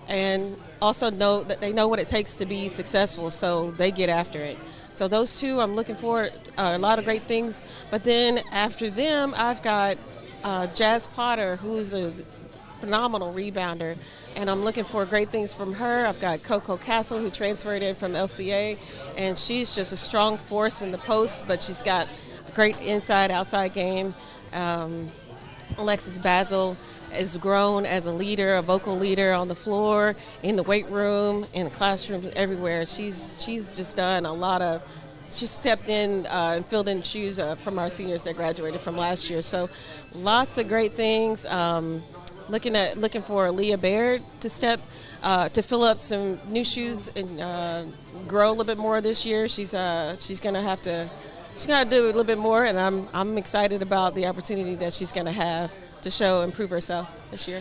and also know that they know what it takes to be successful, so they get after it. So those two, I'm looking for a lot of great things. But then after them, I've got Jazz Potter, who's a phenomenal rebounder, and I'm looking for great things from her. I've got Coco Castle, who transferred in from LCA, and she's just a strong force in the post, but she's got a great inside-outside game. Alexis Basil has grown as a leader, a vocal leader on the floor, in the weight room, in the classroom, everywhere. She's just done a lot of. She stepped in and filled in shoes from our seniors that graduated from last year. So, lots of great things. Looking for Leah Baird to fill up some new shoes and grow a little bit more this year. She's gonna have to. She's got to do a little bit more, and I'm excited about the opportunity that she's going to have to improve herself this year.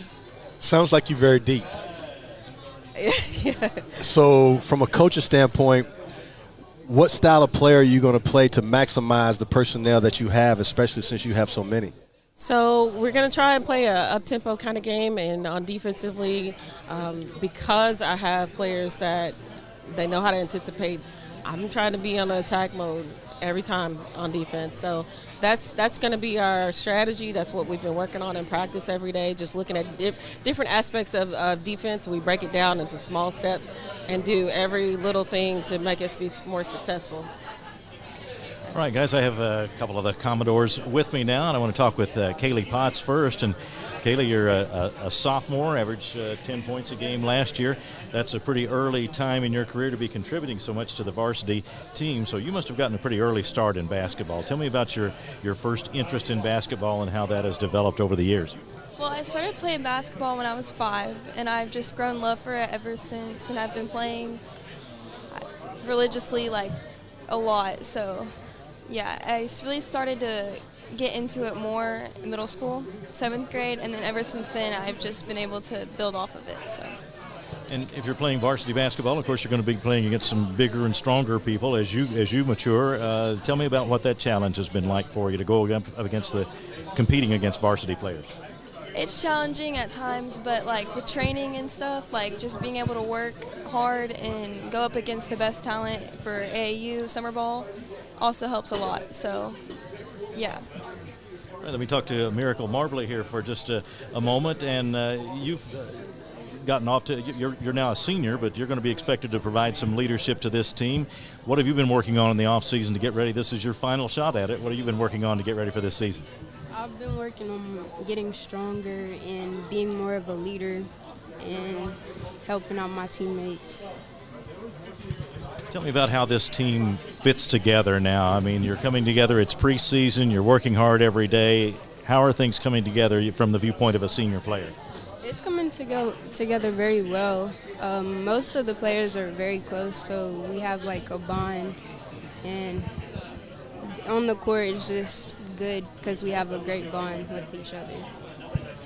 Sounds like you're very deep. Yeah. So from a coach's standpoint, what style of player are you going to play to maximize the personnel that you have, especially since you have so many? So we're going to try and play a up-tempo kind of game, and on defensively, because I have players that they know how to anticipate, I'm trying to be on the attack mode every time on defense. So that's going to be our strategy. That's what we've been working on in practice every day, just looking at different aspects of defense. We break it down into small steps and do every little thing to make us be more successful. All right, guys, I have a couple of the Commodores with me now, and I want to talk with Kaylee Potts first. And Kaylee, you're a sophomore, averaged 10 points a game last year. That's a pretty early time in your career to be contributing so much to the varsity team, so you must have gotten a pretty early start in basketball. Tell me about your first interest in basketball and how that has developed over the years. Well, I started playing basketball when I was 5, and I've just grown love for it ever since, and I've been playing religiously, a lot. So, yeah, I really started to get into it more in middle school, 7th grade, and then ever since then I've just been able to build off of it. So. And if you're playing varsity basketball, of course you're going to be playing against some bigger and stronger people as you mature. Tell me about what that challenge has been like for you to go up against competing against varsity players. It's challenging at times, but with training and stuff, just being able to work hard and go up against the best talent for AAU summer ball also helps a lot. So, yeah. All right, let me talk to Miracle Marbley here for just a moment. And you've gotten off to you're now a senior, but you're going to be expected to provide some leadership to this team. What have you been working on in the off season to get ready? This is your final shot at it. What have you been working on to get ready for this season? I've been working on getting stronger and being more of a leader and helping out my teammates. Tell me about how this team fits together now. I mean, you're coming together, it's preseason, you're working hard every day. How are things coming together from the viewpoint of a senior player? It's coming together very well. Most of the players are very close, so we have a bond. And on the court, it's just good because we have a great bond with each other.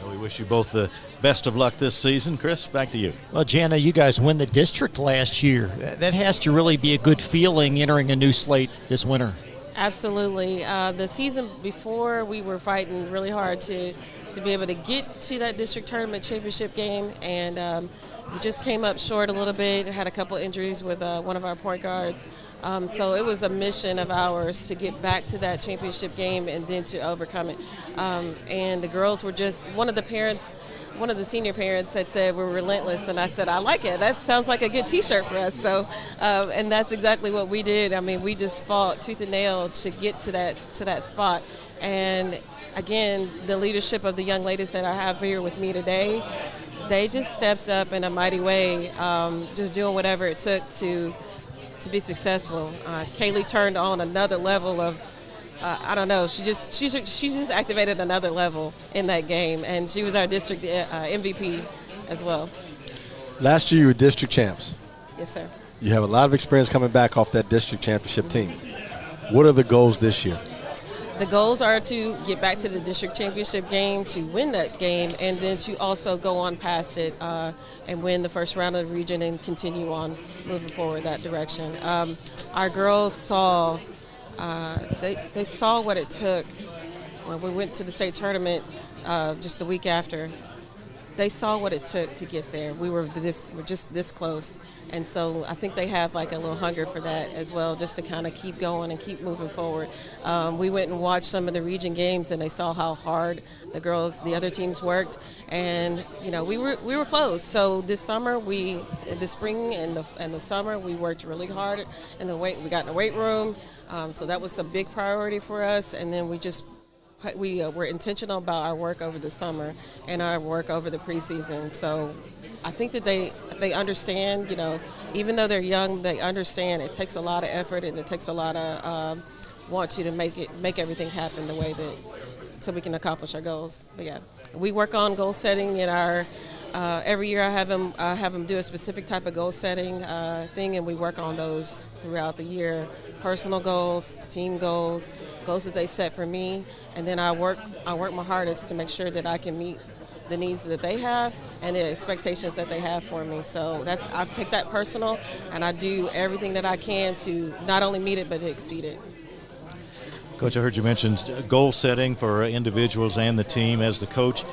We wish you both the best of luck this season. Chris, back to you. Well, Jana, you guys win the district last year. That has to really be a good feeling entering a new slate this winter. Absolutely. The season before, we were fighting really hard to be able to get to that district tournament championship game, and we just came up short a little bit, had a couple injuries with one of our point guards. So it was a mission of ours to get back to that championship game and then to overcome it. And the girls were just, one of the senior parents had said we're relentless, and I said, I like it. That sounds like a good T-shirt for us. So, and that's exactly what we did. I mean, we just fought tooth and nail to get to that spot. And again, the leadership of the young ladies that I have here with me today, they just stepped up in a mighty way, just doing whatever it took to be successful. Kaylee turned on another level of, I don't know, she just activated another level in that game, and she was our district MVP as well. Last year you were district champs. Yes, sir. You have a lot of experience coming back off that district championship team. What are the goals this year? The goals are to get back to the district championship game, to win that game, and then to also go on past it and win the first round of the region and continue on moving forward that direction. Our girls saw they saw what it took when we went to the state tournament just the week after. They saw what it took to get there. We're just this close. And so I think they have like a little hunger for that as well, just to kind of keep going and keep moving forward. We went and watched some of the region games, and they saw how hard the other teams worked. And, we were close. So this summer, the spring and the summer, we worked really hard. And we got in the weight room. So that was a big priority for us. And then we were intentional about our work over the summer and our work over the preseason. So I think that they understand, even though they're young, they understand it takes a lot of effort and it takes a lot of want to make everything happen the way so we can accomplish our goals. But yeah, we work on goal setting in our every year. I have them do a specific type of goal setting thing, and we work on those throughout the year. Personal goals, team goals that they set for me, and then I work my hardest to make sure that I can meet the needs that they have and the expectations that they have for me. So I've picked that personal, and I do everything that I can to not only meet it but to exceed it. Coach, I heard you mention goal setting for individuals and the team. As the coach,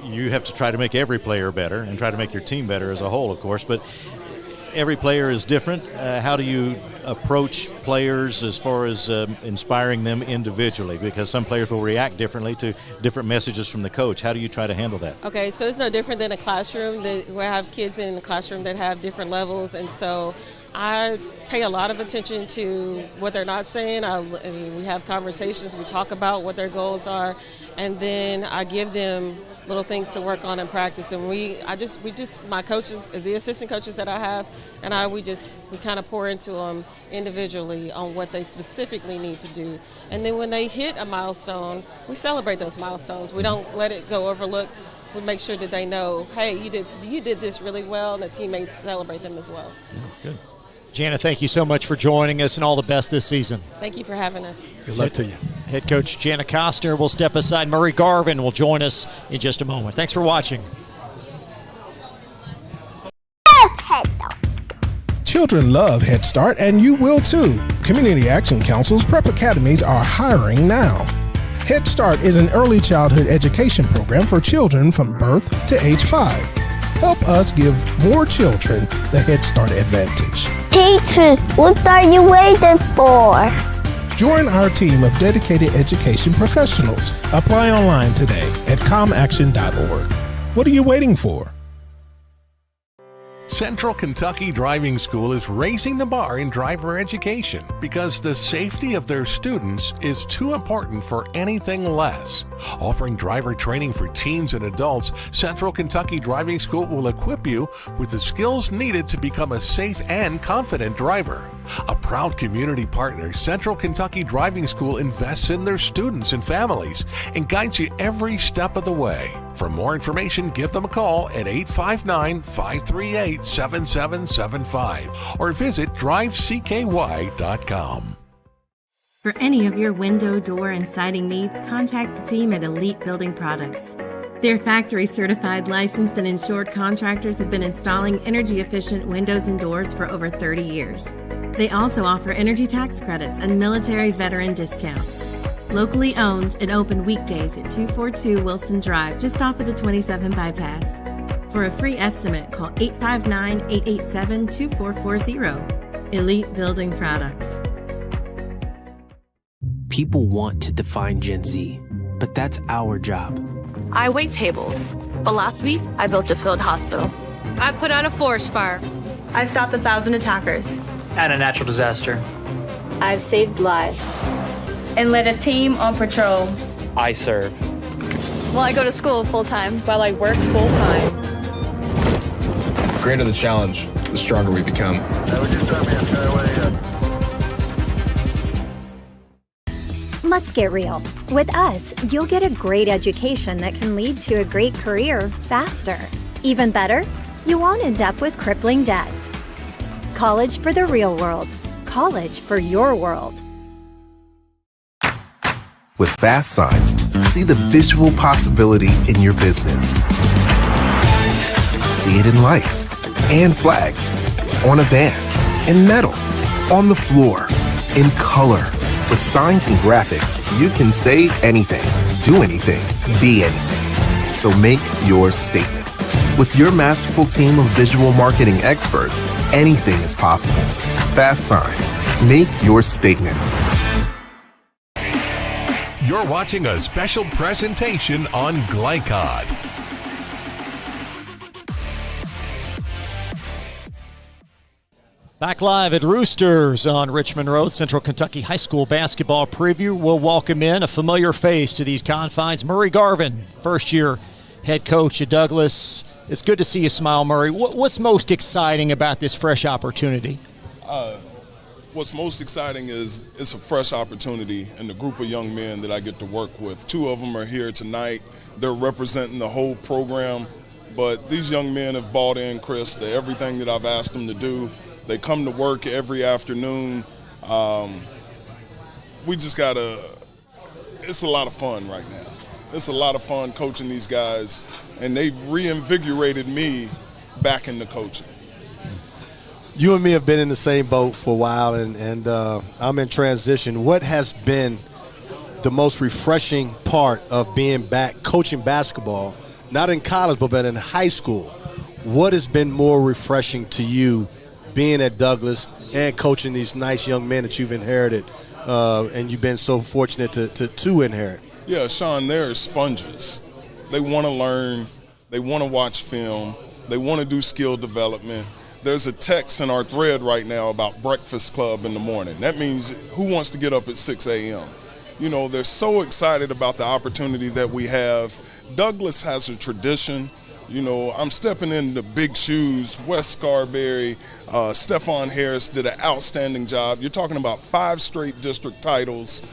you have to try to make every player better and try to make your team better as a whole, of course, but every player is different. How do you approach players as far as inspiring them individually? Because some players will react differently to different messages from the coach. How do you try to handle that? Okay, so it's no different than a classroom. We have kids in the classroom that have different levels, and so I pay a lot of attention to what they're not saying. We have conversations. We talk about what their goals are, and then I give them little things to work on in practice. And my coaches, the assistant coaches that I have, and we kind of pour into them individually on what they specifically need to do. And then when they hit a milestone, we celebrate those milestones. We don't let it go overlooked. We make sure that they know, hey, you did this really well, and the teammates celebrate them as well. Good. Jana, thank you so much for joining us, and all the best this season. Thank you for having us. Good luck to you. Head coach Jana Costner will step aside. Murray Garvin will join us in just a moment. Thanks for watching. Children love Head Start, and you will too. Community Action Council's prep academies are hiring now. Head Start is an early childhood education program for children from birth to age 5. Help us give more children the Head Start advantage. Teacher, what are you waiting for? Join our team of dedicated education professionals. Apply online today at comaction.org. What are you waiting for? Central Kentucky Driving School is raising the bar in driver education because the safety of their students is too important for anything less. Offering driver training for teens and adults, Central Kentucky Driving School will equip you with the skills needed to become a safe and confident driver. A proud community partner, Central Kentucky Driving School invests in their students and families and guides you every step of the way. For more information, give them a call at 859-538-7775 or visit drivecky.com. For any of your window, door, and siding needs, contact the team at Elite Building Products. Their factory-certified, licensed, and insured contractors have been installing energy-efficient windows and doors for over 30 years. They also offer energy tax credits and military veteran discounts. Locally owned and open weekdays at 242 Wilson Drive, just off of the 27 bypass. For a free estimate, call 859-887-2440. Elite Building Products. People want to define Gen Z, but that's our job. I wait tables, but last week I built a field hospital. I put out a forest fire. I stopped 1,000 attackers. And a natural disaster. I've saved lives and led a team on patrol. I serve. Well, I go to school full-time. While I work full-time. The greater the challenge, the stronger we become. Let's get real. With us, you'll get a great education that can lead to a great career faster. Even better, you won't end up with crippling debt. College for the real world. College for your world. With fast signs, see the visual possibility in your business. See it in lights and flags, on a van, in metal, on the floor, in color, With signs and graphics, you can say anything, do anything, be anything. So make your statement. With your masterful team of visual marketing experts, anything is possible. Fast Signs. Make your statement. You're watching a special presentation on Glycod. Back live at Roosters on Richmond Road, Central Kentucky High School basketball preview. We'll welcome in a familiar face to these confines, Murray Garvin, first-year head coach at Douglas. It's good to see you smile, Murray. What's most exciting about this fresh opportunity? What's most exciting is it's a fresh opportunity and the group of young men that I get to work with. 2 of them are here tonight. They're representing the whole program, but these young men have bought in, Chris, to everything that I've asked them to do. They come to work every afternoon. It's a lot of fun right now. It's a lot of fun coaching these guys, and they've reinvigorated me back into coaching. You and me have been in the same boat for a while, and I'm in transition. What has been the most refreshing part of being back coaching basketball, not in college, but in high school? What has been more refreshing to you being at Douglas and coaching these nice young men that you've inherited, and you've been so fortunate to inherit? Yeah, Sean, they're sponges. They want to learn. They want to watch film. They want to do skill development. There's a text in our thread right now about breakfast club in the morning. That means who wants to get up at 6 a.m.? You know, they're so excited about the opportunity that we have. Douglas has a tradition. You know, I'm stepping into big shoes. Wes Scarberry, Stephon Harris did an outstanding job. You're talking about 5 straight district titles.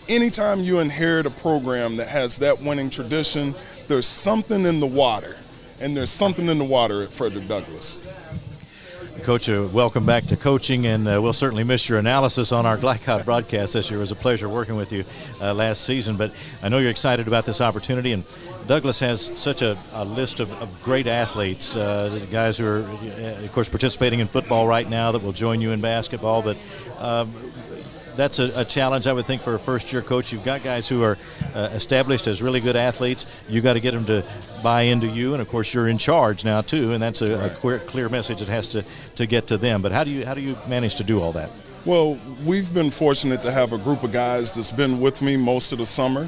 Anytime you inherit a program that has that winning tradition, there's something in the water, and there's something in the water at Frederick Douglass. Coach, welcome back to coaching, and we'll certainly miss your analysis on our Glycod broadcast this year. It was a pleasure working with you last season, but I know you're excited about this opportunity, and Douglas has such a list of great athletes, guys who are, of course, participating in football right now that will join you in basketball, but that's a challenge, I would think, for a first-year coach. You've got guys who are established as really good athletes. You got to get them to buy into you, and of course, you're in charge now too. And that's a clear message that has to get to them. But how do you manage to do all that? Well, we've been fortunate to have a group of guys that's been with me most of the summer.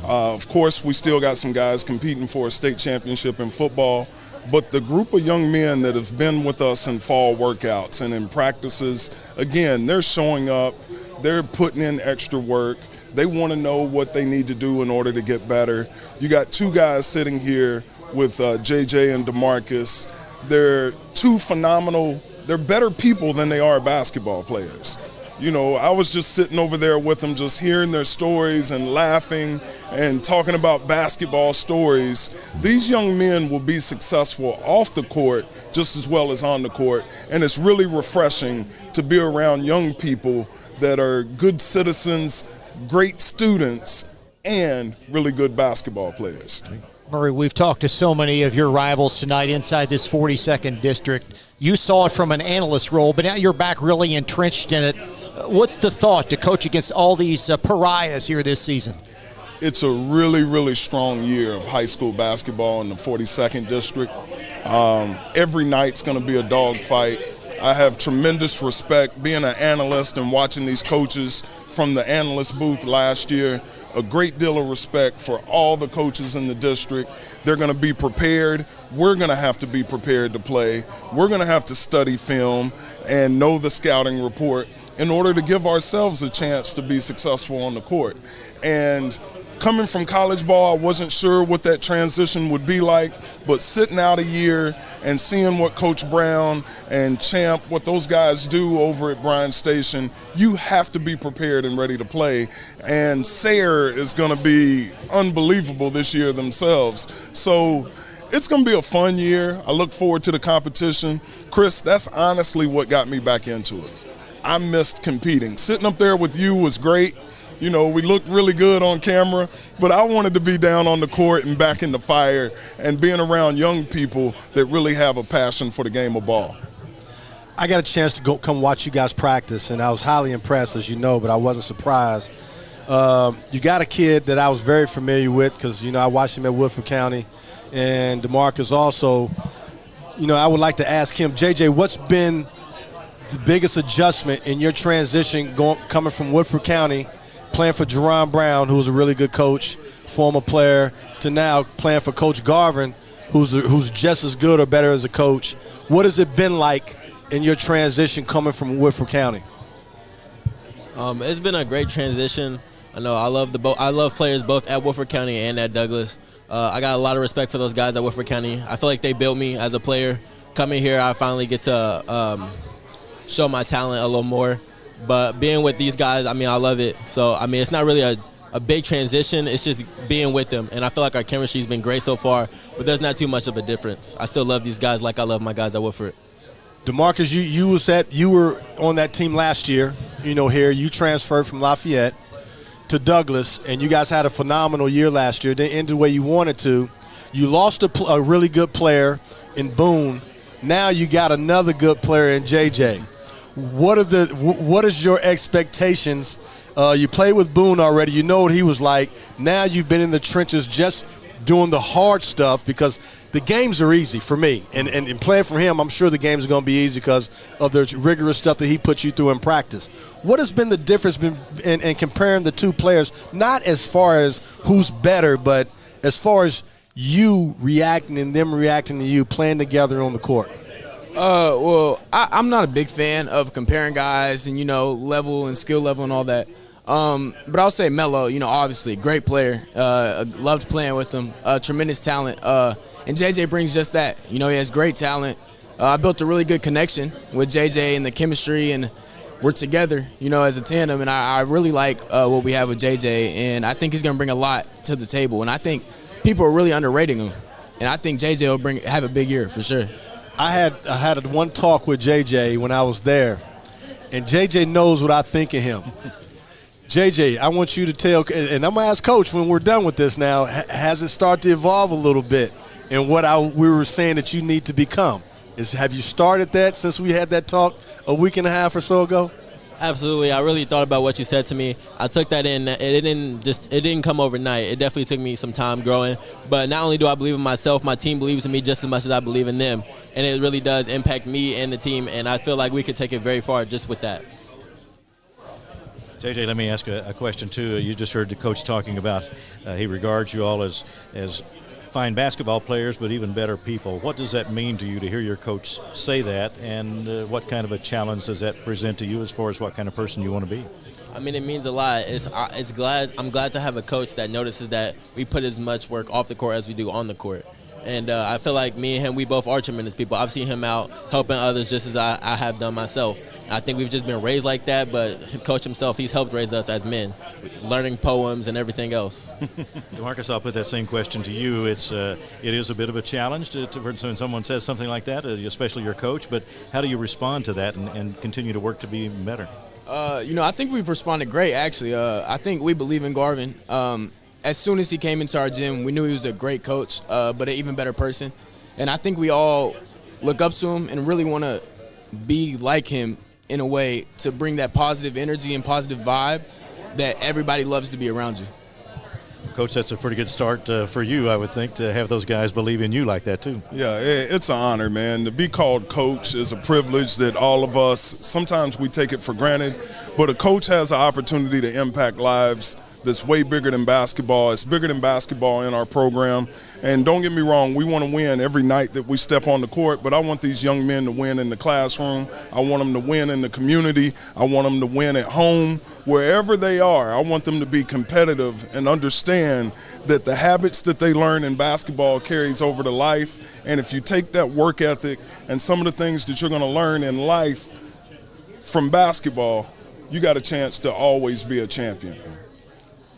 Of course, we still got some guys competing for a state championship in football. But the group of young men that have been with us in fall workouts and in practices, again, they're showing up. They're putting in extra work. They want to know what they need to do in order to get better. You got 2 guys sitting here with JJ and DeMarcus. They're 2 phenomenal, they're better people than they are basketball players. You know, I was just sitting over there with them, just hearing their stories and laughing and talking about basketball stories. These young men will be successful off the court just as well as on the court, and it's really refreshing to be around young people that are good citizens, great students, and really good basketball players. Murray, we've talked to so many of your rivals tonight inside this 42nd district. You saw it from an analyst role, but now you're back really entrenched in it. What's the thought to coach against all these pariahs here this season? It's a really, really strong year of high school basketball in the 42nd district. Every night's going to be a dogfight. I have tremendous respect being an analyst and watching these coaches from the analyst booth last year. A great deal of respect for all the coaches in the district. They're going to be prepared. We're going to have to be prepared to play. We're going to have to study film and know the scouting report in order to give ourselves a chance to be successful on the court. And coming from college ball, I wasn't sure what that transition would be like, but sitting out a year and seeing what Coach Brown and Champ, what those guys do over at Bryan Station, you have to be prepared and ready to play. And Sayre is going to be unbelievable this year themselves. So it's going to be a fun year. I look forward to the competition. Chris, that's honestly what got me back into it. I missed competing. Sitting up there with you was great. You know, we looked really good on camera, but I wanted to be down on the court and back in the fire and being around young people that really have a passion for the game of ball. I got a chance to come watch you guys practice, and I was highly impressed, as you know, but I wasn't surprised. You got a kid that I was very familiar with because, I watched him at Woodford County, and DeMarcus also. I would like to ask him, JJ, what's been the biggest adjustment in your transition coming from Woodford County, playing for Jerron Brown, who's a really good coach, former player, to now playing for Coach Garvin, who's just as good or better as a coach. What has it been like in your transition coming from Woodford County? It's been a great transition. I know I love players both at Woodford County and at Douglas. I got a lot of respect for those guys at Woodford County. I feel like they built me as a player. Coming here, I finally get to show my talent a little more. But being with these guys, I love it. So, it's not really a big transition. It's just being with them. And I feel like our chemistry's been great so far, but there's not too much of a difference. I still love these guys like I love my guys at Woodford. DeMarcus, you were on that team last year, here. You transferred from Lafayette to Douglas, and you guys had a phenomenal year last year. They ended the way you wanted to. You lost a really good player in Boone. Now you got another good player in JJ. What is your expectations? You played with Boone already. You know what he was like. Now you've been in the trenches just doing the hard stuff because the games are easy for me. And playing for him, I'm sure the games are going to be easy because of the rigorous stuff that he puts you through in practice. What has been the difference in comparing the two players, not as far as who's better, but as far as you reacting and them reacting to you playing together on the court? Well, I'm not a big fan of comparing guys and, level and skill level and all that. But I'll say Melo, obviously, great player. Loved playing with him. Tremendous talent. And JJ brings just that. He has great talent. I built a really good connection with JJ and the chemistry, and we're together, as a tandem. And I really like what we have with JJ, and I think he's going to bring a lot to the table. And I think people are really underrating him. And I think JJ will have a big year for sure. I had one talk with JJ when I was there, and JJ knows what I think of him. JJ, I want you to tell, and I'm going to ask Coach when we're done with this now, has it started to evolve a little bit in what we were saying that you need to become? Have you started that since we had that talk a week and a half or so ago? Absolutely. I really thought about what you said to me. I took that in. It didn't come overnight. It definitely took me some time growing. But not only do I believe in myself, my team believes in me just as much as I believe in them. And it really does impact me and the team, and I feel like we could take it very far just with that. JJ, let me ask a question, too. You just heard the coach talking about he regards you all as fine basketball players, but even better people. What does that mean to you to hear your coach say that, and what kind of a challenge does that present to you as far as what kind of person you want to be? It means a lot. I'm glad to have a coach that notices that we put as much work off the court as we do on the court. And I feel like me and him, we both are tremendous people. I've seen him out helping others just as I have done myself. And I think we've just been raised like that, but Coach himself, he's helped raise us as men, learning poems and everything else. DeMarcus, I'll put that same question to you. It is a bit of a challenge when someone says something like that, especially your coach, but how do you respond to that and continue to work to be better? I think we've responded great, actually. I think we believe in Garvin. As soon as he came into our gym, we knew he was a great coach, but an even better person. And I think we all look up to him and really want to be like him in a way to bring that positive energy and positive vibe that everybody loves to be around you. Coach, that's a pretty good start for you, I would think, to have those guys believe in you like that, too. Yeah, it's an honor, man. To be called coach is a privilege that all of us, sometimes we take it for granted, but a coach has an opportunity to impact lives that's way bigger than basketball. It's bigger than basketball in our program. And don't get me wrong, we want to win every night that we step on the court, but I want these young men to win in the classroom. I want them to win in the community. I want them to win at home. Wherever they are, I want them to be competitive and understand that the habits that they learn in basketball carries over to life. And if you take that work ethic and some of the things that you're going to learn in life from basketball, you got a chance to always be a champion.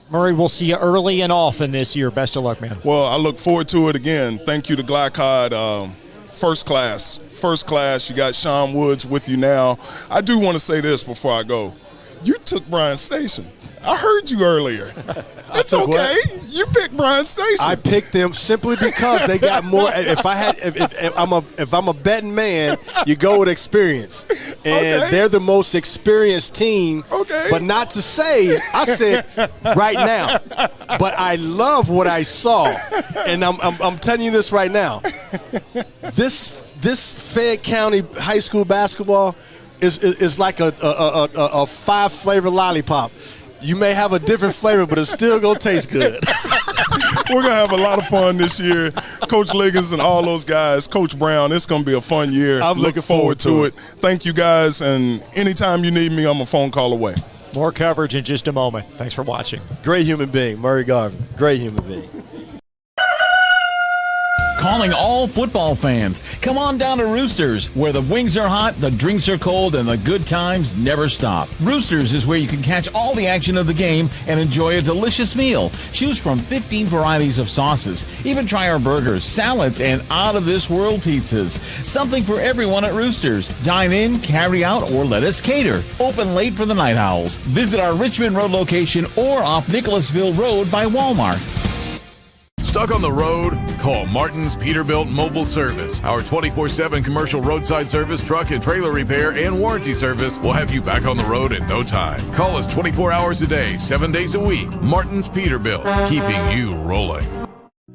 Murray, we'll see you early and often this year. Best of luck, man. Well, I look forward to it again. Thank you to Glycod. First class. You got Sean Woods with you now. I do want to say this before I go. You took Brian's station. I heard you earlier. It's okay. You picked Bryan Station. I picked them simply because they got more. If I'm a betting man, you go with experience, and they're the most experienced team. Okay. But not to say I said right now, but I love what I saw, and I'm telling you this right now. This Fayette County high school basketball is like a 5-flavor lollipop. You may have a different flavor, but it's still going to taste good. We're going to have a lot of fun this year. Coach Liggins and all those guys, Coach Brown, it's going to be a fun year. I'm looking forward to it. Thank you, guys, and anytime you need me, I'm a phone call away. More coverage in just a moment. Thanks for watching. Great human being, Murray Garvin. Great human being. Calling all football fans. Come on down to Roosters, where the wings are hot, the drinks are cold, and the good times never stop. Roosters is where you can catch all the action of the game and enjoy a delicious meal. Choose from 15 varieties of sauces. Even try our burgers, salads, and out-of-this-world pizzas. Something for everyone at Roosters. Dine in, carry out, or let us cater. Open late for the Night Owls. Visit our Richmond Road location or off Nicholasville Road by Walmart. Stuck on the road? Call Martin's Peterbilt Mobile Service. Our 24/7 commercial roadside service, truck and trailer repair, and warranty service will have you back on the road in no time. Call us 24 hours a day, 7 days a week. Martin's Peterbilt, keeping you rolling.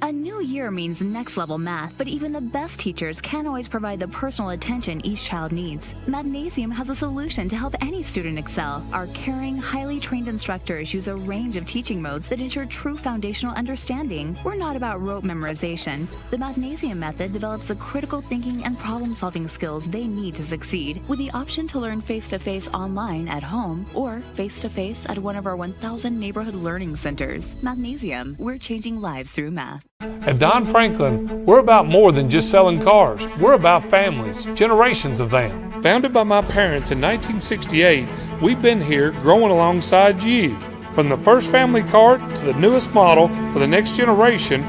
A new year means next-level math, but even the best teachers can't always provide the personal attention each child needs. Mathnasium has a solution to help any student excel. Our caring, highly trained instructors use a range of teaching modes that ensure true foundational understanding. We're not about rote memorization. The Mathnasium method develops the critical thinking and problem-solving skills they need to succeed, with the option to learn face-to-face online at home or face-to-face at one of our 1,000 neighborhood learning centers. Mathnasium, we're changing lives through math. At Don Franklin, we're about more than just selling cars. We're about families, generations of them. Founded by my parents in 1968, we've been here growing alongside you. From the first family car to the newest model for the next generation,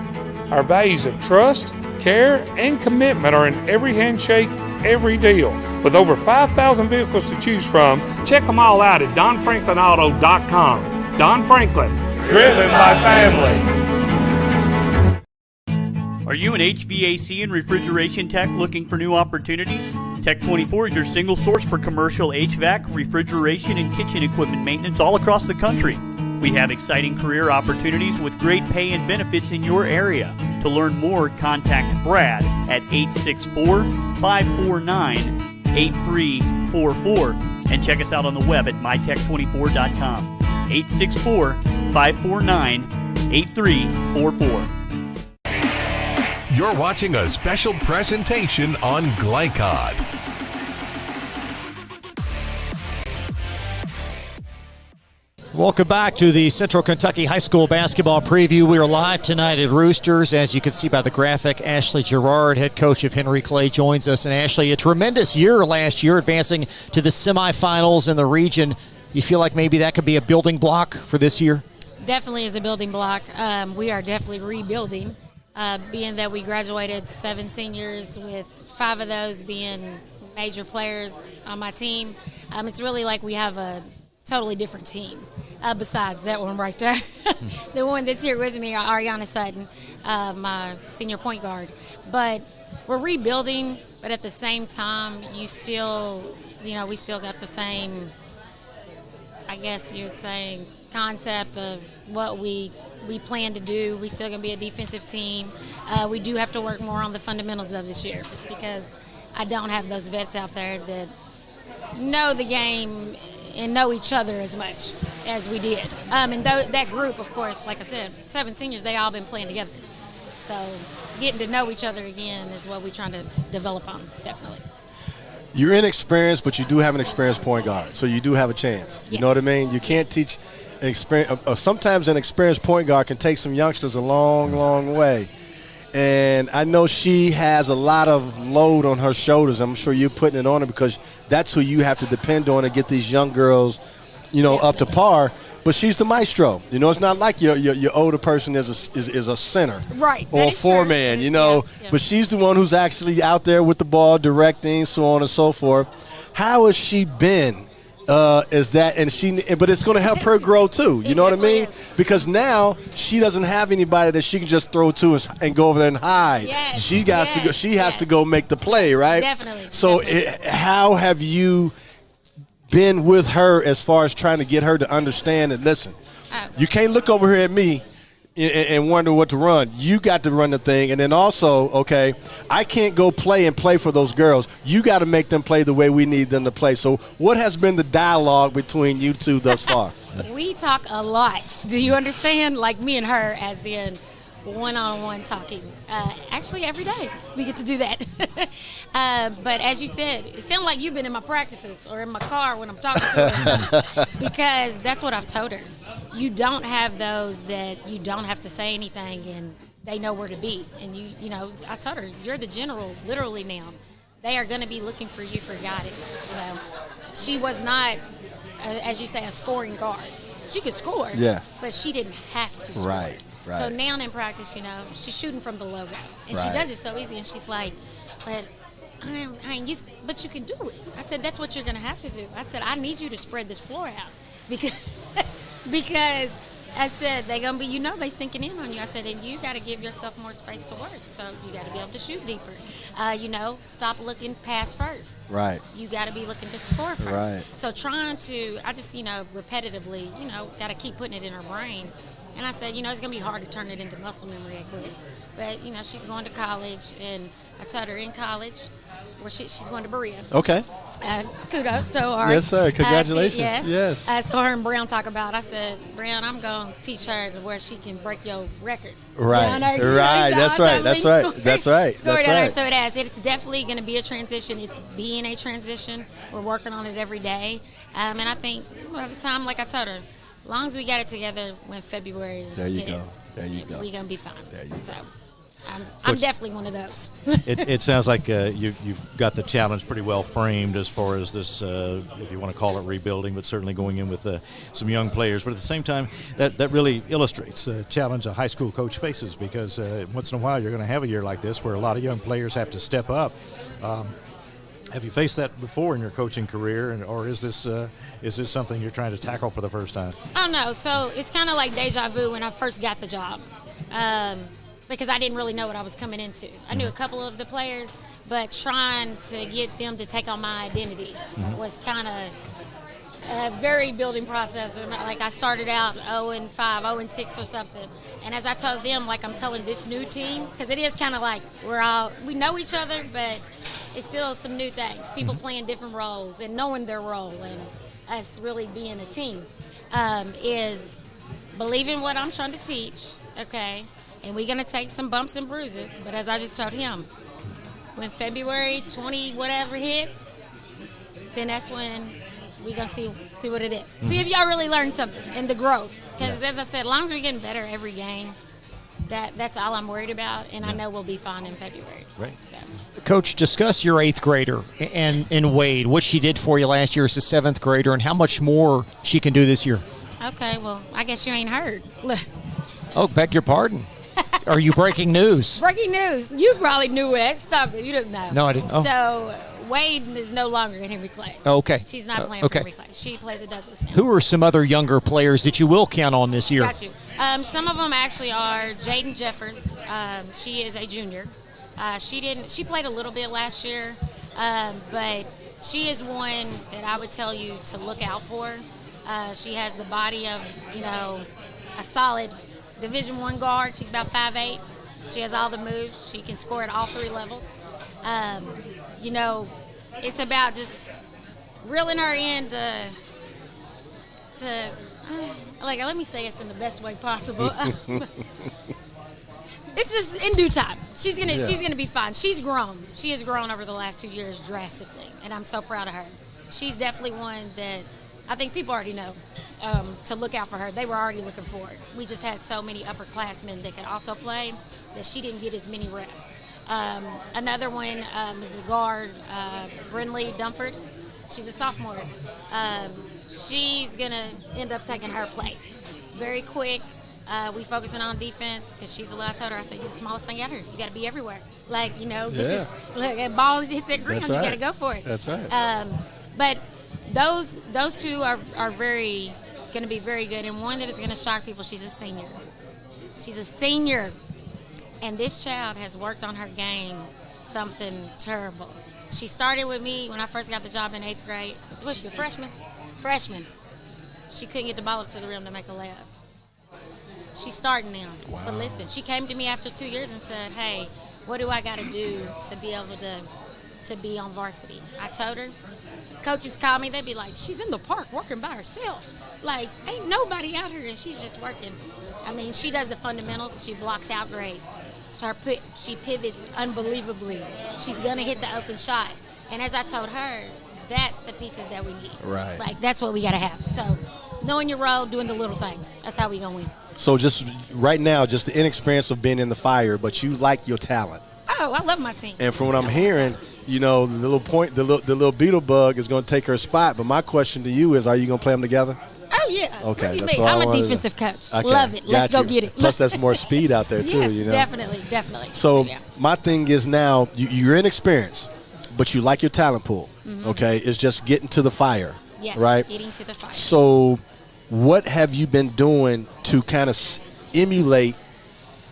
our values of trust, care, and commitment are in every handshake, every deal. With over 5,000 vehicles to choose from, check them all out at DonFranklinAuto.com. Don Franklin, driven by family. Are you an HVAC and refrigeration tech looking for new opportunities? Tech 24 is your single source for commercial HVAC, refrigeration, and kitchen equipment maintenance all across the country. We have exciting career opportunities with great pay and benefits in your area. To learn more, contact Brad at 864-549-8344 and check us out on the web at mytech24.com. 864-549-8344. You're watching a special presentation on Glycod. Welcome back to the Central Kentucky High School basketball preview. We are live tonight at Roosters. As you can see by the graphic, Ashley Gerard, head coach of Henry Clay, joins us. And Ashley, a tremendous year last year, advancing to the semifinals in the region. You feel like maybe that could be a building block for this year? Definitely is a building block. We are definitely rebuilding. Being that we graduated 7 seniors, with 5 of those being major players on my team, it's really like we have a totally different team besides that one right there. The one that's here with me, Ariana Sutton, my senior point guard. But we're rebuilding, but at the same time, we still got the same, I guess you would say, concept of what we plan to do. We still going to be a defensive team. We do have to work more on the fundamentals of this year because I don't have those vets out there that know the game and know each other as much as we did. And that group, of course, like I said, 7 seniors, they all been playing together. So getting to know each other again is what we're trying to develop on, definitely. You're inexperienced, but you do have an experienced point guard, so you do have a chance. You know what I mean? You can't teach sometimes an experienced point guard can take some youngsters a long, long way. And I know she has a lot of load on her shoulders. I'm sure you're putting it on her because that's who you have to depend on to get these young girls, up to par. But she's the maestro. It's not like your older person is a center, right? Or a four-man, Yeah. But she's the one who's actually out there with the ball, directing, so on and so forth. How has she been is that, but it's going to help her grow too. You know what I mean? Because now she doesn't have anybody that she can just throw to and go over there and hide. Yes. She has to go. She has to go make the play, right? Definitely. So, how have you been with her as far as trying to get her to understand and listen? You can't look over here at me and wonder what to run. You got to run the thing. And then also, okay, I can't go play for those girls. You got to make them play the way we need them to play. So what has been the dialogue between you two thus far? We talk a lot. Do you understand? Like me and her, as in one-on-one talking. Actually, every day we get to do that. But as you said, it sounds like you've been in my practices or in my car when I'm talking to her. Because that's what I've told her. You don't have those that you don't have to say anything and they know where to be. And you know, I told her, you're the general, literally now. They are going to be looking for you for guidance. You know, she was not, as you say, a scoring guard. She could score, but she didn't have to score. Right. So now in practice, you know, she's shooting from the logo. And she does it so easy. And she's like, but I ain't used to it. But you can do it. I said, that's what you're going to have to do. I said, I need you to spread this floor out. Because I said, they're going to be, you know, they sinking in on you. I said, and you got to give yourself more space to work. So you got to be able to shoot deeper. You know, stop looking pass first. Right. You got to be looking to score first. Right. So trying to, I just, you know, repetitively, you know, got to keep putting it in her brain. And I said, you know, it's going to be hard to turn it into muscle memory quick. But, you know, she's going to college, and I told her in college, where she's going to Berea. Okay. Kudos to her. Yes, sir. Congratulations. Yes. So her and Brown talk about, I said, Brown, I'm going to teach her to where she can break your record. Right. Right. That's right. That's right. That's right. Score it out. So it has. It's definitely going to be a transition. It's being a transition. We're working on it every day. And I think by the time, like I told her, as long as we got it together when February hits, we're going to be fine. So I'm definitely one of those. It sounds like you've got the challenge pretty well framed as far as this, if you want to call it rebuilding, but certainly going in with some young players. But at the same time, that really illustrates the challenge a high school coach faces, because once in a while you're going to have a year like this where a lot of young players have to step up. Have you faced that before in your coaching career, or is this something you're trying to tackle for the first time? Oh, no. So it's kind of like deja vu when I first got the job, because I didn't really know what I was coming into. I knew a couple of the players, but trying to get them to take on my identity was kind of a very building process. Like I started out 0-5, 0-6 or something. And as I told them, like I'm telling this new team, because it is kind of like we know each other, but it's still some new things. People playing different roles and knowing their role, and us really being a team, is believing what I'm trying to teach, okay? And we're going to take some bumps and bruises. But as I just told him, when February 20 whatever hits, then that's when we're going to see what it is. See if y'all really learn something and the growth. Because as I said, as long as we're getting better every game, that's all I'm worried about. And I know we'll be fine in February. Right. So. Coach, discuss your 8th grader and Wade, what she did for you last year as a 7th grader, and how much more she can do this year. Okay, well, I guess you ain't heard. Oh, beg your pardon. Are you breaking news? Breaking news. You probably knew it. Stop it. You didn't know. No, I didn't. Oh. So Wade is no longer in Henry Clay. Oh, okay. She's not playing for Henry Clay. She plays at Douglas now. Who are some other younger players that you will count on this year? Got you. Some of them actually are Jaden Jeffers. She is a junior. She played a little bit last year, but she is one that I would tell you to look out for. She has the body of, a solid Division I guard. She's about 5'8". She has all the moves. She can score at all 3 levels. It's about just reeling her in let me say this in the best way possible. It's just in due time. She's gonna be fine. She's grown. She has grown over the last 2 years drastically, and I'm so proud of her. She's definitely one that I think people already know to look out for her. They were already looking for it. We just had so many upperclassmen that could also play that she didn't get as many reps. Another one is guard Brinley Dunford. She's a sophomore. She's going to end up taking her place. Very quick. We focusing on defense because she's I told her, I said, you're the smallest thing out here. You got to be everywhere. This is, look, that ball hits that ground, you got to go for it. That's right. But those two are going to be very good. And one that is going to shock people, she's a senior. She's a senior. And this child has worked on her game something terrible. She started with me when I first got the job in 8th grade. Was she a freshman? Freshman. She couldn't get the ball up to the rim to make a layup. She's starting now. Wow. But listen, she came to me after 2 years and said, hey, what do I got to do to be able to be on varsity? I told her. Coaches call me, they'd be like, she's in the park working by herself. Like, ain't nobody out here, and she's just working. I mean, she does the fundamentals. She blocks out great. So she pivots unbelievably. She's going to hit the open shot. And as I told her, that's the pieces that we need. Right. Like, that's what we got to have. So knowing your role, doing the little things, that's how we going to win. So just right now, just the inexperience of being in the fire, but you like your talent. Oh, I love my team. And from what I'm hearing, you know, the little beetle bug is going to take her spot. But my question to you is, are you going to play them together? Oh, yeah. Okay. That's I'm a defensive coach. Okay. Love it. Let's go get it. Plus, that's more speed out there, too. Yes, you know? definitely. So yeah. My thing is now, you're inexperienced, but you like your talent pool, okay? It's just getting to the fire, yes, right? Getting to the fire. So what have you been doing to kind of emulate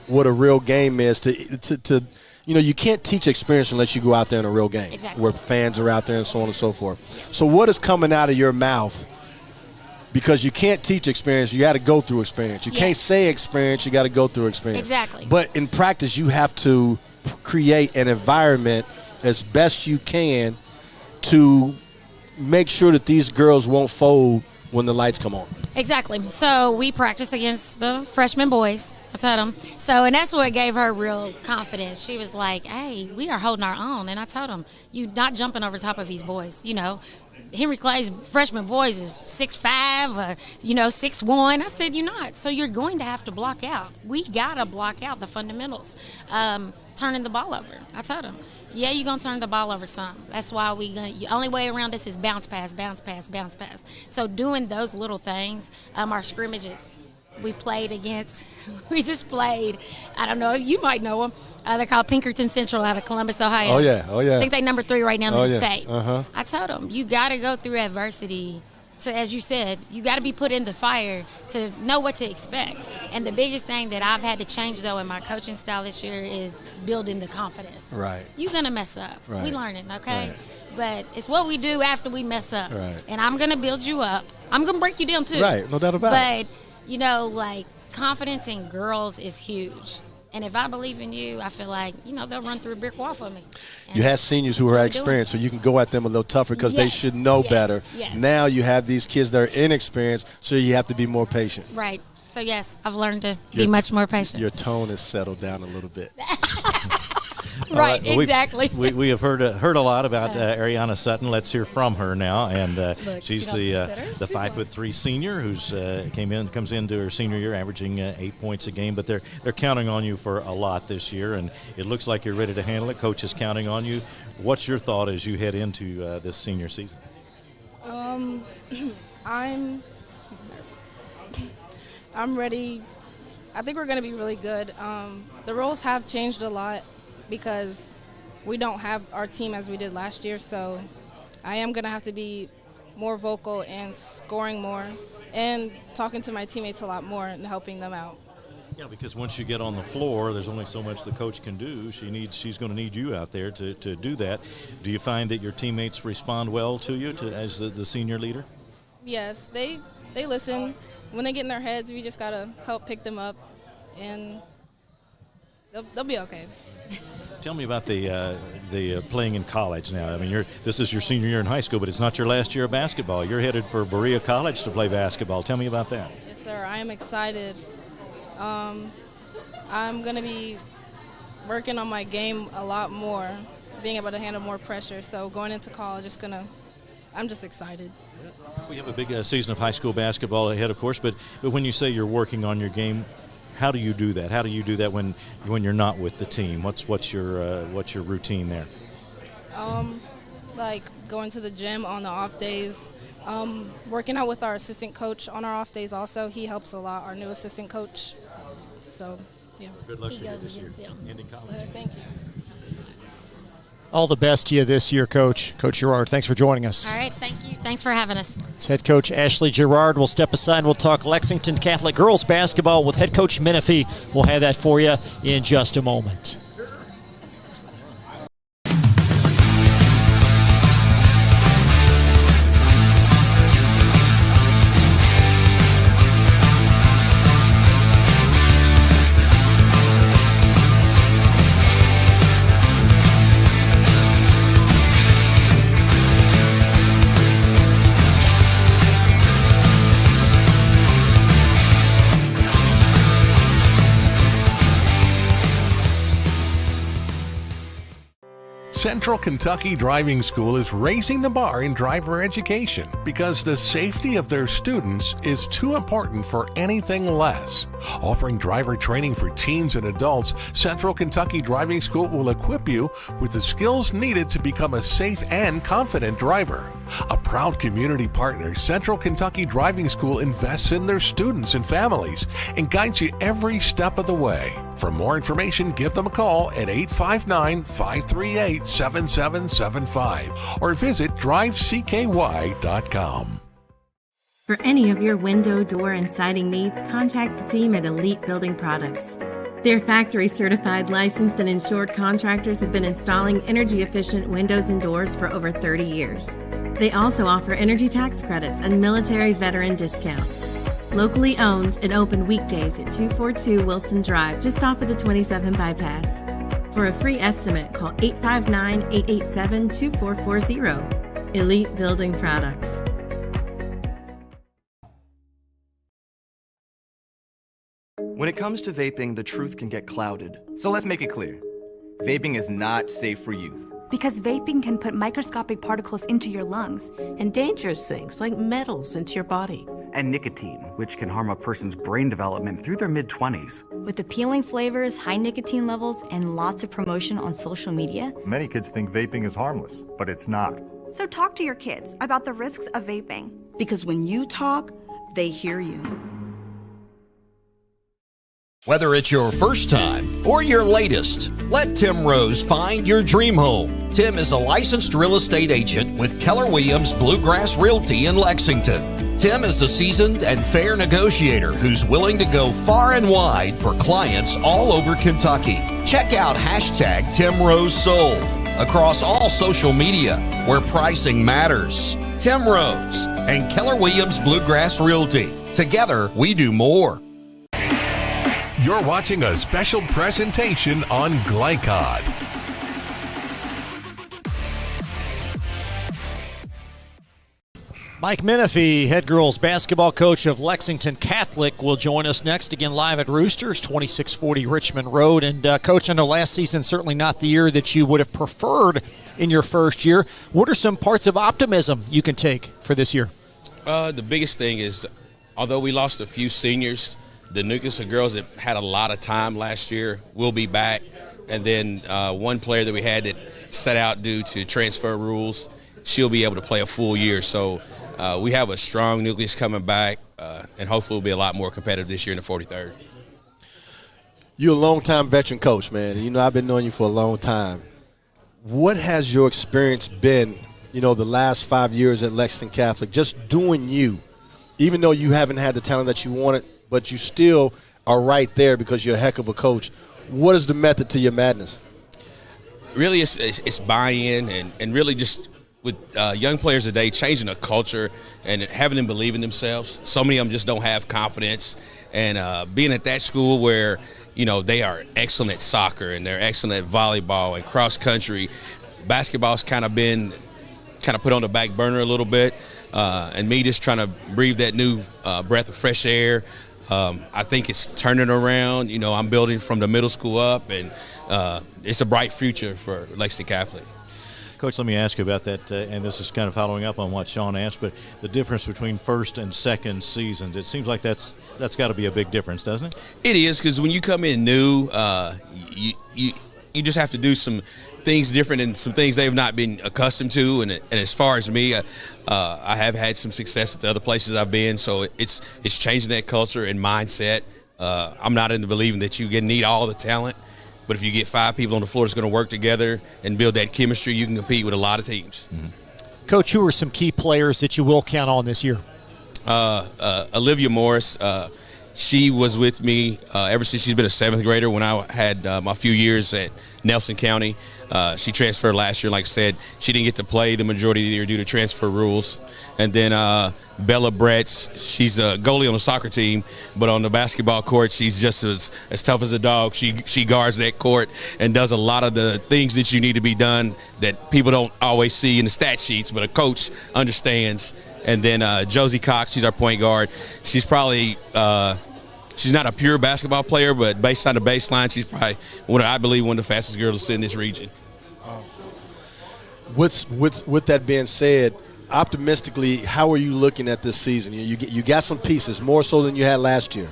what a real game is to you know, you can't teach experience unless you go out there in a real game where fans are out there and so on and so forth. So what is coming out of your mouth? Because you can't teach experience, you got to go through experience. You can't say experience, you got to go through experience. Exactly. But in practice, you have to create an environment as best you can to make sure that these girls won't fold when the lights come on. Exactly. So we practice against the freshman boys. I told them. So, and that's what gave her real confidence. She was like, hey, we are holding our own. And I told them, you're not jumping over top of these boys. You know, Henry Clay's freshman boys is 6'5", 6'1". I said, you're not. So you're going to have to block out. We got to block out the fundamentals. Turning the ball over. I told him, yeah, you're going to turn the ball over some. That's why the only way around this is bounce pass, bounce pass, bounce pass. So doing those little things, our scrimmages, we just played, I don't know, you might know them. They're called Pinkerton Central out of Columbus, Ohio. Oh, yeah. I think they number 3 right now in the state. Uh-huh. I told them, you got to go through adversity. So as you said, you got to be put in the fire to know what to expect. And the biggest thing that I've had to change, though, in my coaching style this year is building the confidence. Right. You're going to mess up. Right. We learning, okay? Right. But it's what we do after we mess up. Right. And I'm going to build you up. I'm going to break you down, too. Right, no doubt about it. But, confidence in girls is huge. And if I believe in you, I feel like, they'll run through a brick wall for me. And you had seniors who are experienced, so you can go at them a little tougher because they should know better. Yes. Now you have these kids that are inexperienced, so you have to be more patient. Right. So, yes, I've learned to be much more patient. Your tone has settled down a little bit. Right, well, exactly. We have heard a lot about Ariana Sutton. Let's hear from her now. And she's the 5'3" senior who's comes into her senior year, averaging 8 points a game. But they're counting on you for a lot this year, and it looks like you're ready to handle it. Coach is counting on you. What's your thought as you head into this senior season? She's nervous. I'm ready. I think we're going to be really good. The roles have changed a lot because we don't have our team as we did last year, so I am going to have to be more vocal and scoring more and talking to my teammates a lot more and helping them out. Yeah, because once you get on the floor, there's only so much the coach can do. She's going to need you out there to do that. Do you find that your teammates respond well to you as the senior leader? Yes, they listen. When they get in their heads, we just got to help pick them up, and they'll be okay. Tell me about the playing in college now. I mean, this is your senior year in high school, but it's not your last year of basketball. You're headed for Berea College to play basketball. Tell me about that. Yes, sir. I am excited. I'm going to be working on my game a lot more, being able to handle more pressure. So going into college, I'm just excited. We have a big season of high school basketball ahead, of course, but when you say you're working on your game, how do you do that? How do you do that when you're not with the team? What's your routine there? Like going to the gym on the off days, working out with our assistant coach on our off days also. He helps a lot, our new assistant coach. So, yeah. Good luck to you this year. Ending college. Thank you. All the best to you this year, Coach. Coach Gerard, thanks for joining us. All right, thank you. Thanks for having us. It's head coach Ashley Gerard. We'll step aside and we'll talk Lexington Catholic girls basketball with head coach Menifee. We'll have that for you in just a moment. Central Kentucky Driving School is raising the bar in driver education because the safety of their students is too important for anything less. Offering driver training for teens and adults, Central Kentucky Driving School will equip you with the skills needed to become a safe and confident driver. A proud community partner, Central Kentucky Driving School invests in their students and families and guides you every step of the way. For more information, give them a call at 859-538-7775 or visit drivecky.com. For any of your window, door, and siding needs, contact the team at Elite Building Products. Their factory-certified, licensed, and insured contractors have been installing energy-efficient windows and doors for over 30 years. They also offer energy tax credits and military veteran discounts. Locally owned and open weekdays at 242 Wilson Drive, just off of the 27 bypass. For a free estimate, call 859-887-2440. Elite Building Products. When it comes to vaping, the truth can get clouded. So let's make it clear. Vaping is not safe for youth. Because vaping can put microscopic particles into your lungs. And dangerous things like metals into your body. And nicotine, which can harm a person's brain development through their mid-20s. With appealing flavors, high nicotine levels, and lots of promotion on social media. Many kids think vaping is harmless, but it's not. So talk to your kids about the risks of vaping. Because when you talk, they hear you. Whether it's your first time or your latest, let Tim Rose find your dream home. Tim is a licensed real estate agent with Keller Williams Bluegrass Realty in Lexington. Tim is a seasoned and fair negotiator who's willing to go far and wide for clients all over Kentucky. Check out hashtag Tim Rose Sold across all social media where pricing matters. Tim Rose and Keller Williams Bluegrass Realty. Together, we do more. You're watching a special presentation on Glycod. Mike Menifee, head girls basketball coach of Lexington Catholic, will join us next, again live at Roosters, 2640 Richmond Road. And Coach, I know last season certainly not the year that you would have preferred in your first year. What are some parts of optimism you can take for this year? The biggest thing is, although we lost a few seniors, the nucleus of girls that had a lot of time last year will be back. And then one player that we had that set out due to transfer rules, she'll be able to play a full year. So we have a strong nucleus coming back, and hopefully we'll be a lot more competitive this year in the 43rd. You're a long-time veteran coach, man. You know, I've been knowing you for a long time. What has your experience been, the last 5 years at Lexington Catholic, just doing you, even though you haven't had the talent that you wanted, but you still are right there because you're a heck of a coach. What is the method to your madness? Really, it's buy-in and really just with young players today, changing the culture and having them believe in themselves. So many of them just don't have confidence. And being at that school where, they are excellent at soccer and they're excellent at volleyball and cross-country, basketball's kind of put on the back burner a little bit. And me just trying to breathe that new breath of fresh air. I think it's turning around. I'm building from the middle school up, and it's a bright future for Lexington Catholic. Coach, let me ask you about that, and this is kind of following up on what Sean asked, but the difference between first and second seasons, it seems like that's got to be a big difference, doesn't it? It is, because when you come in new, you just have to do some things different and some things they've not been accustomed to. And as far as me, I have had some success at the other places I've been, so it's changing that culture and mindset. I'm not into believing that you need all the talent, but if you get 5 people on the floor that's going to work together and build that chemistry, you can compete with a lot of teams. Mm-hmm. Coach, who are some key players that you will count on this year? Olivia Morris. She was with me ever since she's been a 7th grader when I had my few years at Nelson County. She transferred last year. Like I said, she didn't get to play the majority of the year due to transfer rules. And then Bella Bretz, she's a goalie on the soccer team, but on the basketball court, she's just as tough as a dog. She guards that court and does a lot of the things that you need to be done that people don't always see in the stat sheets, but a coach understands. And then Josie Cox, she's our point guard. She's probably she's not a pure basketball player, but based on the baseline, she's probably I believe one of the fastest girls in this region. With that being said, optimistically, how are you looking at this season? You got some pieces, more so than you had last year.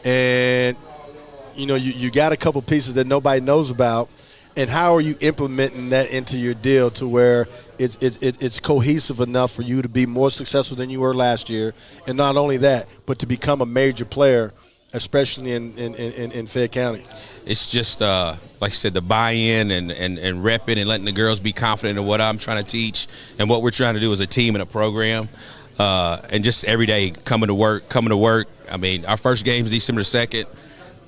And, you got a couple pieces that nobody knows about. And how are you implementing that into your deal to where it's cohesive enough for you to be more successful than you were last year? And not only that, but to become a major player, especially in Fayette County. It's just, like I said, the buy-in and repping and letting the girls be confident in what I'm trying to teach and what we're trying to do as a team and a program. And just every day coming to work. I mean, our first game is December 2nd.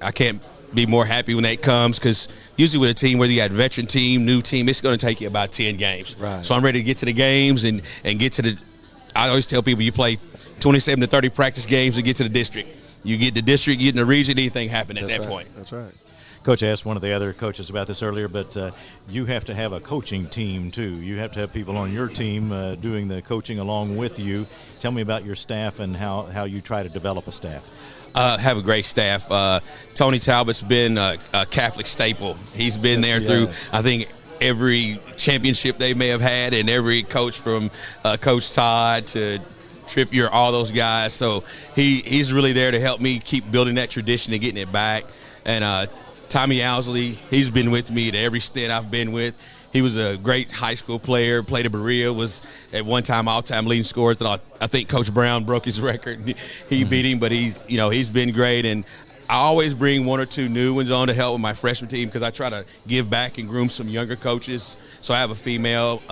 I can't be more happy when that comes because usually with a team, whether you got a veteran team, new team, it's going to take you about 10 games. Right. So I'm ready to get to the games and get to the – I always tell people you play 27 to 30 practice games and get to the district. You get the district, you get in the region, anything happen at that point. That's right. Coach asked one of the other coaches about this earlier, but you have to have a coaching team, too. You have to have people on your team doing the coaching along with you. Tell me about your staff and how you try to develop a staff. Have a great staff. Tony Talbot's been a Catholic staple. He's been there through, I think, every championship they may have had and every coach from Coach Todd to Trippier, all those guys. So he's really there to help me keep building that tradition and getting it back. And Tommy Owsley, he's been with me at every stint I've been with. He was a great high school player, played at Berea, was at one time all-time leading scorer. I think Coach Brown broke his record. He beat him, but he's been great. And I always bring one or two new ones on to help with my freshman team because I try to give back and groom some younger coaches. So I have a female,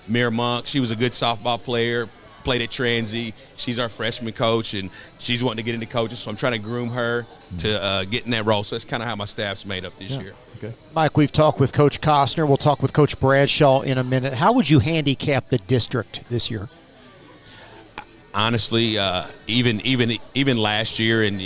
Mira Monk. She was a good softball player, played at Transy. She's our freshman coach, and she's wanting to get into coaching. So I'm trying to groom her to get in that role. So that's kind of how my staff's made up this year. Okay. Mike, we've talked with Coach Costner. We'll talk with Coach Bradshaw in a minute. How would you handicap the district this year? Honestly, even last year, and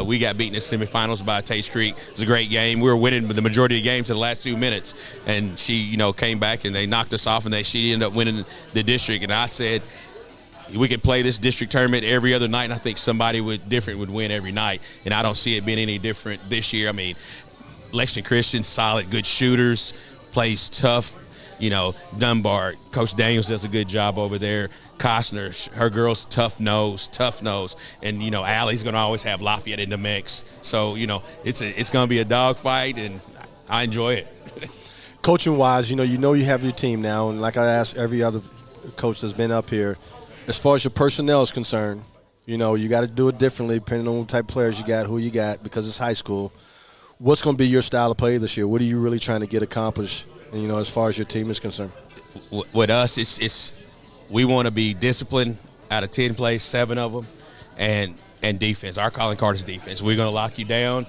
we got beaten in semifinals by Tates Creek. It was a great game. We were winning the majority of the games in the last 2 minutes, and she, came back and they knocked us off, and she ended up winning the district. And I said, we could play this district tournament every other night, and I think somebody different would win every night. And I don't see it being any different this year. I mean, Lexington Christian, solid, good shooters, plays tough. Dunbar, Coach Daniels does a good job over there. Costner, her girls, tough nose. And, Allie's going to always have Lafayette in the mix. So, it's going to be a dogfight, and I enjoy it. Coaching-wise, you have your team now, and like I asked every other coach that's been up here, as far as your personnel is concerned, you got to do it differently depending on what type of players you got, who you got, because it's high school. What's going to be your style of play this year? What are you really trying to get accomplished, as far as your team is concerned? With us, it's we want to be disciplined. Out of 10 plays, 7 of them, and defense. Our calling card is defense. We're going to lock you down.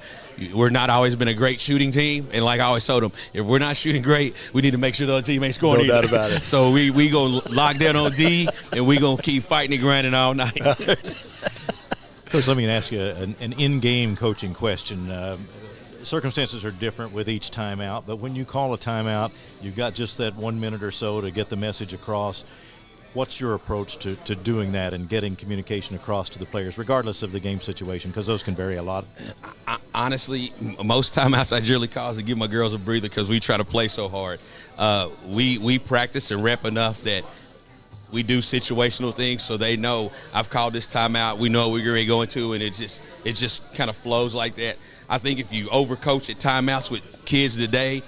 We're not always been a great shooting team, and like I always told them, if we're not shooting great, we need to make sure the other team ain't scoring either. No doubt about it. So we going to lock down on D, and we going to keep fighting and grinding all night. Coach, let me ask you an in-game coaching question. Circumstances are different with each timeout, but when you call a timeout, you've got just that 1 minute or so to get the message across. What's your approach to doing that and getting communication across to the players, regardless of the game situation, because those can vary a lot? Honestly, most timeouts I generally call is to give my girls a breather because we try to play so hard. We practice and rep enough that we do situational things so they know I've called this timeout. We know what we're going to, and it just kind of flows like that. I think if you overcoach at timeouts with kids today,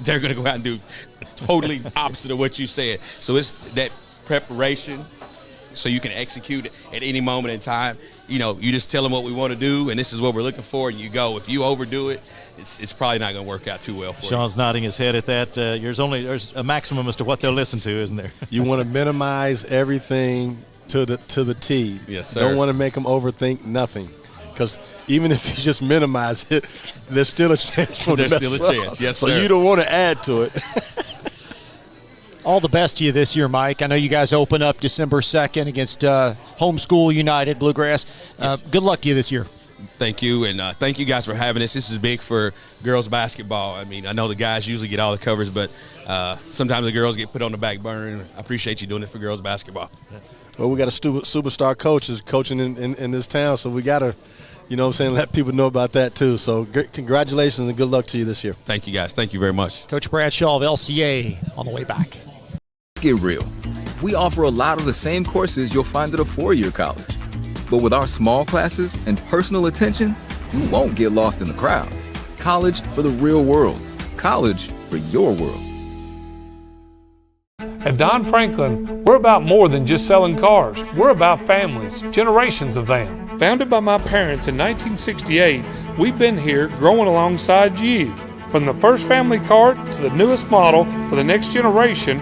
they're going to go out and do totally opposite of what you said. So it's that preparation so you can execute at any moment in time. You just tell them what we want to do, and this is what we're looking for, and you go. If you overdo it, it's probably not going to work out too well for you. Sean's nodding his head at that. There's a maximum as to what they'll listen to, isn't there? You want to minimize everything to the T. Yes, sir. Don't want to make them overthink nothing, because even if you just minimize it, there's still a chance for there's the still a chance. Yes, so sir. you don't want to add to it. All the best to you this year, Mike. I know you guys open up December 2nd against Homeschool United Bluegrass. Yes. Good luck to you this year. Thank you, and thank you guys for having us. This is big for girls basketball. I mean, I know the guys usually get all the covers, but sometimes the girls get put on the back burner, and I appreciate you doing it for girls basketball. Well, we got a superstar coach is coaching in this town, so we got to, let people know about that too. So congratulations and good luck to you this year. Thank you, guys. Thank you very much. Coach Bradshaw of LCA on the way back. Get real. We offer a lot of the same courses you'll find at a four-year college. But with our small classes and personal attention, you won't get lost in the crowd. College for the real world. College for your world. At Don Franklin, we're about more than just selling cars. We're about families, generations of them. Founded by my parents in 1968, we've been here growing alongside you. From the first family cart to the newest model for the next generation,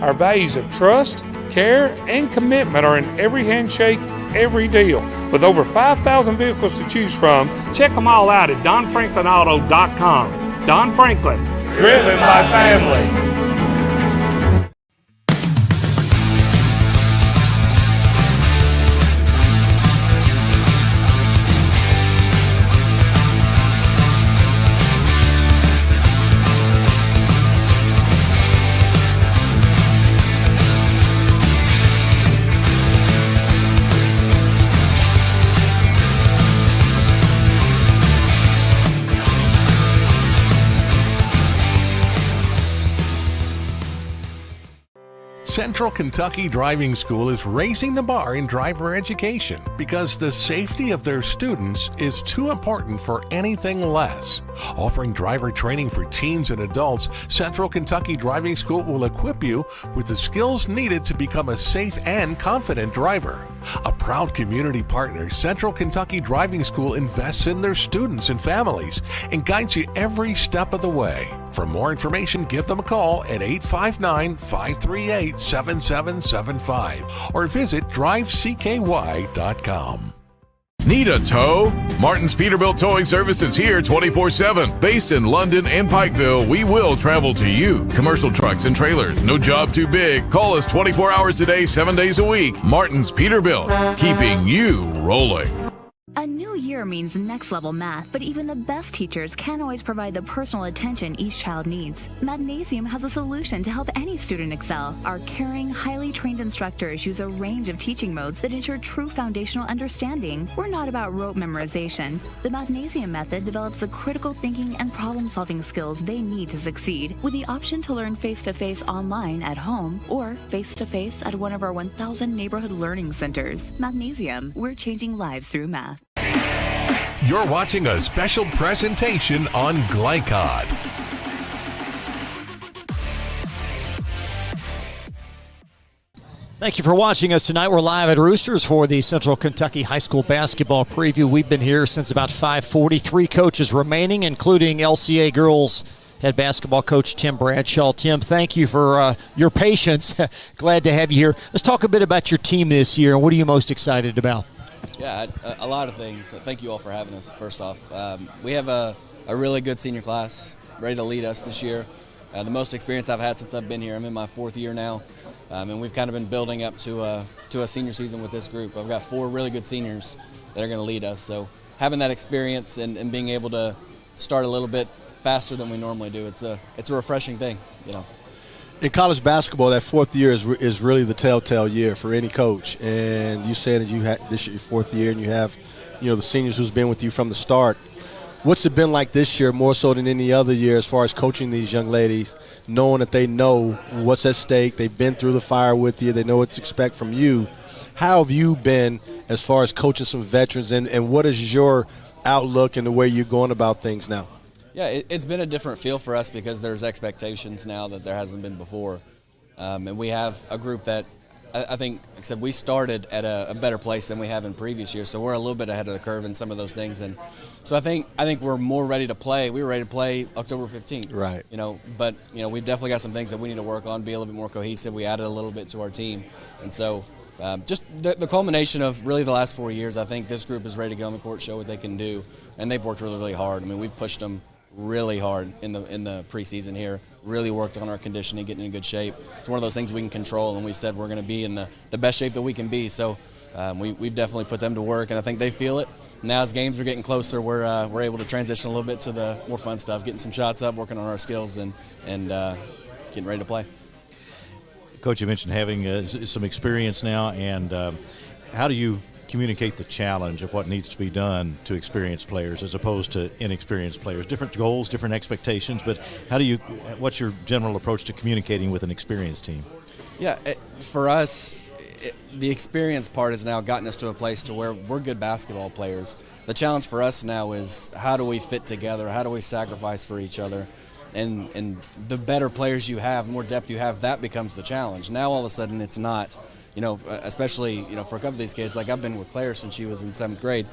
our values of trust, care, and commitment are in every handshake, every deal. With over 5,000 vehicles to choose from, check them all out at DonFranklinAuto.com. Don Franklin, driven by family. Central Kentucky Driving School is raising the bar in driver education because the safety of their students is too important for anything less. Offering driver training for teens and adults, Central Kentucky Driving School will equip you with the skills needed to become a safe and confident driver. A proud community partner, Central Kentucky Driving School invests in their students and families and guides you every step of the way. For more information, give them a call at 859-538-7775 or visit drivecky.com. Need a tow? Martin's Peterbilt Towing Service is here 24/7. Based in London and Pikeville, we will travel to you. Commercial trucks and trailers, no job too big. Call us 24 hours a day, 7 days a week. Martin's Peterbilt, keeping you rolling. A new year means next level math, but even the best teachers can't always provide the personal attention each child needs. Magnesium has a solution to help any student excel. Our caring, highly trained instructors use a range of teaching modes that ensure true foundational understanding. We're not about rote memorization. The Magnesium method develops the critical thinking and problem-solving skills they need to succeed, with the option to learn face-to-face online at home or face-to-face at one of our 1,000 neighborhood learning centers. Magnesium, we're changing lives through math. You're watching a special presentation on Glycod. Thank you for watching us tonight. We're live at Roosters for the Central Kentucky High School basketball preview. We've been here since about 5:40. 3 coaches remaining, including LCA girls head basketball coach Tim Bradshaw. Tim, thank you for your patience. Glad to have you here. Let's talk a bit about your team this year, and what are you most excited about? Yeah, a lot of things. Thank you all for having us, first off. We have a really good senior class ready to lead us this year. The most experience I've had since I've been here. I'm in my 4th year now, and we've kind of been building up to a senior season with this group. I've got 4 really good seniors that are going to lead us. So having that experience and being able to start a little bit faster than we normally do, it's a refreshing thing, you know. In college basketball, that 4th year is really the telltale year for any coach. And you said that you had this year, your 4th year, and you have, the seniors who's been with you from the start. What's it been like this year, more so than any other year, as far as coaching these young ladies, knowing that they know what's at stake, they've been through the fire with you, they know what to expect from you? How have you been as far as coaching some veterans, and what is your outlook and the way you're going about things now? Yeah, it's been a different feel for us because there's expectations now that there hasn't been before. And we have a group that I think, like I said, we started at a better place than we have in previous years, so we're a little bit ahead of the curve in some of those things. And so I think we're more ready to play. We were ready to play October 15th. Right. But we've definitely got some things that we need to work on, be a little bit more cohesive. We added a little bit to our team. And so just the culmination of really the last 4 years, I think this group is ready to get on the court, show what they can do, and they've worked really, really hard. I mean, we've pushed them really hard in the preseason here, really worked on our conditioning, getting in good shape. It's one of those things we can control, and we said we're going to be in the best shape that we can be. So we've definitely put them to work, and I think they feel it. Now as games are getting closer, we're able to transition a little bit to the more fun stuff, getting some shots up, working on our skills, and getting ready to play. Coach, you mentioned having some experience now, and how do you communicate the challenge of what needs to be done to experienced players as opposed to inexperienced players? Different goals, different expectations, but what's your general approach to communicating with an experienced team? Yeah, for us, the experience part has now gotten us to a place to where we're good basketball players. The challenge for us now is how do we fit together? How do we sacrifice for each other? And the better players you have, the more depth you have, that becomes the challenge. Now all of a sudden it's not. Especially, for a couple of these kids, like I've been with Claire since she was in 7th grade.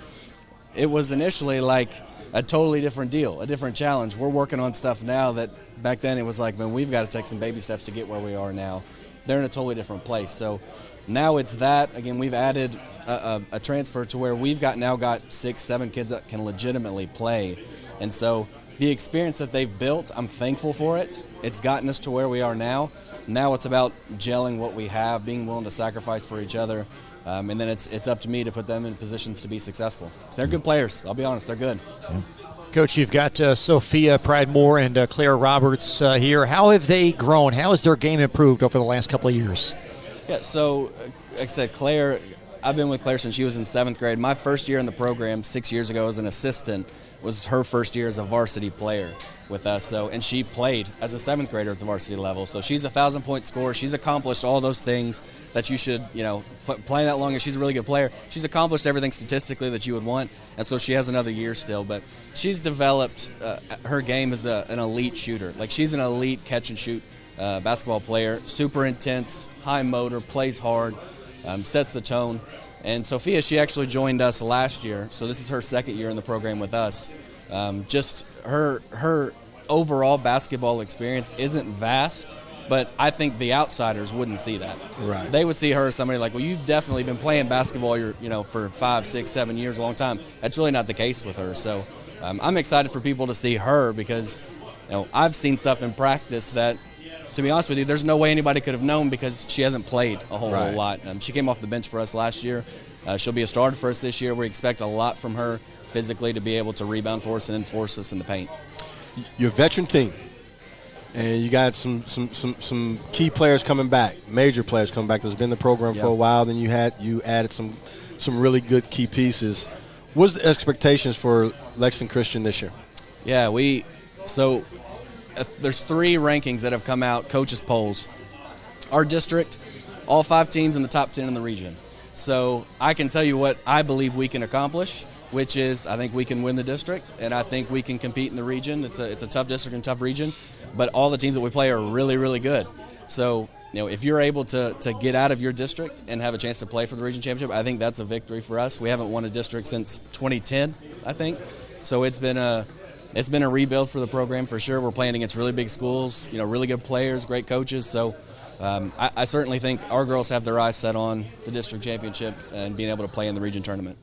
It was initially like a totally different deal, a different challenge. We're working on stuff now that back then it was like, man, we've got to take some baby steps to get where we are now. They're in a totally different place. So now it's that. Again, we've added a transfer to where we've now got 6, 7 kids that can legitimately play. And so the experience that they've built, I'm thankful for it. It's gotten us to where we are now. Now it's about gelling what we have, being willing to sacrifice for each other, and then it's up to me to put them in positions to be successful. So they're good players. I'll be honest, they're good. Coach, you've got Sophia Pridemore and Claire Roberts here. How have they grown? How has their game improved over the last couple of years? Yeah, so like I said, Claire, I've been with Claire since she was in 7th grade. My first year in the program 6 years ago as an assistant was her first year as a varsity player with us. And she played as a 7th grader at the varsity level. So she's a 1,000-point scorer. She's accomplished all those things that you should, playing that long, and she's a really good player. She's accomplished everything statistically that you would want, and so she has another year still. But she's developed her game as an elite shooter. Like, she's an elite catch-and-shoot basketball player, super intense, high motor, plays hard, sets the tone. And Sophia, she actually joined us last year, so this is her 2nd year in the program with us. Just her overall basketball experience isn't vast, but I think the outsiders wouldn't see that. Right. They would see her as somebody like, well, you've definitely been playing basketball for 5, 6, 7 years, a long time. That's really not the case with her. So I'm excited for people to see her because I've seen stuff in practice that, to be honest with you, there's no way anybody could have known because she hasn't played a whole lot. She came off the bench for us last year. She'll be a starter for us this year. We expect a lot from her physically to be able to rebound for us and enforce us in the paint. You're a veteran team, and you got some key players coming back, major players coming back that's been in the program for a while. Then you added some really good key pieces. What's the expectations for Lexington Christian this year? Yeah, there's 3 rankings that have come out, coaches' polls. Our district, all 5 teams in the top 10 in the region. So I can tell you what I believe we can accomplish, which is I think we can win the district, and I think we can compete in the region. It's a tough district and tough region, but all the teams that we play are really, really good. So if you're able to get out of your district and have a chance to play for the region championship, I think that's a victory for us. We haven't won a district since 2010, I think. So it's been a rebuild for the program for sure. We're playing against really big schools, really good players, great coaches. So I certainly think our girls have their eyes set on the district championship and being able to play in the region tournament.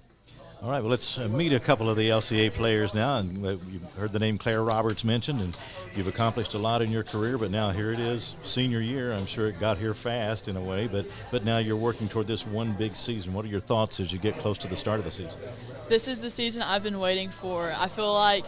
All right, well, let's meet a couple of the LCA players now. And you've heard the name Claire Roberts mentioned, and you've accomplished a lot in your career, but now here it is, senior year. I'm sure it got here fast in a way, but now you're working toward this one big season. What are your thoughts as you get close to the start of the season? This is the season I've been waiting for. I feel like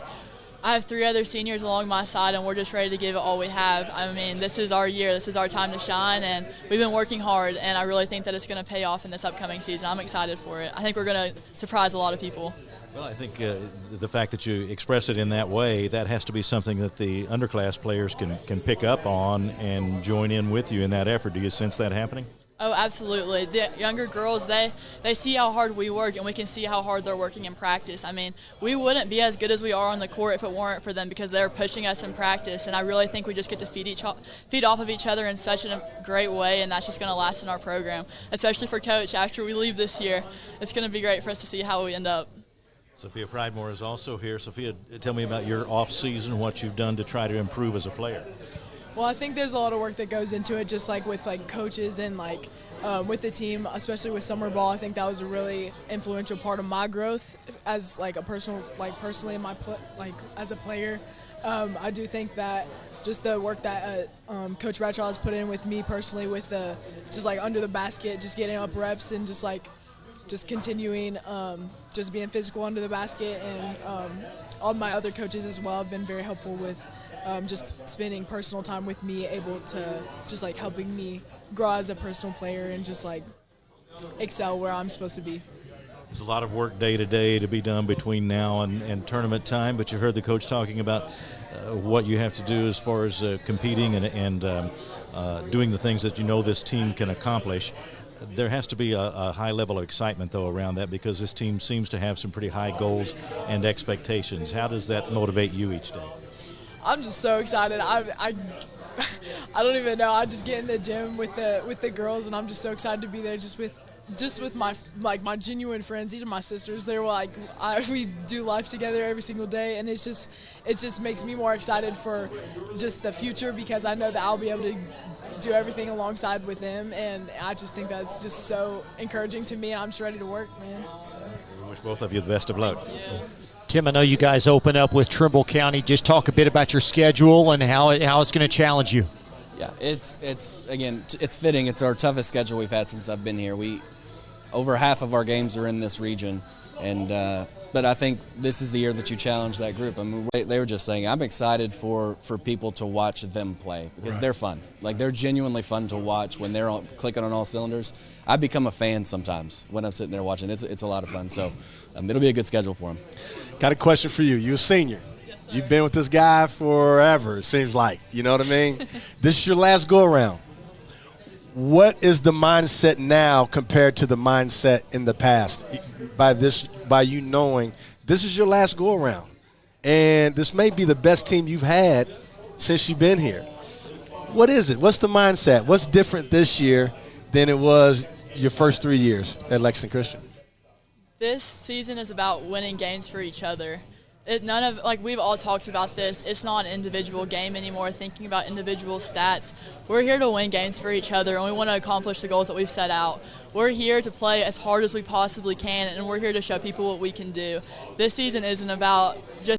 I have 3 other seniors along my side, and we're just ready to give it all we have. I mean, this is our year. This is our time to shine, and we've been working hard, and I really think that it's going to pay off in this upcoming season. I'm excited for it. I think we're going to surprise a lot of people. Well, I think the fact that you express it in that way, that has to be something that the underclass players can pick up on and join in with you in that effort. Do you sense that happening? Oh, absolutely. The younger girls, they see how hard we work, and we can see how hard they're working in practice. I mean, we wouldn't be as good as we are on the court if it weren't for them, because they're pushing us in practice, and I really think we just get to feed off of each other in such a great way, and that's just going to last in our program, especially for Coach after we leave this year. It's going to be great for us to see how we end up. Sophia Pridemore is also here. Sophia, tell me about your off season, what you've done to try to improve as a player. Well, I think there's a lot of work that goes into it, just like with coaches and with the team, especially with summer ball. I think that was a really influential part of my growth as personally in my as a player. I do think that just the work that Coach Bradshaw has put in with me personally, with the just under the basket, just getting up reps and just continuing, just being physical under the basket, and all my other coaches as well have been very helpful with just spending personal time with me, able to just helping me grow as a personal player and just excel where I'm supposed to be. There's a lot of work day to day to be done between now and tournament time, but you heard the coach talking about what you have to do as far as competing and doing the things that you know this team can accomplish. There has to be a high level of excitement, though, around that, because this team seems to have some pretty high goals and expectations. How does that motivate you each day? I'm just so excited. I don't even know. I just get in the gym with the girls, and I'm just so excited to be there just with my my genuine friends. These are my sisters. They're we do life together every single day, and it just makes me more excited for just the future, because I know that I'll be able to do everything alongside with them, and I just think that's just so encouraging to me, and I'm just ready to work, man. So. We wish both of you the best of luck. Yeah. Tim, I know you guys open up with Trimble County. Just talk a bit about your schedule and how it's going to challenge you. Yeah, it's fitting. It's our toughest schedule we've had since I've been here. Over half of our games are in this region, and but I think this is the year that you challenge that group. I mean, they were just saying, I'm excited for people to watch them play, because they're fun. They're genuinely fun to watch when they're clicking on all cylinders. I become a fan sometimes when I'm sitting there watching. It's a lot of fun. So it'll be a good schedule for them. Got a question for you. You're a senior. Yes, sir. You've been with this guy forever, it seems like. You know what I mean? This is your last go-around. What is the mindset now compared to the mindset in the past? By you knowing this is your last go-around, and this may be the best team you've had since you've been here. What is it? What's the mindset? What's different this year than it was your first 3 years at Lexington Christian? This season is about winning games for each other. We've all talked about this, it's not an individual game anymore, thinking about individual stats. We're here to win games for each other, and we want to accomplish the goals that we've set out. We're here to play as hard as we possibly can, and we're here to show people what we can do. This season isn't about just